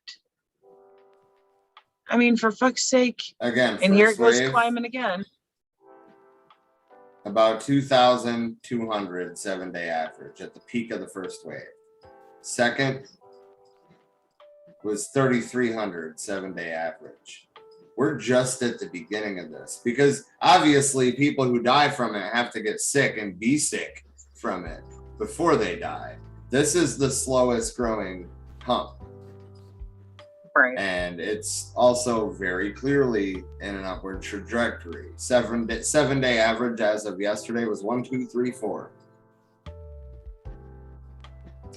I mean, for fuck's sake. Again, and here it goes wave, climbing again. About 2,200 7-day average at the peak of the first wave. Second was 3,300 7-day average. We're just at the beginning of this because obviously people who die from it have to get sick and be sick from it before they die. This is the slowest growing hump. Right. And it's also very clearly in an upward trajectory. 7-day average as of yesterday was 1, 2, 3, 4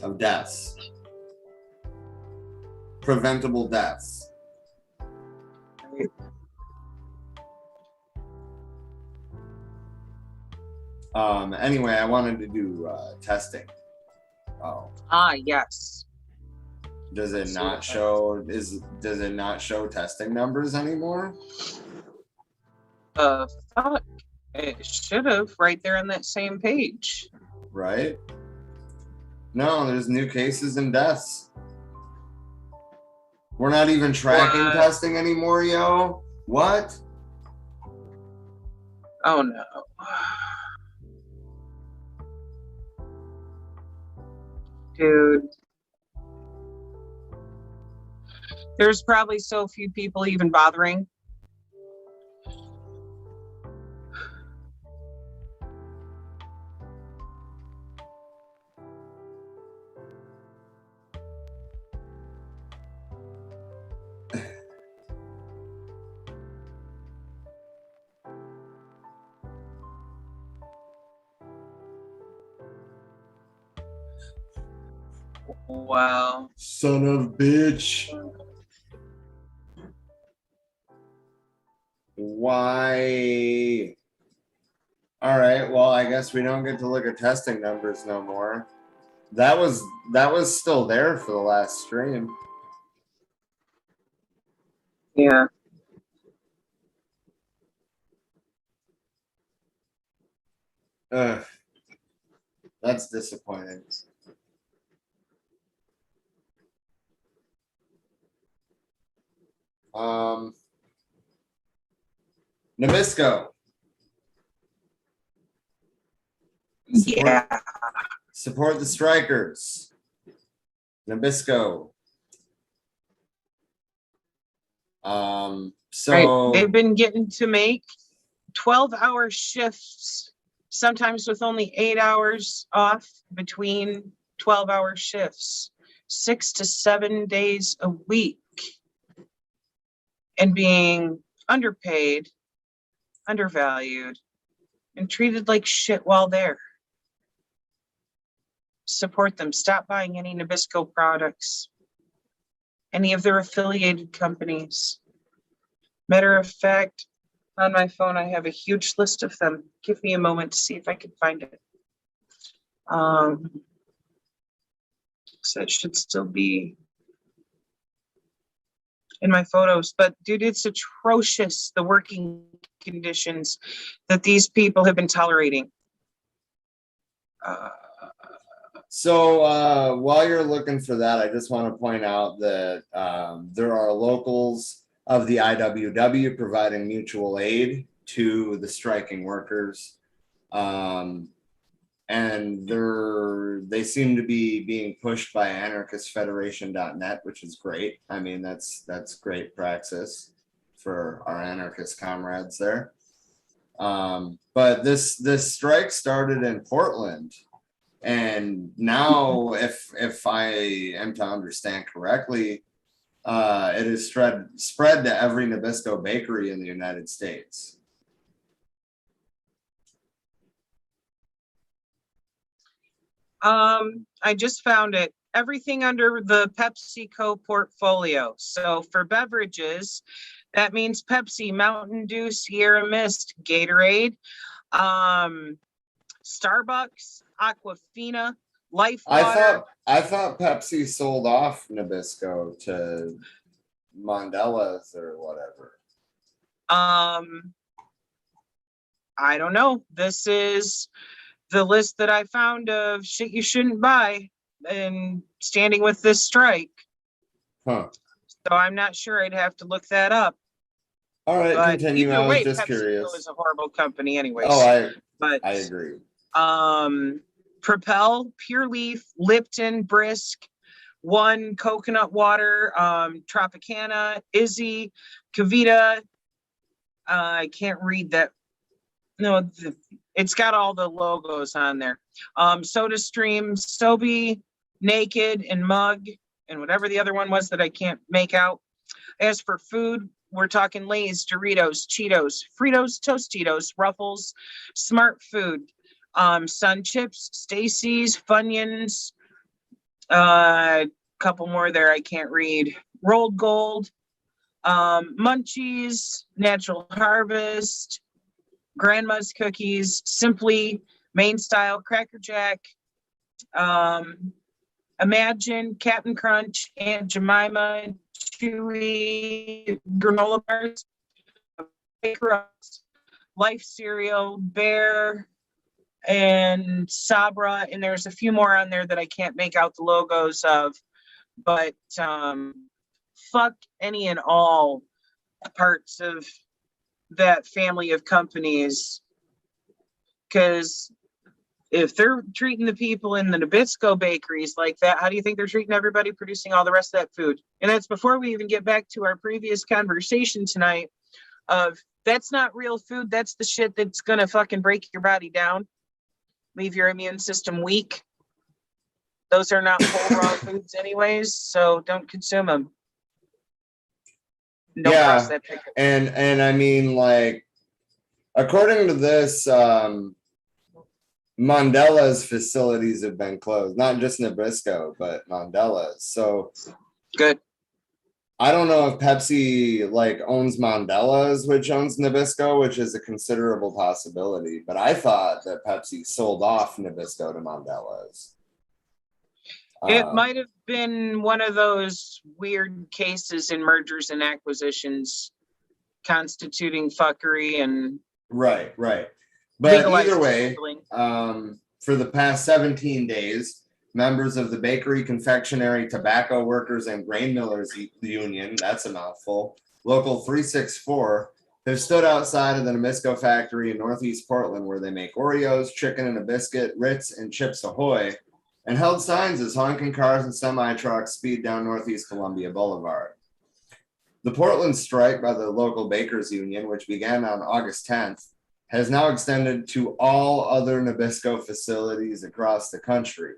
of deaths. Preventable deaths. Anyway, I wanted to do testing. Yes. Does it not show does it not show testing numbers anymore? Fuck. It should have right there on that same page. Right? No, there's new cases and deaths. We're not even tracking testing anymore, yo. What? Oh no. Dude. There's probably so few people even bothering. Wow. Son of bitch. Why? All right, well, I guess we don't get to look at testing numbers no more. That was still there for the last stream. Yeah. Ugh. That's disappointing. Nabisco. Support the strikers. Nabisco. So they've been getting to make 12-hour shifts, sometimes with only 8 hours off between 12-hour shifts, 6 to 7 days a week, and being underpaid, undervalued, and treated like shit while there. Support them. Stop buying any Nabisco products, any of their affiliated companies. Matter of fact, on my phone, I have a huge list of them. Give me a moment to see if I can find it. So it should still be in my photos, but dude, it's atrocious, the working conditions that these people have been tolerating. So while you're looking for that, I just want to point out that there are locals of the IWW providing mutual aid to the striking workers. and they seem to be being pushed by anarchistfederation.net, which is great. I mean, that's great praxis for our anarchist comrades there. But this strike started in Portland, and now, if I am to understand correctly, it is spread to every Nabisco bakery in the United States. I just found it. Everything under the PepsiCo portfolio. So for beverages, that means Pepsi, Mountain Dew, Sierra Mist, Gatorade, Starbucks, Aquafina, Life Water. I thought Pepsi sold off Nabisco to Mandela's or whatever. I don't know. This is the list that I found of shit you shouldn't buy and standing with this strike. Huh. So I'm not sure. I'd have to look that up. All right, But continue. either I way, was just PepsiCo curious. is a horrible company anyways. Oh, I agree. Propel, Pure Leaf, Lipton, Brisk, One, Coconut Water, Tropicana, Izzy, Kavita. I can't read that. No, it's got all the logos on there. SodaStream, Sobe, Naked, and Mug, and whatever the other one was that I can't make out. As for food, we're talking Lay's, Doritos, Cheetos, Fritos, Tostitos, Ruffles, Smart Food, Sun Chips, Stacy's, Funyuns, couple more there I can't read. Rolled Gold, Munchies, Natural Harvest, Grandma's Cookies, Simply, Main Style, Cracker Jack, Imagine, Captain Crunch, Aunt Jemima, Chewy, granola bars, Life Cereal, Bear, and Sabra, and there's a few more on there that I can't make out the logos of, but fuck any and all parts of that family of companies, because if they're treating the people in the Nabisco bakeries like that, how do you think they're treating everybody producing all the rest of that food? And that's before we even get back to our previous conversation tonight of that's not real food. That's the shit that's gonna fucking break your body down, leave your immune system weak. Those are not whole raw foods anyways, so don't consume them. Don't cross that picket. And I mean, like, according to this, Mandela's facilities have been closed, not just Nabisco, but Mandela's. So good. I don't know if Pepsi like owns Mandela's, which owns Nabisco, which is a considerable possibility. But I thought that Pepsi sold off Nabisco to Mandela's. It might have been one of those weird cases in mergers and acquisitions constituting fuckery and right. But either way, gambling. for the past 17 days, members of the Bakery, Confectionery, Tobacco Workers, and Grain Millers Union, that's a mouthful, Local 364, have stood outside of the Nabisco factory in Northeast Portland where they make Oreos, chicken and a biscuit, Ritz, and Chips Ahoy, and held signs as honking cars and semi-trucks speed down Northeast Columbia Boulevard. The Portland strike by the local bakers union, which began on August 10th, has now extended to all other Nabisco facilities across the country.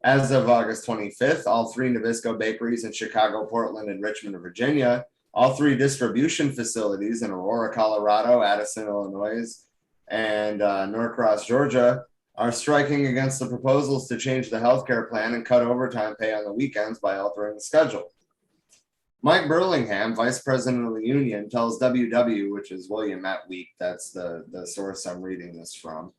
As of August 25th, all 3 Nabisco bakeries in Chicago, Portland, and Richmond, Virginia, all 3 distribution facilities in Aurora, Colorado, Addison, Illinois, and Norcross, Georgia, are striking against the proposals to change the healthcare plan and cut overtime pay on the weekends by altering the schedule. Mike Burlingham, vice president of the union, tells WW, which is William at Week, that's the source I'm reading this from,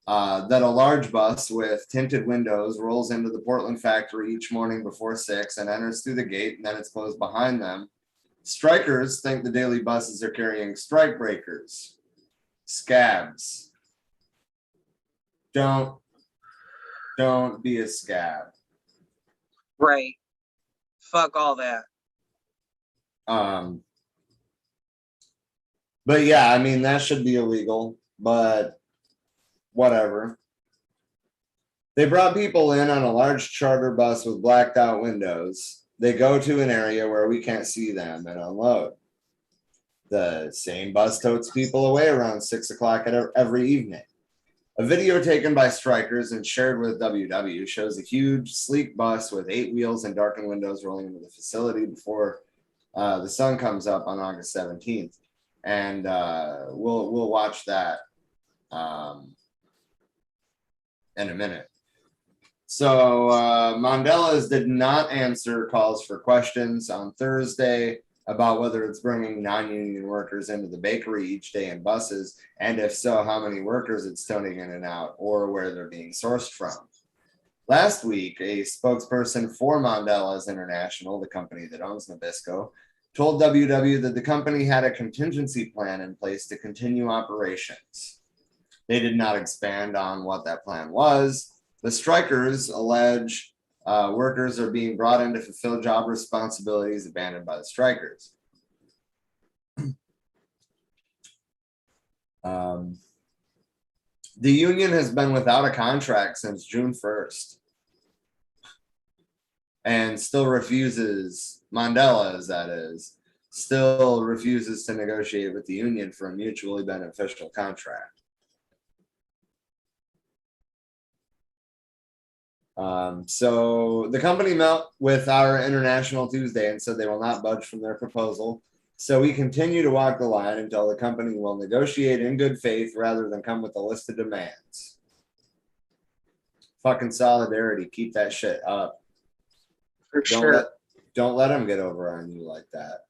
that a large bus with tinted windows rolls into the Portland factory each morning before 6 and enters through the gate, and then it's closed behind them. Strikers think the daily buses are carrying strike breakers, scabs. Don't be a scab. Right. Fuck all that. But yeah, I mean, that should be illegal, but whatever. They brought people in on a large charter bus with blacked out windows. They go to an area where we can't see them and unload. The same bus totes people away around 6 o'clock every evening. A video taken by strikers and shared with WW shows a huge, sleek bus with 8 wheels and darkened windows rolling into the facility before the sun comes up on August 17th. And we'll watch that in a minute. So Mandela's did not answer calls for questions on Thursday about whether it's bringing non-union workers into the bakery each day in buses, and if so, how many workers it's toting in and out, or where they're being sourced from. Last week, a spokesperson for Mandela's International, the company that owns Nabisco, told WW that the company had a contingency plan in place to continue operations. They did not expand on what that plan was. The strikers allege workers are being brought in to fulfill job responsibilities abandoned by the strikers. The union has been without a contract since June 1st and still refuses, Mandela's that is, still refuses to negotiate with the union for a mutually beneficial contract. So the company met with our International Tuesday and said they will not budge from their proposal. So we continue to walk the line until the company will negotiate in good faith rather than come with a list of demands. Fucking solidarity. Keep that shit up. For sure. Don't let them get over on you like that.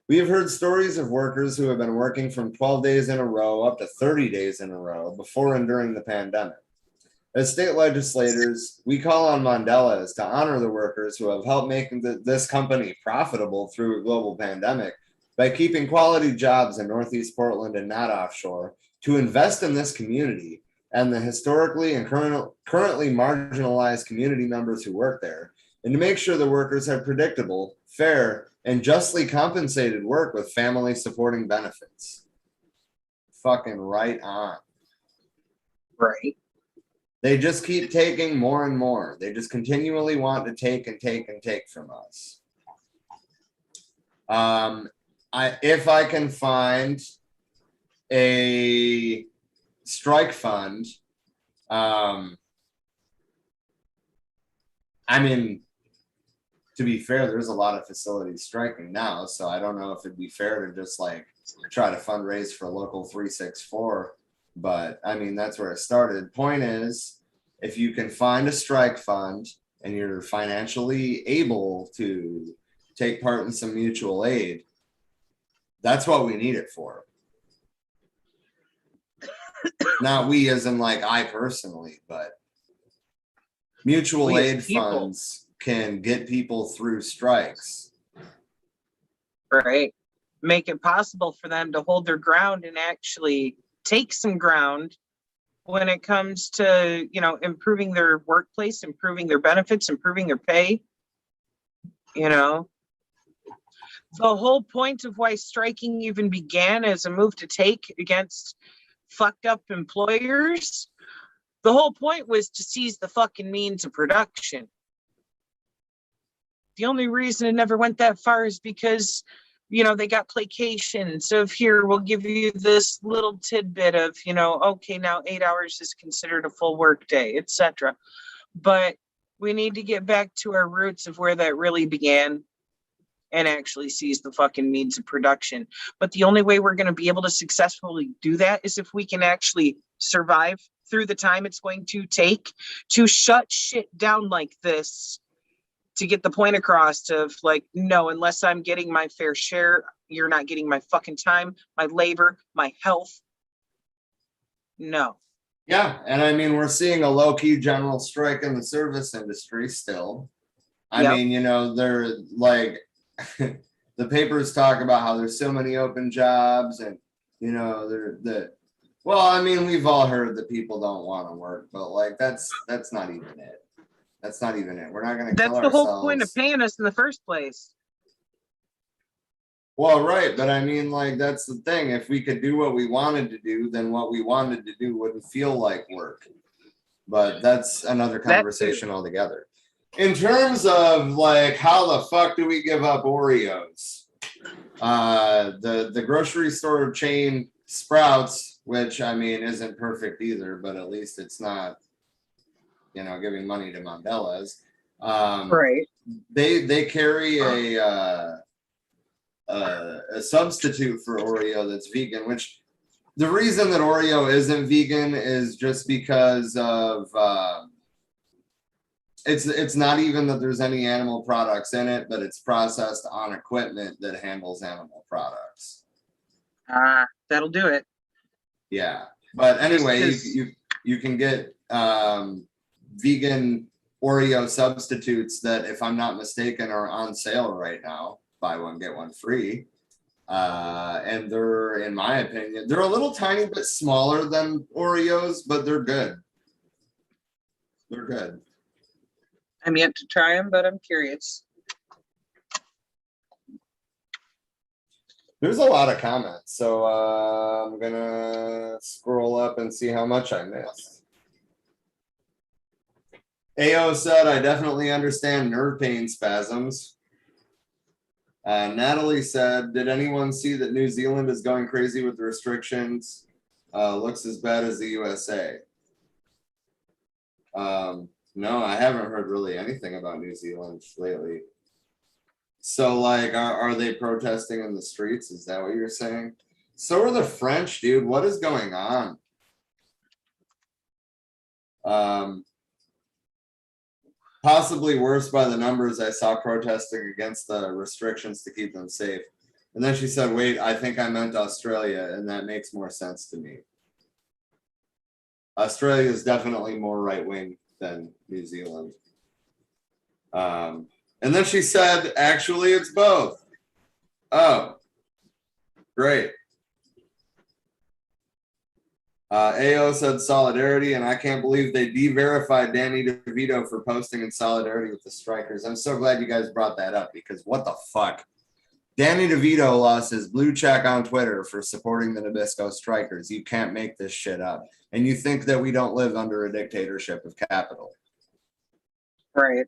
We have heard stories of workers who have been working from 12 days in a row up to 30 days in a row before and during the pandemic. As state legislators, we call on Mandela's to honor the workers who have helped make this company profitable through a global pandemic by keeping quality jobs in Northeast Portland and not offshore, to invest in this community and the historically and currently marginalized community members who work there, and to make sure the workers have predictable, fair, and justly compensated work with family supporting benefits. Fucking right on. Right. They just keep taking more and more. They just continually want to take and take and take from us. If I can find a strike fund, I mean, to be fair, there's a lot of facilities striking now, so I don't know if it'd be fair to just like try to fundraise for local 364. But I mean, that's where it started. Point is, if you can find a strike fund and you're financially able to take part in some mutual aid, that's what we need it for. Not we as in like I personally, but mutual aid funds can get people through strikes. Right. Make it possible for them to hold their ground and actually take some ground when it comes to, you know, improving their workplace, improving their benefits, improving their pay. You know, the whole point of why striking even began as a move to take against fucked up employers, the whole point was to seize the fucking means of production. The only reason it never went that far is because, you know, they got placation. So if here, we'll give you this little tidbit of, you know, okay, now 8 hours is considered a full work day, etc. But we need to get back to our roots of where that really began and actually seize the fucking means of production. But the only way we're going to be able to successfully do that is if we can actually survive through the time it's going to take to shut shit down like this, to get the point across of like, no, unless I'm getting my fair share, you're not getting my fucking time, my labor, my health. No. Yeah, and I mean, we're seeing a low-key general strike in the service industry still. I mean, you know, they're like, the papers talk about how there's so many open jobs and, you know, well, I mean, we've all heard that people don't want to work, but like, that's not even it. That's not even it. We're not going to kill ourselves. That's the whole point of paying us in the first place. Well, right. But I mean, like, that's the thing. If we could do what we wanted to do, then what we wanted to do wouldn't feel like work. but that's another conversation altogether. In terms of like, how the fuck do we give up Oreos? The grocery store chain Sprouts, which I mean isn't perfect either, but at least it's not, you know, giving money to Mandela's. Right. They carry a substitute for Oreo that's vegan, which the reason that Oreo isn't vegan is just because of it's not even that there's any animal products in it, but it's processed on equipment that handles animal products. That'll do it. Yeah, but anyway, you can get vegan Oreo substitutes that, if I'm not mistaken, are on sale right now. Buy one, get one free. And they're, in my opinion, they're a little tiny bit smaller than Oreos, but they're good. They're good. I'm yet to try them, but I'm curious. There's a lot of comments, so I'm gonna scroll up and see how much I missed. AO said, I definitely understand nerve pain spasms. Natalie said, did anyone see that New Zealand is going crazy with the restrictions? Looks as bad as the USA. No, I haven't heard really anything about New Zealand lately. So, like, are they protesting in the streets? Is that what you're saying? So are the French, dude. What is going on? Possibly worse by the numbers I saw protesting against the restrictions to keep them safe. And then she said, wait, I think I meant Australia, and that makes more sense to me. Australia is definitely more right-wing than New Zealand. And then she said, actually, it's both. Oh, great. AO said solidarity, and I can't believe they de-verified Danny DeVito for posting in solidarity with the strikers. I'm so glad you guys brought that up, because what the fuck? Danny DeVito lost his blue check on Twitter for supporting the Nabisco strikers. You can't make this shit up. And you think that we don't live under a dictatorship of capital. Right.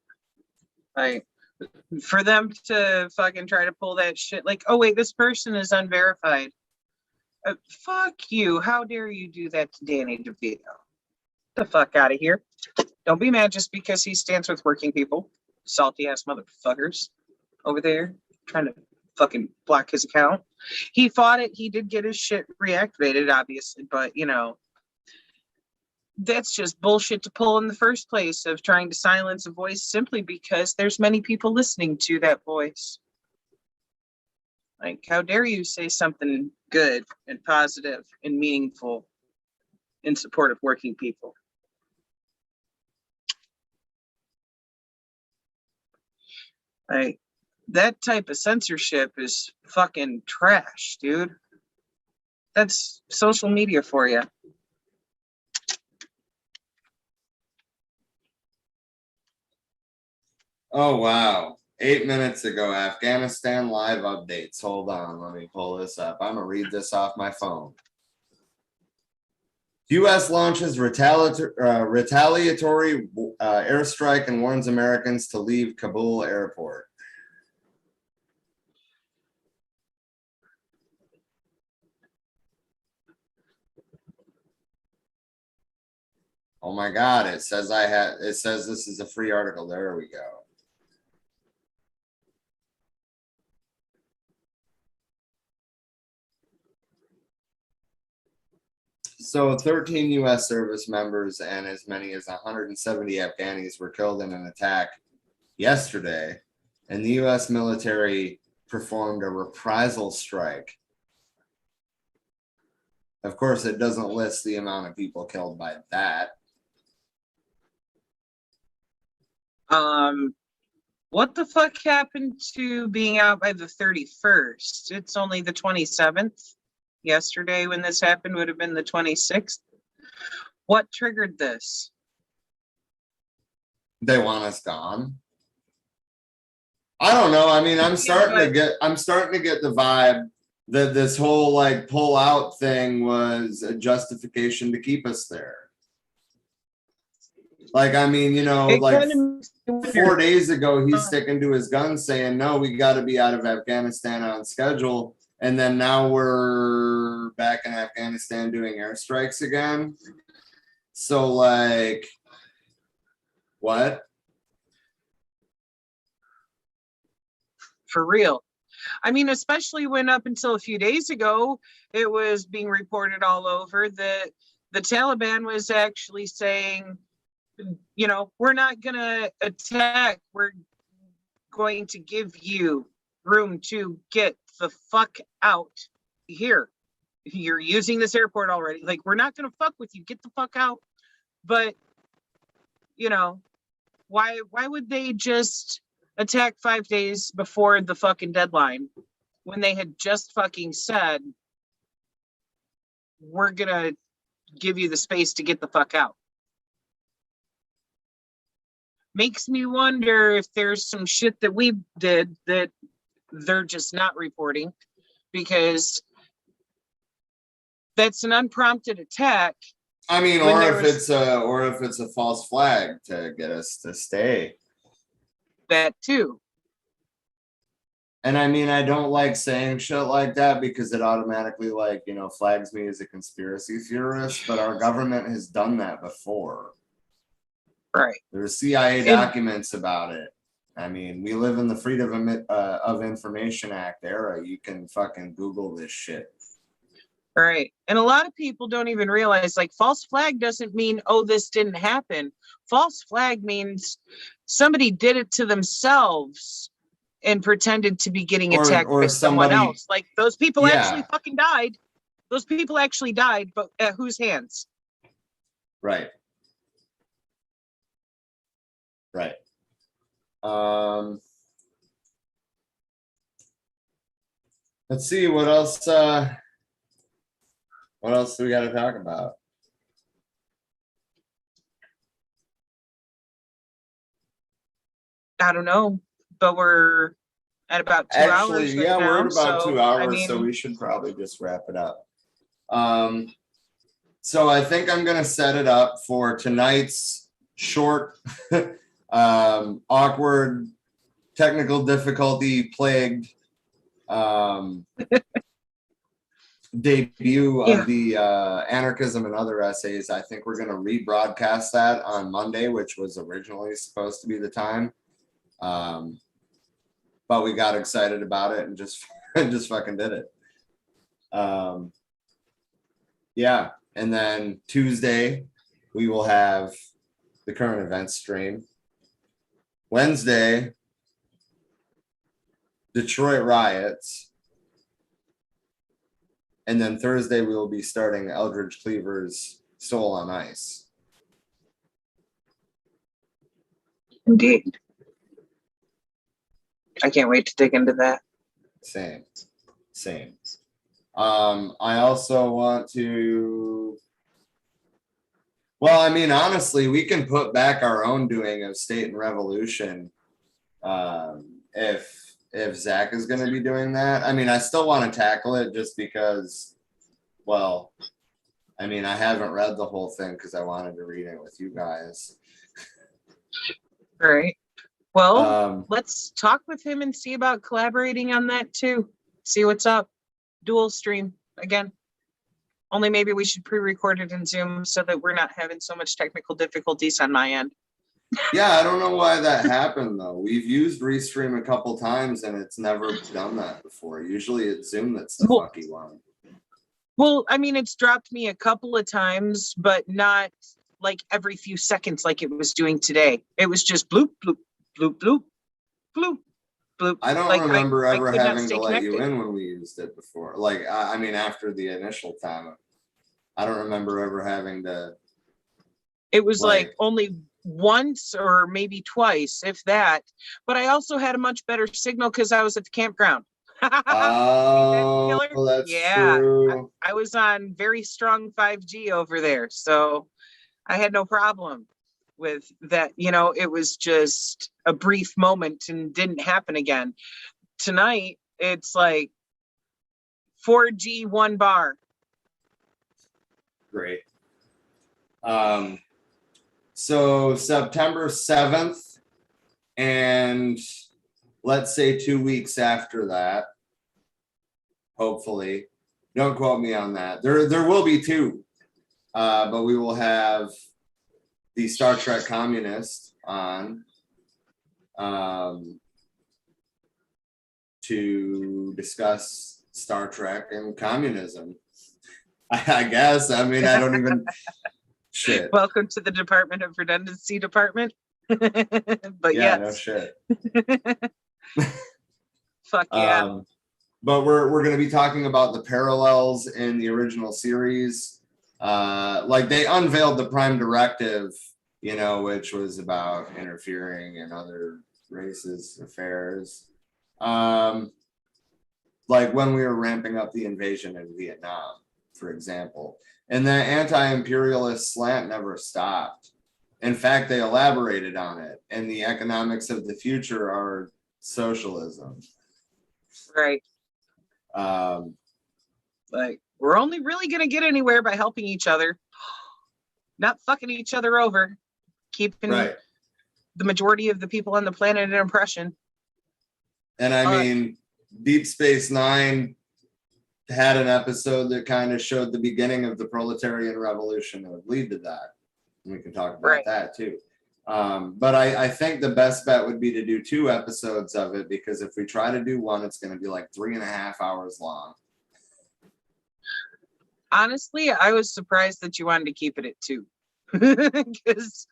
Like, for them to fucking try to pull that shit, like, oh wait, this person is unverified. Fuck you. How dare you do that to Danny DeVito? The fuck out of here. Don't be mad just because he stands with working people. Salty ass motherfuckers over there trying to fucking block his account. He fought it. He did get his shit reactivated, obviously, but you know, that's just bullshit to pull in the first place, of trying to silence a voice simply because there's many people listening to that voice. Like, how dare you say something good and positive and meaningful in support of working people? Like, that type of censorship is fucking trash, dude. That's social media for you. Oh, wow. 8 minutes ago, Afghanistan live updates. Hold on, let me pull this up. I'm going to read this off my phone. U.S. launches retaliatory airstrike and warns Americans to leave Kabul airport. Oh my God, it says this is a free article. There we go. So 13 U.S. service members and as many as 170 Afghanis were killed in an attack yesterday, and the U.S. military performed a reprisal strike. Of course, it doesn't list the amount of people killed by that. What the fuck happened to being out by the 31st? It's only the 27th. Yesterday when this happened would have been the 26th. What triggered this? They want us gone. I don't know. I mean, I'm starting to get the vibe that this whole like pull out thing was a justification to keep us there. Like, I mean, you know, It like kind of makes me wonder. 4 days ago, he's sticking to his guns saying, no, we got to be out of Afghanistan on schedule. And then now we're back in Afghanistan doing airstrikes again. So, like, what? For real. I mean, especially when up until a few days ago, it was being reported all over that the Taliban was actually saying, you know, we're not going to attack. We're going to give you room to get the fuck out here. You're using this airport already. Like, we're not going to fuck with you. Get the fuck out. But, you know, why would they just attack 5 days before the fucking deadline when they had just fucking said, we're going to give you the space to get the fuck out? Makes me wonder if there's some shit that we did that they're just not reporting, because that's an unprompted attack. I mean, or if it's a false flag to get us to stay. That too. And I mean, I don't like saying shit like that because it automatically, like, you know, flags me as a conspiracy theorist, but our government has done that before. Right. There's CIA documents about it. I mean, we live in the Freedom of Information Act era. You can fucking Google this shit. Right. And a lot of people don't even realize, like, false flag doesn't mean, oh, this didn't happen. False flag means somebody did it to themselves and pretended to be getting attacked by someone else. Like, those people actually fucking died. Those people actually died, but at whose hands? Right. Right. Let's see what else do we got to talk about? I don't know, but we're at about 2 hours right now. We're at about 2 hours, I mean, so we should probably just wrap it up. So I think I'm gonna set it up for tonight's short, awkward, technical difficulty plagued debut of the Anarchism and Other Essays. I think we're gonna rebroadcast that on Monday, which was originally supposed to be the time. But we got excited about it and just fucking did it. Yeah. And then Tuesday, we will have the current events stream. Wednesday, Detroit riots. And then Thursday, we will be starting Eldridge Cleaver's Soul on Ice. Indeed. I can't wait to dig into that. Same. I also want to, well, I mean, honestly, we can put back our own doing of State and Revolution if Zach is going to be doing that. I mean, I still want to tackle it just because, well, I mean, I haven't read the whole thing because I wanted to read it with you guys. Right. Well, let's talk with him and see about collaborating on that too. See what's up. Dual stream again. Only maybe we should pre-record it in Zoom so that we're not having so much technical difficulties on my end. Yeah, I don't know why that happened though. We've used Restream a couple times and it's never done that before. Usually it's Zoom that's the fucky one. Well, I mean, it's dropped me a couple of times, but not like every few seconds like it was doing today. It was just bloop, bloop, bloop, bloop, bloop, bloop. I don't like, remember ever could not having stay to let you connected. in when we used it before. Like, I mean, after the initial time, I don't remember ever having to. It was like only once or maybe twice, if that. But I also had a much better signal because I was at the campground. Oh, that's true. I was on very strong 5G over there, so I had no problem with that. You know, it was just a brief moment and didn't happen again. Tonight, it's like 4G 1 bar. Great. So September 7th, and let's say 2 weeks after that, hopefully. Don't quote me on that. There will be two, but we will have the Star Trek Communist on to discuss Star Trek and communism. I guess. I mean, I don't even. Shit. Welcome to the Department of Redundancy Department. But Yeah, yes. no shit. Fuck yeah. But we're going to be talking about the parallels in the original series. Like they unveiled the Prime Directive, you know, which was about interfering in other races' affairs. Like when we were ramping up the invasion in Vietnam, for example. And the anti-imperialist slant never stopped. In fact, they elaborated on it. And the economics of the future are socialism. Right. Like we're only really going to get anywhere by helping each other, not fucking each other over, keeping the majority of the people on the planet in oppression. And I mean, Deep Space Nine had an episode that kind of showed the beginning of the proletarian revolution that would lead to that. And we can talk about that too. But I think the best bet would be to do 2 episodes of it, because if we try to do one, it's going to be like 3.5 hours long. Honestly, I was surprised that you wanted to keep it at 2, because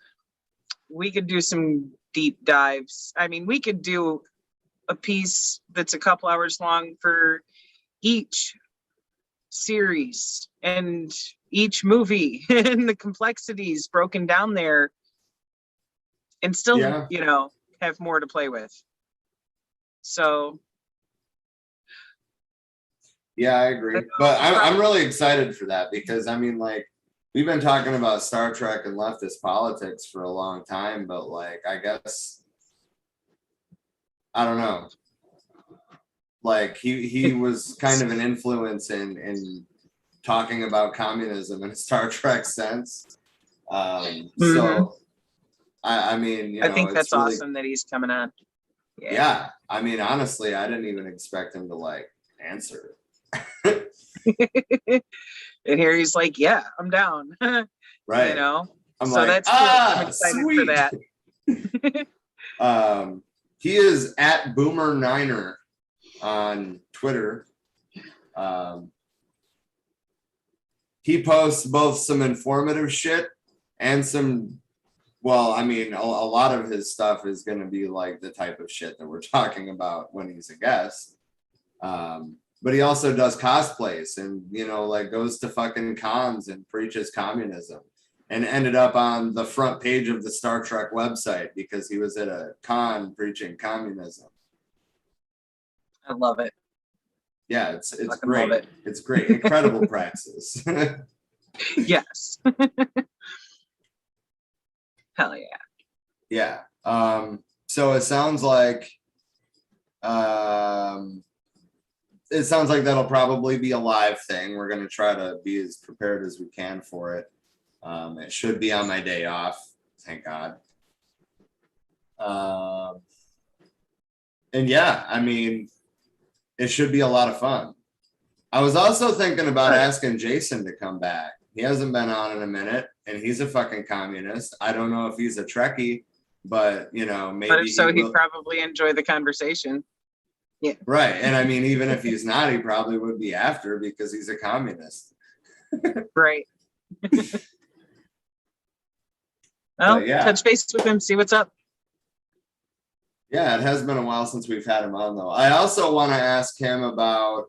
we could do some deep dives. I mean, we could do a piece that's a couple hours long for each series and each movie and the complexities broken down there, and still, you know, have more to play with. So yeah, I agree. But I'm really excited for that, because I mean, like, we've been talking about Star Trek and leftist politics for a long time, but like, I guess, I don't know. Like he was kind of an influence in talking about communism in a Star Trek sense. So I mean, you know, I think that's really awesome that he's coming on. Yeah. I mean, honestly, I didn't even expect him to like answer. And here he's like, yeah, I'm down. Right. You know? I'm so like, that's cool. I'm excited sweet. for that. He is at Boomer Niner on Twitter. He posts both some informative shit and some, well, I mean, a lot of his stuff is going to be like the type of shit that we're talking about when he's a guest. But he also does cosplays and, you know, like goes to fucking cons and preaches communism, and ended up on the front page of the Star Trek website because he was at a con preaching communism. I love it. Yeah, it's great. It's great. Incredible praxis. Yes. Hell yeah. Yeah. So it sounds like that'll probably be a live thing. We're gonna try to be as prepared as we can for it. It should be on my day off, thank God. And yeah, I mean, it should be a lot of fun. I was also thinking about asking Jason to come back. He hasn't been on in a minute, and he's a fucking communist. I don't know if he's a Trekkie, but you know, maybe. But if so, he'd probably enjoy the conversation. Yeah. Right, and I mean, even if he's not, he probably would be after, because he's a communist. Right. Well, yeah. Touch base with him, see what's up. Yeah, it has been a while since we've had him on, though. I also want to ask him about,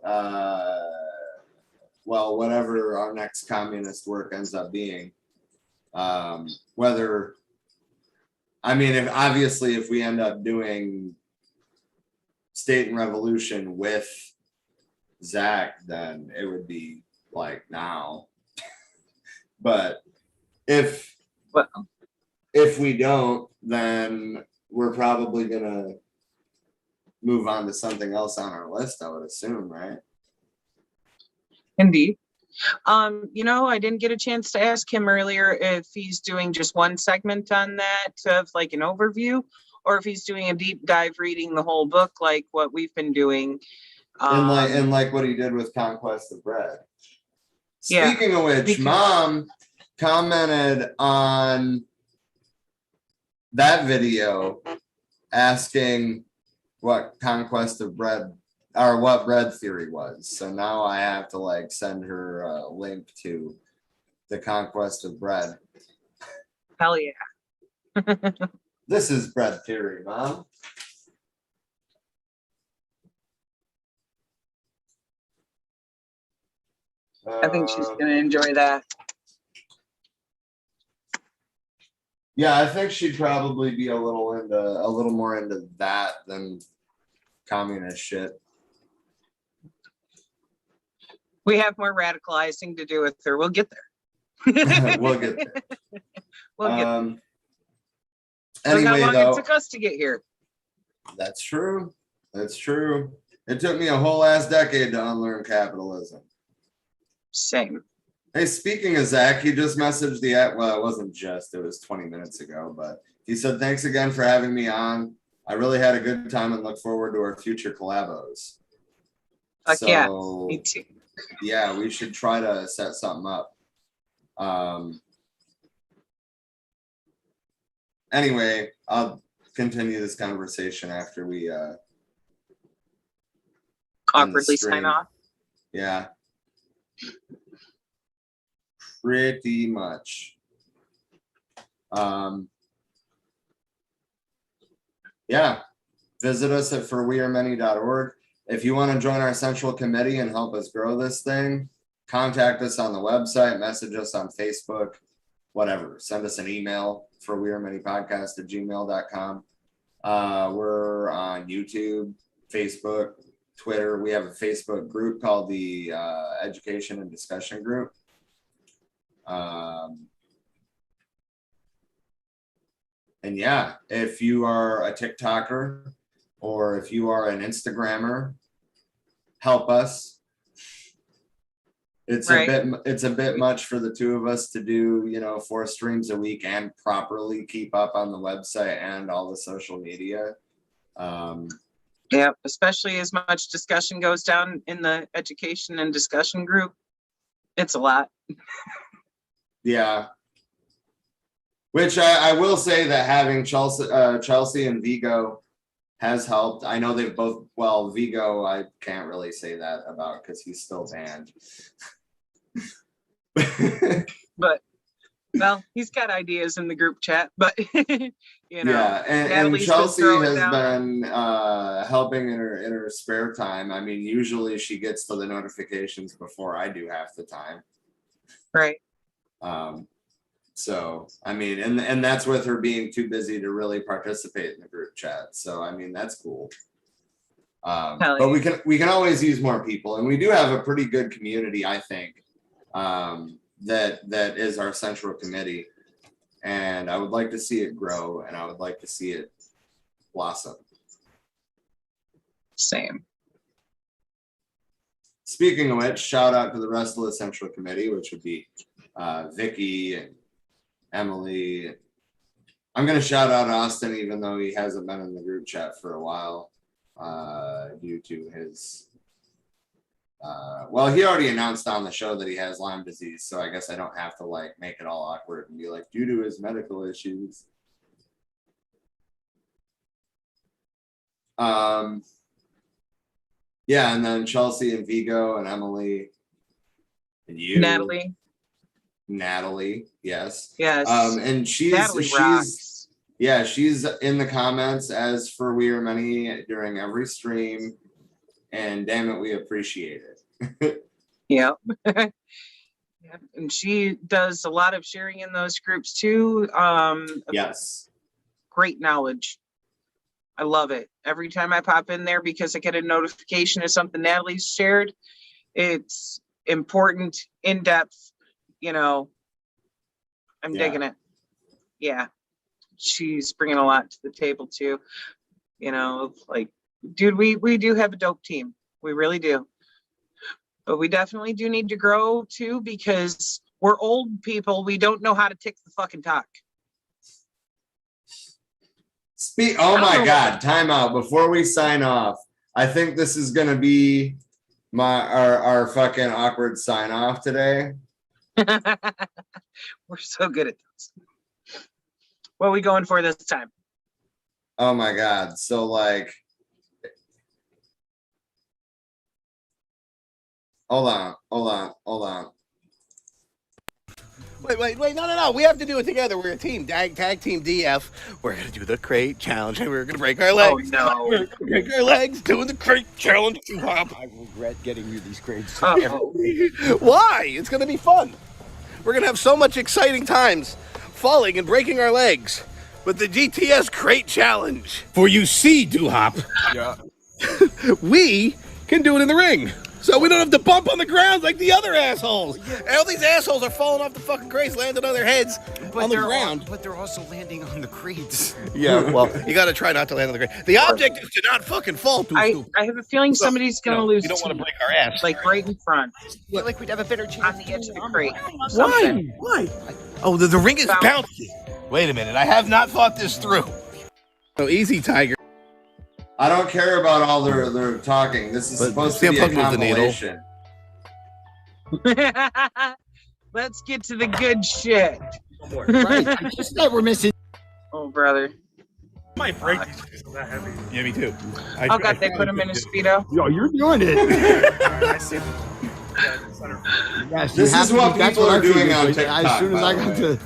well, whatever our next communist work ends up being. Whether, I mean, if we end up doing State and Revolution with Zach, then it would be like now. But if we don't, then we're probably gonna move on to something else on our list, I would assume, right? Indeed. I didn't get a chance to ask him earlier if he's doing just one segment on that of like an overview, or if he's doing a deep dive reading the whole book like what we've been doing. And like what he did with Conquest of Bread. Yeah, Speaking of which, Mom commented on that video asking what Conquest of Bread or what bread theory was. So now I have to like send her a link to the Conquest of Bread. Hell yeah. This is bread theory, Mom. I think she's gonna enjoy that. Yeah, I think she'd probably be a little more into that than communist shit. We have more radicalizing to do with her. We'll get there. We'll get there. We'll get there. Look Anyway, how long though, it took us to get here. That's true. That's true. It took me a whole ass decade to unlearn capitalism. Same. Hey, speaking of Zach, he just messaged the app. Well, it wasn't just, it was 20 minutes ago, but he said, thanks again for having me on. I really had a good time and look forward to our future collabos. Yeah, me too. Yeah, we should try to set something up. Anyway, I'll continue this conversation after we awkwardly sign off. Yeah. Pretty much. Yeah. Visit us at forwearemany.org. If you want to join our central committee and help us grow this thing, contact us on the website, message us on Facebook, whatever. Send us an email for wearemanypodcast@gmail.com. We're on YouTube, Facebook, Twitter. We have a Facebook group called the Education and Discussion Group. And yeah, if you are a TikToker or if you are an Instagrammer, help us. It's a bit much for the two of us to do, 4 streams a week and properly keep up on the website and all the social media. Yeah, especially as much discussion goes down in the education and discussion group. It's a lot. Yeah. Which I will say that having Chelsea and Vigo has helped. I know they've both, well, Vigo, I can't really say that about because he's still banned. But, well, he's got ideas in the group chat, but, Yeah, and Chelsea has been helping in her spare time. I mean, usually she gets to the notifications before I do half the time. Right. So, I mean, and that's with her being too busy to really participate in the group chat. So, I mean, that's cool. But we can always use more people, and we do have a pretty good community, I think, that is our central committee. And I would like to see it grow, and I would like to see it blossom. Same. Speaking of which, shout out to the rest of the central committee, which would be Vicky and Emily. I'm going to shout out Austin, even though he hasn't been in the group chat for a while, due to his, well, he already announced on the show that he has Lyme disease, so I guess I don't have to like make it all awkward and be like, due to his medical issues. Yeah, and then Chelsea and Vigo and Emily and you. Natalie, yes. Yes. And she's in the comments as for We Are Many during every stream, and damn it, we appreciate it. Yeah. And she does a lot of sharing in those groups too. Yes. Great knowledge. I love it. Every time I pop in there because I get a notification of something Natalie's shared, it's important, in depth. I'm digging it. Yeah, she's bringing a lot to the table too. Like, dude, we do have a dope team. We really do. But we definitely do need to grow too, because we're old people. We don't know how to tick the fucking talk. Oh my God, time out. Before we sign off, I think this is gonna be our fucking awkward sign off today. We're so good at this. What are we going for this time? Oh my God. So like, hold on. Wait, no. We have to do it together. We're a team. Tag team DF. We're going to do the crate challenge and we're going to break our legs. Oh, no. We're going to break our legs doing the crate challenge. I regret getting you these grades. Why? It's going to be fun. We're going to have so much exciting times falling and breaking our legs with the GTS crate challenge. For you see, Doo-Hop, we can do it in the ring. So we don't have to bump on the ground like the other assholes. And all these assholes are falling off the fucking crates, landing on their heads on the ground. But they're also landing on the crates. Yeah, well, you got to try not to land on the crate. The object is to not fucking fall too stupid. I have a feeling somebody's going to lose. You don't want to break our ass. Like right in front. I feel like we'd have a better chance on the edge of the crate. Why? Oh, the ring is bouncy. Wait a minute, I have not thought this through. So easy, Tiger. I don't care about all their talking. This is supposed to be a compilation. Let's get to the good shit. Right. I just thought we're missing. Oh, brother. Might break these because it's that heavy. Yeah, me too. Oh, God, they put him in a Speedo. Yo, you're doing it. I see. Yes, This is what people are doing on TikTok. As soon as I got to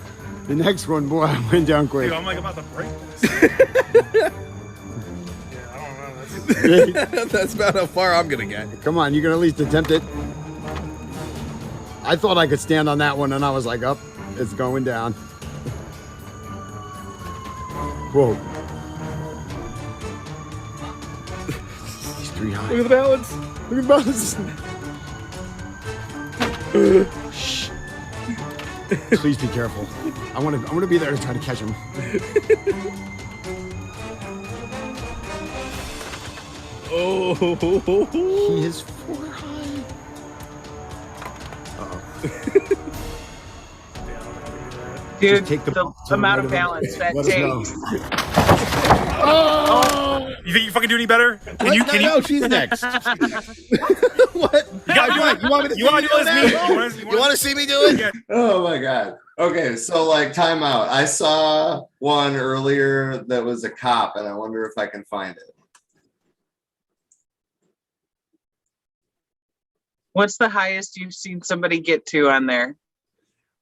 the next one, boy, I went down quick. Dude, I'm like about to break this. That's about how far I'm gonna get. Come on, you can at least attempt it. I thought I could stand on that one, and I was like, "Up, it's going down." Whoa! He's 3 high. Look at the balance. Look at the balance. Shh. Please be careful. I want to be there to try to catch him. Oh, he is 4 high. Dude, take the amount of balance that takes. Oh! You think you fucking do any better? Can you? No, she's next. What? You want to do this? You want to see me do it? Oh my God. Okay, so like time out. I saw one earlier that was a cop, and I wonder if I can find it. What's the highest you've seen somebody get to on there?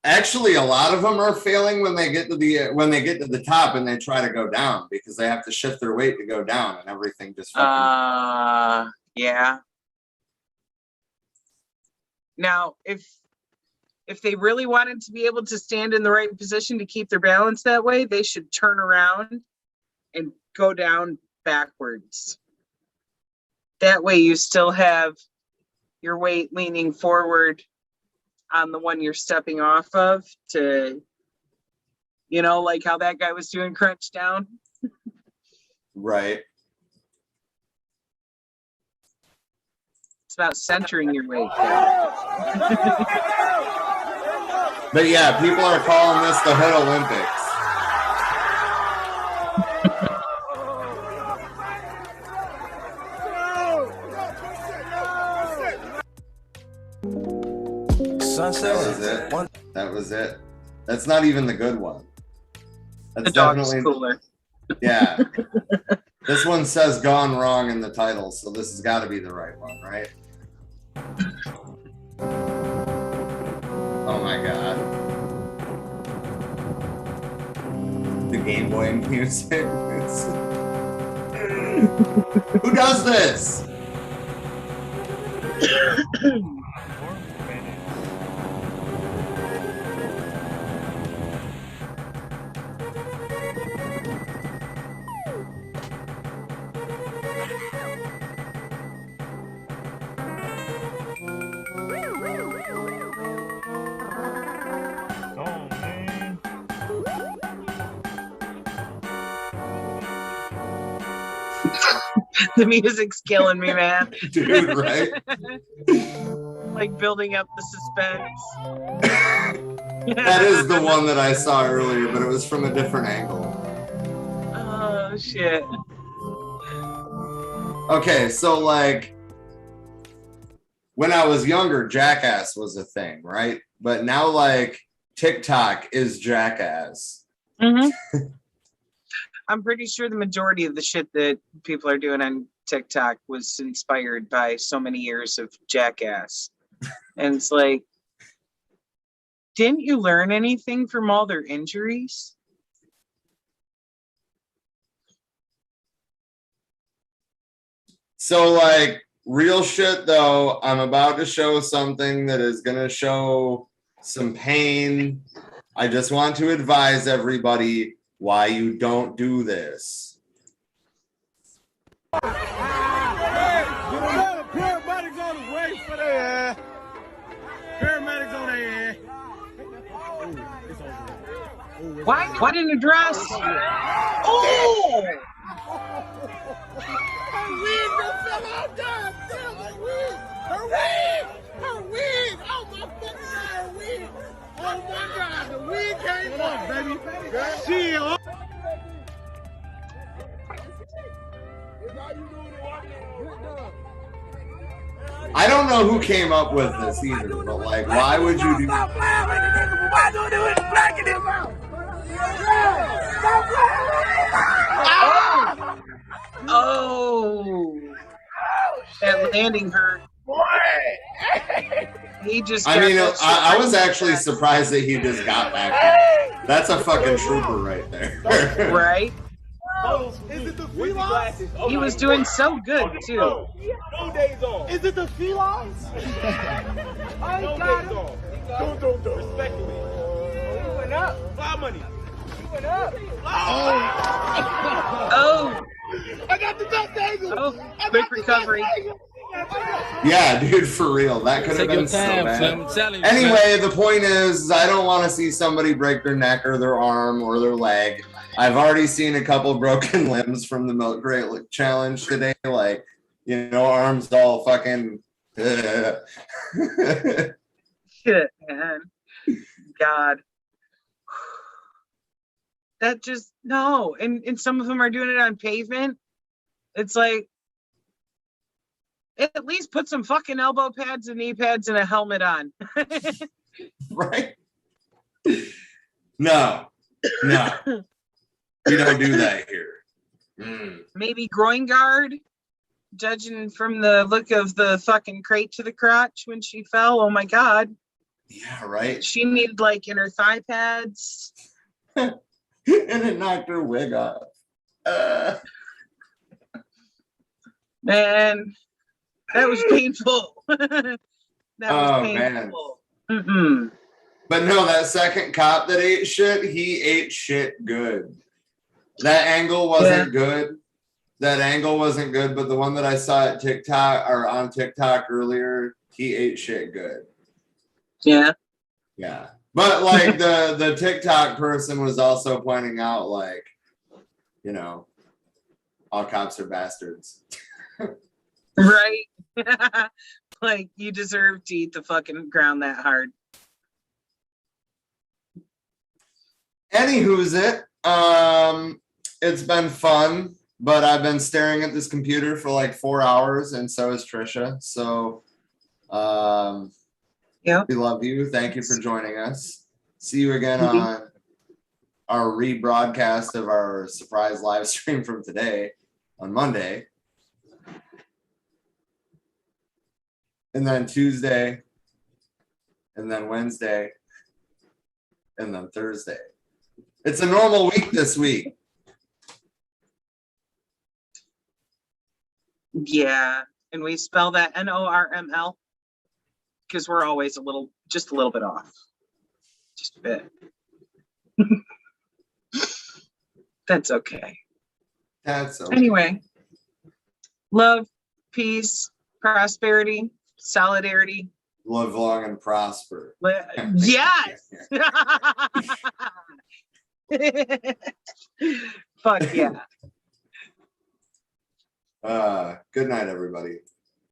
Actually, a lot of them are failing when they get to the top and they try to go down because they have to shift their weight to go down, and everything just fucking yeah. Now, if they really wanted to be able to stand in the right position to keep their balance that way, they should turn around and go down backwards. That way you still have your weight leaning forward on the one you're stepping off of to, like how that guy was doing crunch down. Right. It's about centering your weight. But yeah, people are calling this the Hood Olympics. That was it. That's not even the good one. That's the dog's definitely cooler. Yeah. This one says "gone wrong" in the title, so this has got to be the right one, right? Oh my God. The Game Boy music. Who does this? The music's killing me, man. Dude, right? like building up the suspense. That is the one that I saw earlier, but it was from a different angle. Oh shit. Okay, so like when I was younger, Jackass was a thing, right? But now like TikTok is Jackass. Mm-hmm. I'm pretty sure the majority of the shit that people are doing on TikTok was inspired by so many years of Jackass. And it's like, didn't you learn anything from all their injuries? So like real shit though, I'm about to show something that is gonna show some pain. I just want to advise everybody why you don't do this. Paramedics on the way for their ass. Paramedics on their ass. Why didn't address? Oh! Her wig just fell off, God damn, her wig! Her wig! Her wig! Oh my fucking God, her wig! Oh my God, the wig came off, baby! Shit! I don't know who came up with this either, but like, why would you do? Oh! That landing hurt. He just. I mean, I was actually surprised that he just got back. That's a fucking trooper right there. Right? Is it the felines? He was doing so good too. No days off. Is it the felines? No days off. Don't. Respectfully. You went up. Fly money. You went up. Oh! I got the best angle. Oh, quick recovery. Yeah, dude, for real. That could have been so bad. Anyway, the point is, I don't want to see somebody break their neck or their arm or their leg. I've already seen a couple broken limbs from the milk crate challenge today. Like, you know, arms all fucking. Shit, man. God. That just, no. And some of them are doing it on pavement. It's like, at least put some fucking elbow pads and knee pads and a helmet on. Right? No. We don't do that here. Maybe groin guard, judging from the look of the fucking crate to the crotch when she fell. Oh my God. Yeah, right. She needed like inner thigh pads. And it knocked her wig off. Man, that was painful. That was painful. Man. But no, that second cop that ate shit, he ate shit good. That angle wasn't good. That angle wasn't good, but the one that I saw at TikTok or on TikTok earlier, he ate shit good. Yeah. Yeah. But like the TikTok person was also pointing out, like, you know, all cops are bastards. Right. Like, you deserve to eat the fucking ground that hard. Anywho's it. It's been fun, but I've been staring at this computer for like 4 hours, and so is Trisha. So we love you. Thank you for joining us. See you again on our rebroadcast of our surprise live stream from today on Monday. And then Tuesday, and then Wednesday, and then Thursday. It's a normal week this week. Yeah. And we spell that NORML because we're always just a little bit off. Just a bit. That's okay. That's okay. Anyway, love, peace, prosperity, solidarity. Live long and prosper. Yes. Fuck yeah. Good night, everybody.